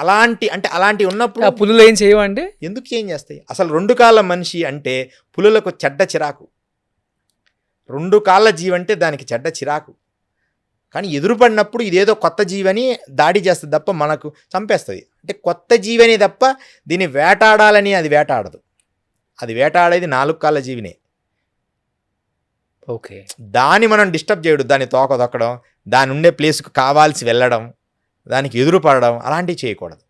అలాంటి ఉన్నప్పుడు పులులు ఏం చేయవండి, ఎందుకు ఏం చేస్తాయి? అసలు 2 కాళ్ళ మనిషి అంటే పులులకు చెడ్డ చిరాకు. 2 కాళ్ళ జీవి అంటే దానికి చెడ్డ చిరాకు. కానీ ఎదురుపడినప్పుడు ఇదేదో కొత్త జీవని దాడి చేస్తుంది తప్ప మనకు చంపేస్తుంది. అంటే కొత్త జీవని తప్ప దీన్ని వేటాడాలని అది వేటాడదు. అది వేటాడేది 4 కాళ్ళ జీవినే. ఓకే, దాన్ని మనం డిస్టర్బ్ చేయడం, దాన్ని తోక దొక్కడం, దాని ఉండే ప్లేస్కు కావాల్సి వెళ్ళడం, దానికి ఎదురుపడడం అలాంటివి చేయకూడదు.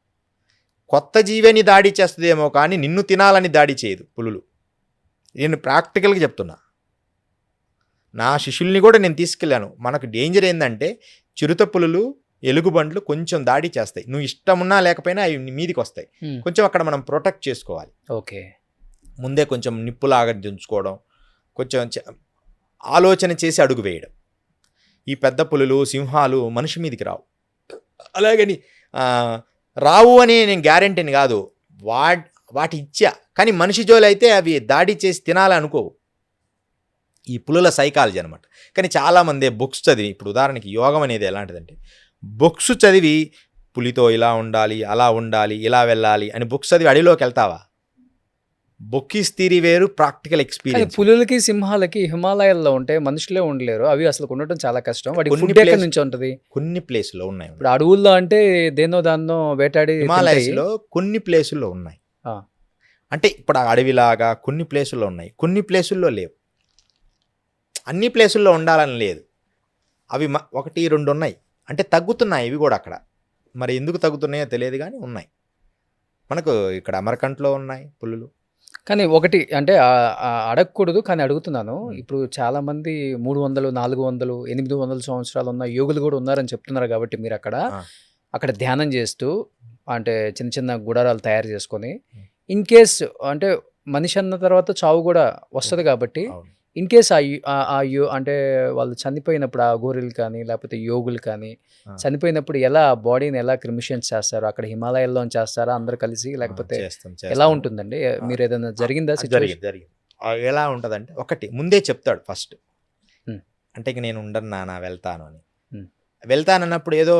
కొత్త జీవిని దాడి చేస్తుందేమో కానీ నిన్ను తినాలని దాడి చేయదు పులులు. నేను ప్రాక్టికల్గా చెప్తున్నా. నా శిష్యుల్ని కూడా నేను తీసుకెళ్ళాను. మనకు డేంజర్ ఏంటంటే చిరుత పులులు, ఎలుగుబండ్లు కొంచెం దాడి చేస్తాయి. నువ్వు ఇష్టమున్నా లేకపోయినా అవి మీదికి వస్తాయి. కొంచెం అక్కడ మనం ప్రొటెక్ట్ చేసుకోవాలి. ఓకే, ముందే కొంచెం నిప్పులాగా దించుకోవడం, కొంచెం ఆలోచన చేసి అడుగు వేయడం. ఈ పెద్ద పులులు, సింహాలు మనిషి మీదికి రావు. అలాగని రావు అని నేను గ్యారెంటీని కాదు, వాటి ఇచ్చా. కానీ మనిషి జోలు అయితే అవి దాడి చేసి తినాలనుకోవు. ఈ పులుల సైకాలజీ అనమాట. కానీ చాలామంది బుక్స్ చదివి, ఇప్పుడు ఉదాహరణకి యోగం అనేది ఎలాంటిదంటే, బుక్స్ చదివి పులితో ఇలా ఉండాలి, అలా ఉండాలి, ఇలా వెళ్ళాలి అని బుక్స్ చదివి అడవిలోకి వెళ్తావా? బుక్కీస్ థియరీ వేరు, ప్రాక్టికల్ ఎక్స్పీరియన్స్. పులులకి, సింహాలకి హిమాలయాల్లో ఉంటే మనుషులే ఉండలేరు. అవి అసలు ఉండటం చాలా కష్టం. వాటి ఫుడ్ ఎక్కడి నుంచి ఉంటుంది? కొన్ని ప్లేసుల్లో ఉన్నాయి. ఇప్పుడు అడవుల్లో అంటే దాన్నో వేటాడి. హిమాలయాస్లో కొన్ని ప్లేసుల్లో ఉన్నాయి. అంటే ఇప్పుడు అడవిలాగా కొన్ని ప్లేసుల్లో ఉన్నాయి, కొన్ని ప్లేసుల్లో లేవు. అన్ని ప్లేసుల్లో ఉండాలని లేదు. అవి 1, 2 ఉన్నాయి. అంటే తగ్గుతున్నాయి ఇవి కూడా అక్కడ. మరి ఎందుకు తగ్గుతున్నాయో తెలియదు కానీ ఉన్నాయి. మనకు ఇక్కడ అమరకంట్లో ఉన్నాయి పులులు. కానీ ఒకటి అంటే అడగకూడదు కానీ అడుగుతున్నాను. ఇప్పుడు చాలామంది 300, 400, 800 సంవత్సరాలు ఉన్న యోగులు కూడా ఉన్నారని చెప్తున్నారు. కాబట్టి మీరు అక్కడ ధ్యానం చేస్తూ అంటే చిన్న చిన్న గుడారాలు తయారు చేసుకొని, ఇన్ కేస్ అంటే మనిషి అన్న తర్వాత చావు కూడా వస్తుంది. కాబట్టి ఇన్ కేస్ అంటే వాళ్ళు చనిపోయినప్పుడు, ఆ గోరీలు కానీ లేకపోతే యోగులు కానీ చనిపోయినప్పుడు ఎలా బాడీని ఎలా క్రిమిషన్స్ చేస్తారు? అక్కడ హిమాలయాల్లో చేస్తారా అందరు కలిసి, లేకపోతే ఎలా ఉంటుందండి? మీరు ఏదైనా జరిగిందా? జరిగింది. ఎలా ఉంటుందంటే, ఒకటి ముందే చెప్తాడు ఫస్ట్, అంటే ఇక నేను ఉండను నాన్న వెళ్తాను అని. వెళ్తానన్నప్పుడు ఏదో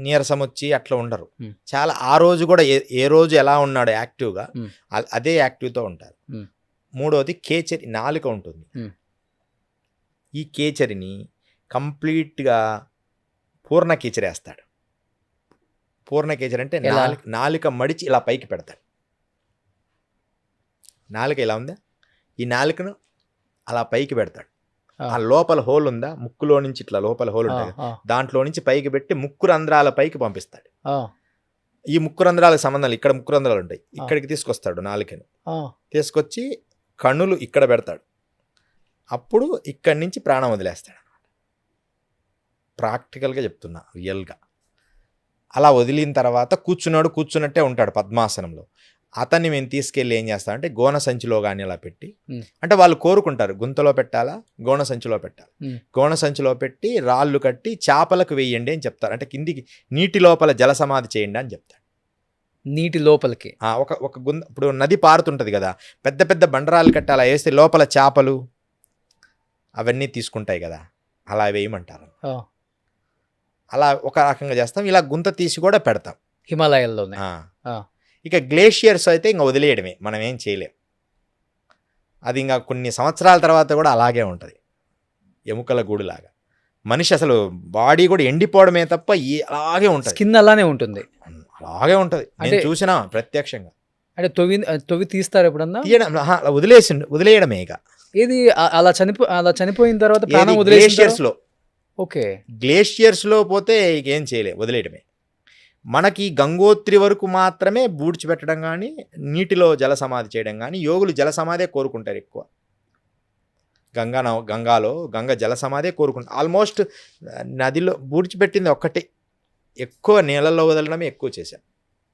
నీరసం వచ్చి అట్లా ఉండరు. Hmm. చాలా ఆ రోజు కూడా ఏ రోజు ఎలా ఉన్నాడు యాక్టివ్గా Hmm. అదే యాక్టివ్తో ఉంటారు. Hmm. మూడవది కేచరి, నాలుక ఉంటుంది. Hmm. ఈ కేచరిని కంప్లీట్గా పూర్ణ కేచరేస్తాడు. పూర్ణ కేచరి అంటే ఎలా? నాలుక మడిచి ఇలా పైకి పెడతాడు. నాలుక ఇలా ఉందా, ఈ నాలుకను అలా పైకి పెడతాడు. ఆ లోపల హోల్ ఉందా, ముక్కులో నుంచి ఇట్లా లోపల హోల్ ఉంటుంది, దాంట్లో నుంచి పైకి పెట్టి ముక్కు రంధ్రాల పైకి పంపిస్తాడు. ఈ ముక్కు రంధ్రాలకు సంబంధం ఇక్కడ ముక్కు రంధ్రాలు ఉంటాయి, ఇక్కడికి తీసుకొస్తాడు నాలుకని. తీసుకొచ్చి కన్నులు ఇక్కడ పెడతాడు. అప్పుడు ఇక్కడి నుంచి ప్రాణం వదిలేస్తాడు అనమాట. ప్రాక్టికల్గా చెప్తున్నా, రియల్గా. అలా వదిలిన తర్వాత కూర్చున్నట్టే ఉంటాడు పద్మాసనంలో. అతన్ని మేము తీసుకెళ్ళి ఏం చేస్తామంటే గోన సంచిలో కానీ అలా పెట్టి, అంటే వాళ్ళు కోరుకుంటారు గుంతలో పెట్టాలా, గోన సంచిలో పెట్టాలి. గోన సంచిలో పెట్టి రాళ్ళు కట్టి చేపలకు వేయండి అని చెప్తారు. అంటే కిందికి నీటి లోపల జల సమాధి చేయండి అని చెప్తాడు. నీటి లోపలికి ఒక ఇప్పుడు నది పారుతుంటుంది కదా, పెద్ద పెద్ద బండరాలు కట్టి అలా వేస్తే లోపల చేపలు అవన్నీ తీసుకుంటాయి కదా, అలా వేయమంటారు. అలా ఒక రకంగా చేస్తాం. ఇలా గుంత తీసి కూడా పెడతాం హిమాలయాల్లోనే. ఇక గ్లేషియర్స్ అయితే ఇంకా వదిలేయడమే, మనం ఏం చేయలేం. అది ఇంకా కొన్ని సంవత్సరాల తర్వాత కూడా అలాగే ఉంటుంది, ఎముకల గూడులాగా. మనిషి అసలు బాడీ కూడా ఎండిపోవడమే తప్ప అలాగే ఉంటుంది, స్కిన్ అలానే ఉంటుంది, అలాగే ఉంటుంది. నేను చూసినా ప్రత్యక్షంగా. అంటే తొవి తీస్తారు ఎప్పుడన్నా, వదిలేయడమే ఇక. ఇది అలా చనిపోయిన తర్వాత ప్రాణం గ్లేషియర్స్లో. ఓకే, గ్లేషియర్స్లో పోతే ఇక ఏం చేయలే, వదిలేయడమే. మనకి గంగోత్రి వరకు మాత్రమే బూడ్చిపెట్టడం కానీ నీటిలో జల సమాధి చేయడం కానీ, యోగులు జల సమాధే కోరుకుంటారు ఎక్కువ. గంగ జల సమాధే కోరుకుంటారు. ఆల్మోస్ట్ నదిలో బూడ్చిపెట్టింది ఒక్కటే, ఎక్కువ నీళ్ళల్లో వదలడమే ఎక్కువ చేశారు.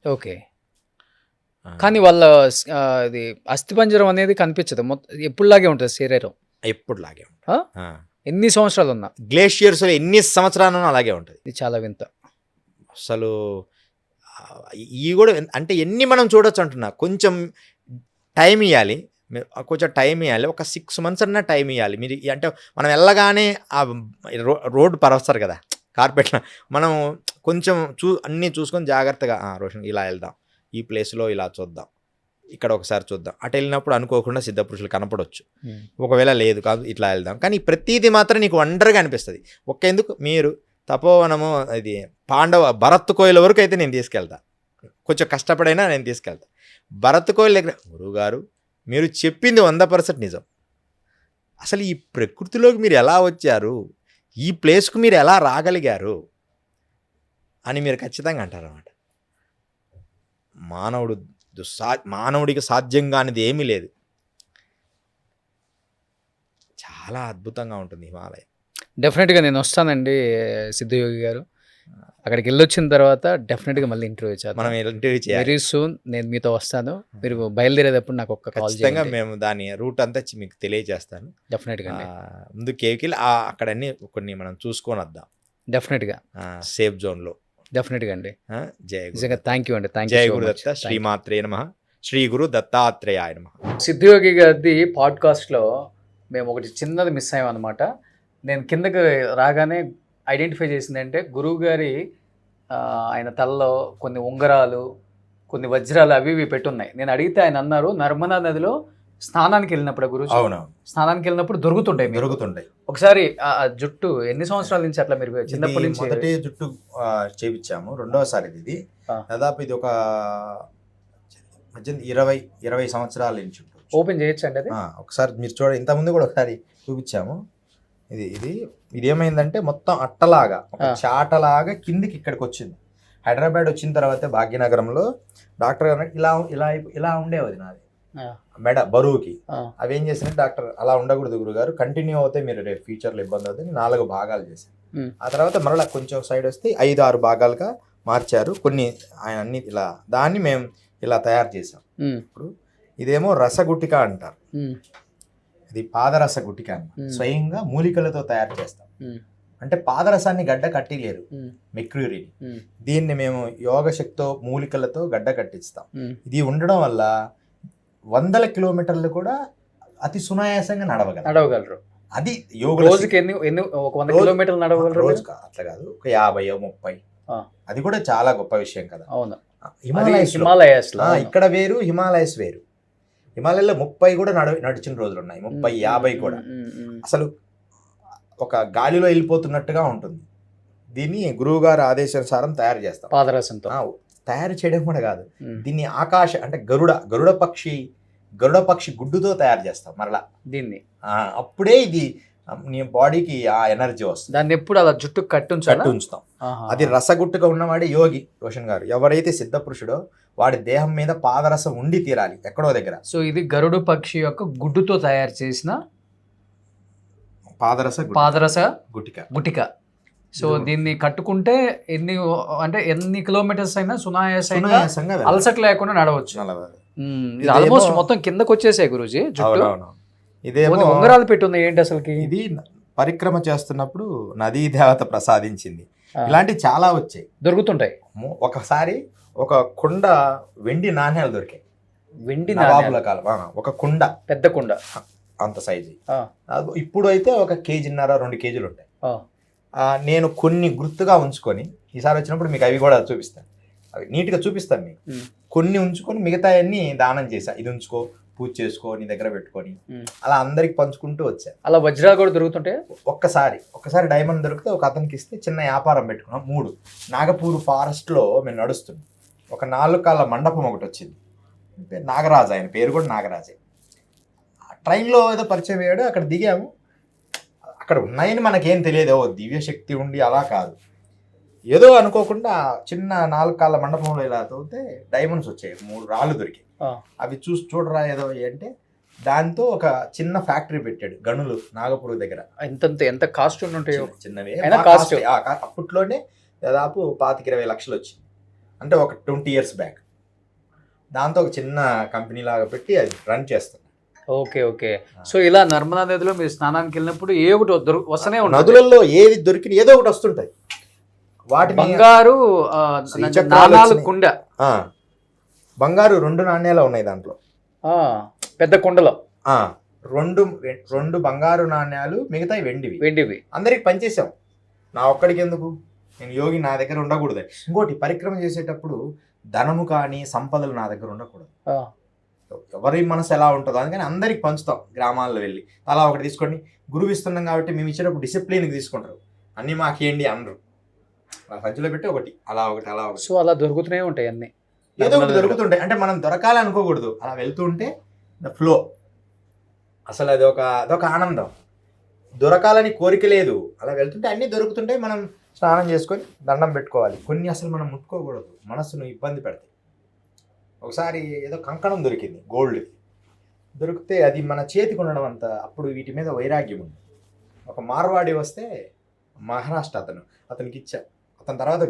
ఓకే, కానీ వాళ్ళ ఇది అస్థిపంజరం అనేది కనిపించదు, ఎప్పుడులాగే ఉంటుంది శరీరం, ఎప్పుడులాగే ఉంటుంది. ఎన్ని సంవత్సరాలు ఉన్నా గ్లేషియర్స్ ఎన్ని సంవత్సరాలు అలాగే ఉంటుంది. ఇది చాలా వింత అసలు. ఇవి కూడా అంటే ఎన్ని మనం చూడొచ్చు అంటున్నా. కొంచెం టైం ఇవ్వాలి, కొంచెం టైం ఇవ్వాలి. ఒక 6 months అన్నా టైం ఇవ్వాలి మీరు. అంటే మనం వెళ్ళగానే ఆ రోడ్డు పరస్తారు కదా కార్పెట్, మనం కొంచెం అన్నీ చూసుకొని జాగ్రత్తగా రోషన్ ఇలా వెళ్దాం, ఈ ప్లేస్లో ఇలా చూద్దాం, ఇక్కడ ఒకసారి చూద్దాం. అటు వెళ్ళినప్పుడు అనుకోకుండా సిద్ధపురుషులు కనపడవచ్చు, ఒకవేళ లేదు కాదు ఇట్లా వెళ్దాం. కానీ ప్రతిదీ మాత్రం నీకు వండర్గా అనిపిస్తుంది. ఒక్కెందుకు మీరు తపోవనము ఇది భరత్ కోయిల వరకు అయితే నేను తీసుకెళ్తా, కొంచెం కష్టపడైనా నేను తీసుకెళ్తా. భరత్ కోయిల దగ్గర గురువుగారు మీరు చెప్పింది 100% నిజం, అసలు ఈ ప్రకృతిలోకి మీరు ఎలా వచ్చారు, ఈ ప్లేస్కు మీరు ఎలా రాగలిగారు అని మీరు ఖచ్చితంగా అంటారన్నమాట. మానవుడికి సాధ్యం కానిది ఏమీ లేదు. చాలా అద్భుతంగా ఉంటుంది హిమాలయం. డెఫినెట్గా నేను వస్తానండి సిద్ధయోగి గారు. అక్కడికి వెళ్ళొచ్చిన తర్వాత డెఫినెట్గా మళ్ళీ ఇంటర్వ్యూ చేద్దాం. మనం ఇంటర్వ్యూ చేయాలి. వెరీ సూన్ నేను మీతో వస్తాను. మీరు బయలుదేరేటప్పుడు నాకు ఒక కాల్ ఖచ్చితంగా మేము దాని రూట్ అంతా మీకు తెలియజేస్తాను. డెఫినెట్గా ముందు కేవ్కి అక్కడ అన్ని కొన్ని మనం చూసుకొని వద్దాం. డెఫినెట్గా సేఫ్ జోన్లో. డెఫినెట్గా అండి. జయ థ్యాంక్ యూ అండి. జయ గురుదత్త శ్రీమాత్రేయ నమః, శ్రీ గురు దత్తాత్రేయాయ నమః. సిద్ధయోగి గారి పాడ్కాస్ట్లో మేము ఒకటి చిన్నది మిస్ అయ్యామన్నమాట. నేను కిందకి రాగానే ఐడెంటిఫై చేసిందంటే గురువు గారి ఆయన తలలో కొన్ని ఉంగరాలు, కొన్ని వజ్రాలు అవి ఇవి పెట్టున్నాయి. నేను అడిగితే ఆయన అన్నారు నర్మదా నదిలో స్నానానికి వెళ్ళినప్పుడు గురువు స్నానానికి వెళ్ళినప్పుడు దొరుకుతుంటాయి. ఒకసారి జుట్టు ఎన్ని సంవత్సరాల నుంచి అట్లా మీరు చిన్నప్పటి నుంచి? మొదటి జుట్టు చేపించాము, రెండోసారి ఇది. దాదాపు ఇది ఒక 20 సంవత్సరాల నుంచి. ఓపెన్ చేయొచ్చు అండి అది? ఒకసారి మీరు చూడండి, ఇంతకుముందు కూడా ఒకసారి చూపించాము. ఇది ఏమైందంటే మొత్తం అట్టలాగా చాటలాగా కిందికి ఇక్కడికి వచ్చింది. హైదరాబాద్ వచ్చిన తర్వాత భాగ్యనగరంలో డాక్టర్ గారు ఇలా ఉండేది నాది మెడ బరువుకి. అవి ఏం చేసినట్టు డాక్టర్ అలా ఉండకూడదు గురుగారు, కంటిన్యూ అవుతే మీరు రేపు ఫ్యూచర్లో ఇబ్బంది అవుతుంది, 4 భాగాలు చేశారు. ఆ తర్వాత మరలా కొంచెం సైడ్ వస్తే 5-6 భాగాలుగా మార్చారు. కొన్ని ఆయన అన్ని ఇలా దాన్ని మేము ఇలా తయారు చేసాం. ఇప్పుడు ఇదేమో రసగుట్టిక అంటారు, ఇది పాదరస గుట్టిక అన్నమాట. స్వయంగా మూలికలతో తయారు చేస్తాం. అంటే పాదరసాన్ని గడ్డ కట్టిలేరు, మెక్రూరీని. దీన్ని మేము యోగ శక్తితో మూలికలతో గడ్డ కట్టిస్తాం. ఇది ఉండడం వల్ల 100 కిలోమీటర్లు కూడా అతి సునాయాసంగా నడవగలరు. అది యోగుల రోజుకి ఎన్ని ఒక 100 రోజు- కిలోమీటర్లు నడవగలరు రోజు అట్లా కాదు, ఒక 50-30. ఆ. అది కూడా చాలా గొప్ప విషయం కదా. అవును, హిమాలయస్ లో ఇక్కడ వేరు, హిమాలయస్ వేరు. హిమాలయాల్లో 30 కూడా నడిచిన రోజులు ఉన్నాయి, 30-50 కూడా. అసలు ఒక గాలిలో వెళ్ళిపోతున్నట్టుగా ఉంటుంది. దీన్ని గురువు గారు ఆదేశానుసారం తయారు చేస్తాం. పాదరసంతో తయారు చేయడం కూడా కాదు, దీన్ని ఆకాశ అంటే గరుడ పక్షి గుడ్డుతో తయారు చేస్తాం మరలా దీన్ని. అప్పుడే ఇది నీ బాడీకి ఆ ఎనర్జీ వస్తుంది. దాన్ని ఎప్పుడు అలా జుట్టు కట్టి ఉంచుతాం. అది రసగుట్టుగా ఉన్నవాడే యోగి. రోషన్ గారు ఎవరైతే సిద్ధ పురుషుడో వాడి దేహం మీద పాదరసం ఉండి తీరాలి ఎక్కడో దగ్గర. సో ఇది గరుడు పక్షి యొక్క గుడ్డుతో తయారు చేసిన పాదరస గుటిక. సో దీన్ని కట్టుకుంటే ఎన్ని కిలోమీటర్స్ అయినా సునాయాసంగా అలసట లేకుండా నడవచ్చు. ఇది ఆల్మోస్ట్ మొత్తం కిందకు వచ్చేసాయి గురూజీ జుట్టు. ఇదేమో ఉంగరాలు పెట్టుంది ఏంటి అసలుకి? ఇది పరిక్రమ చేస్తున్నప్పుడు నదీ దేవత ప్రసాదించింది. ఇలాంటి చాలా వచ్చాయి, దొరుకుతుంటాయి. ఒకసారి ఒక కుండ వెండి నాణ్యాలు దొరికాయి. వెండి నవాబుల కాలం ఒక కుండ, పెద్ద కుండ అంత సైజు. ఇప్పుడు అయితే 1.5 కేజీన్నర 2 కేజీలు ఉంటాయి. నేను కొన్ని గుర్తుగా ఉంచుకొని ఈసారి వచ్చినప్పుడు మీకు అవి కూడా చూపిస్తాను. అవి నీట్గా చూపిస్తాను మీకు. కొన్ని ఉంచుకొని మిగతా అన్ని దానం చేశా. ఇది ఉంచుకో, పూజ చేసుకో, నీ దగ్గర పెట్టుకొని అలా అందరికి పంచుకుంటూ వచ్చా. అలా వజ్రాలు కూడా దొరుకుతుంటాయి. ఒక్కసారి డైమండ్ దొరికితే ఒక అతనికి ఇస్తే చిన్న వ్యాపారం పెట్టుకున్నాం. 3 నాగపూర్ ఫారెస్ట్లో మేము నడుస్తున్నాం. ఒక 4 కాళ్ళ మండపం ఒకటి వచ్చింది. నాగరాజు, ఆయన పేరు కూడా నాగరాజే. ట్రైన్లో ఏదో పరిచయం అయ్యాడు. అక్కడ దిగాము. అక్కడ ఉన్నాయని మనకేం తెలియదు, దివ్య శక్తి ఉండి అలా కాదు. ఏదో అనుకోకుండా చిన్న 4 కాళ్ళ మండపంలో ఇలా తోతే డైమండ్స్ వచ్చాయి. 3 రాళ్ళు దొరికాయి. అవి చూడరా ఏదో అంటే దాంతో ఒక చిన్న ఫ్యాక్టరీ పెట్టాడు గనులు నాగపూర్ దగ్గర. ఎంత కాస్ట్ ఉంటాయో చిన్నవే. కాస్ట్ అప్పట్లోనే దాదాపు 25-20 లక్షలు వచ్చింది, అంటే ఒక 20 years బ్యాక్. దాంతో ఒక చిన్న కంపెనీ లాగా పెట్టి అది రన్ చేస్తాం. ఓకే. సో ఇలా నర్మదా నదిలో మీరు స్నానానికి వెళ్ళినప్పుడు ఏ ఒకటి వస్తూనే ఉంటుంది. నదులలో ఏది దొరికిన ఏదో ఒకటి వస్తుంటాయి. వాటి బంగారు కుండ, బంగారు 2 నాణ్యాలు ఉన్నాయి దాంట్లో. పెద్ద కుండలో 2 బంగారు నాణ్యాలు, మిగతాయి వెండివి. అందరికి పనిచేసాం. నా ఒక్కడికి ఎందుకు, నేను యోగి, నా దగ్గర ఉండకూడదు. ఇంకోటి, పరిక్రమ చేసేటప్పుడు ధనము కానీ సంపదలు నా దగ్గర ఉండకూడదు. ఎవరి మనసు ఎలా ఉంటుందో అందుకని అందరికి పంచుతాం. గ్రామాల్లో వెళ్ళి అలా ఒకటి తీసుకోండి, గురువు ఇస్తున్నాం కాబట్టి మేము ఇచ్చేటప్పుడు డిసిప్లిన్కి తీసుకుంటారు. అన్నీ మాకేంటి అనరు. అలా సంచిలో పెట్టి ఒకటి అలా ఒకటి. సో అలా దొరుకుతూనే ఉంటాయి అన్ని, ఏదో ఒకటి దొరుకుతుంటాయి. అంటే మనం దొరకాలి అనుకోకూడదు, అలా వెళ్తూ ఉంటే ద ఫ్లో. అసలు అదొక ఆనందం. దొరకాలని కోరిక లేదు, అలా వెళ్తుంటే అన్నీ దొరుకుతుంటాయి. మనం స్నానం చేసుకొని దండం పెట్టుకోవాలి. కొన్ని అసలు మనం ముట్టుకోకూడదు, మనసును ఇబ్బంది పెడతాయి. ఒకసారి ఏదో కంకణం దొరికింది, గోల్డ్ దొరికితే అది మన చేతికి ఉండడం అంత. అప్పుడు వీటి మీద వైరాగ్యం ఉంది. ఒక మార్వాడి వస్తే మహారాష్ట్ర అతనికి ఇచ్చా. అతని తర్వాత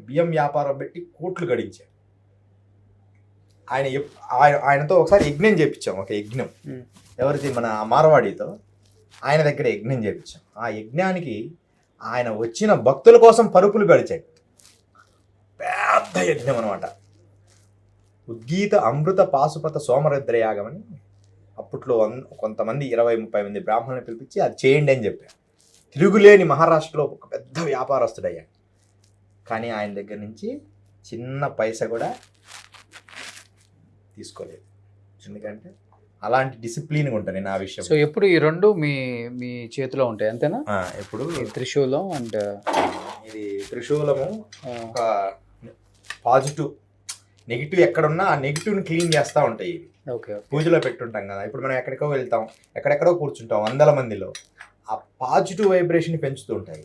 బియ్యం వ్యాపారం పెట్టి కోట్లు గడించాడు. ఆయనతో ఒకసారి యజ్ఞం చేయించాం. ఒక యజ్ఞం ఎవరిది, మన మార్వాడితో. ఆయన దగ్గర యజ్ఞం చేయించాం. ఆ యజ్ఞానికి ఆయన వచ్చిన భక్తుల కోసం పరుపులు గడిచాడు. పెద్ద యజ్ఞం అనమాట. ఉద్గీత అమృత పాశుపత సోమరుద్రయాగమని అప్పట్లో కొంతమంది 20-30 మంది బ్రాహ్మణులను పిలిపించి అది చేయండి అని చెప్పారు. తిరుగులేని మహారాష్ట్రలో ఒక పెద్ద వ్యాపారస్తుడయ్యాడు. కానీ ఆయన దగ్గర నుంచి చిన్న పైస కూడా తీసుకోలేదు. ఎందుకంటే అలాంటి డిసిప్లిన్గా ఉంటాను నేను ఆ విషయం. సో ఎప్పుడు ఈ 2 మీ చేతిలో ఉంటాయి అంతేనా? ఎప్పుడు త్రిశూలం అండ్ ఇది త్రిశూలము ఒక పాజిటివ్, నెగిటివ్ ఎక్కడున్నా ఆ నెగిటివ్ని క్లీన్ చేస్తూ ఉంటాయి. ఇవి పూజలో పెట్టుంటాం కదా. ఇప్పుడు మనం ఎక్కడికో వెళ్తాం, ఎక్కడెక్కడో కూర్చుంటాం 100 మందిలో, ఆ పాజిటివ్ వైబ్రేషన్ పెంచుతూ ఉంటాయి.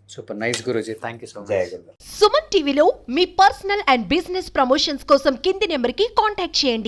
Super nice Guruji, thank you so much. జయ గురు. సుమన్ టీవీలో మీ పర్సనల్ అండ్ బిజినెస్ ప్రమోషన్స్ కోసం కింది నెంబర్కి కాంటాక్ట్ చేయండి.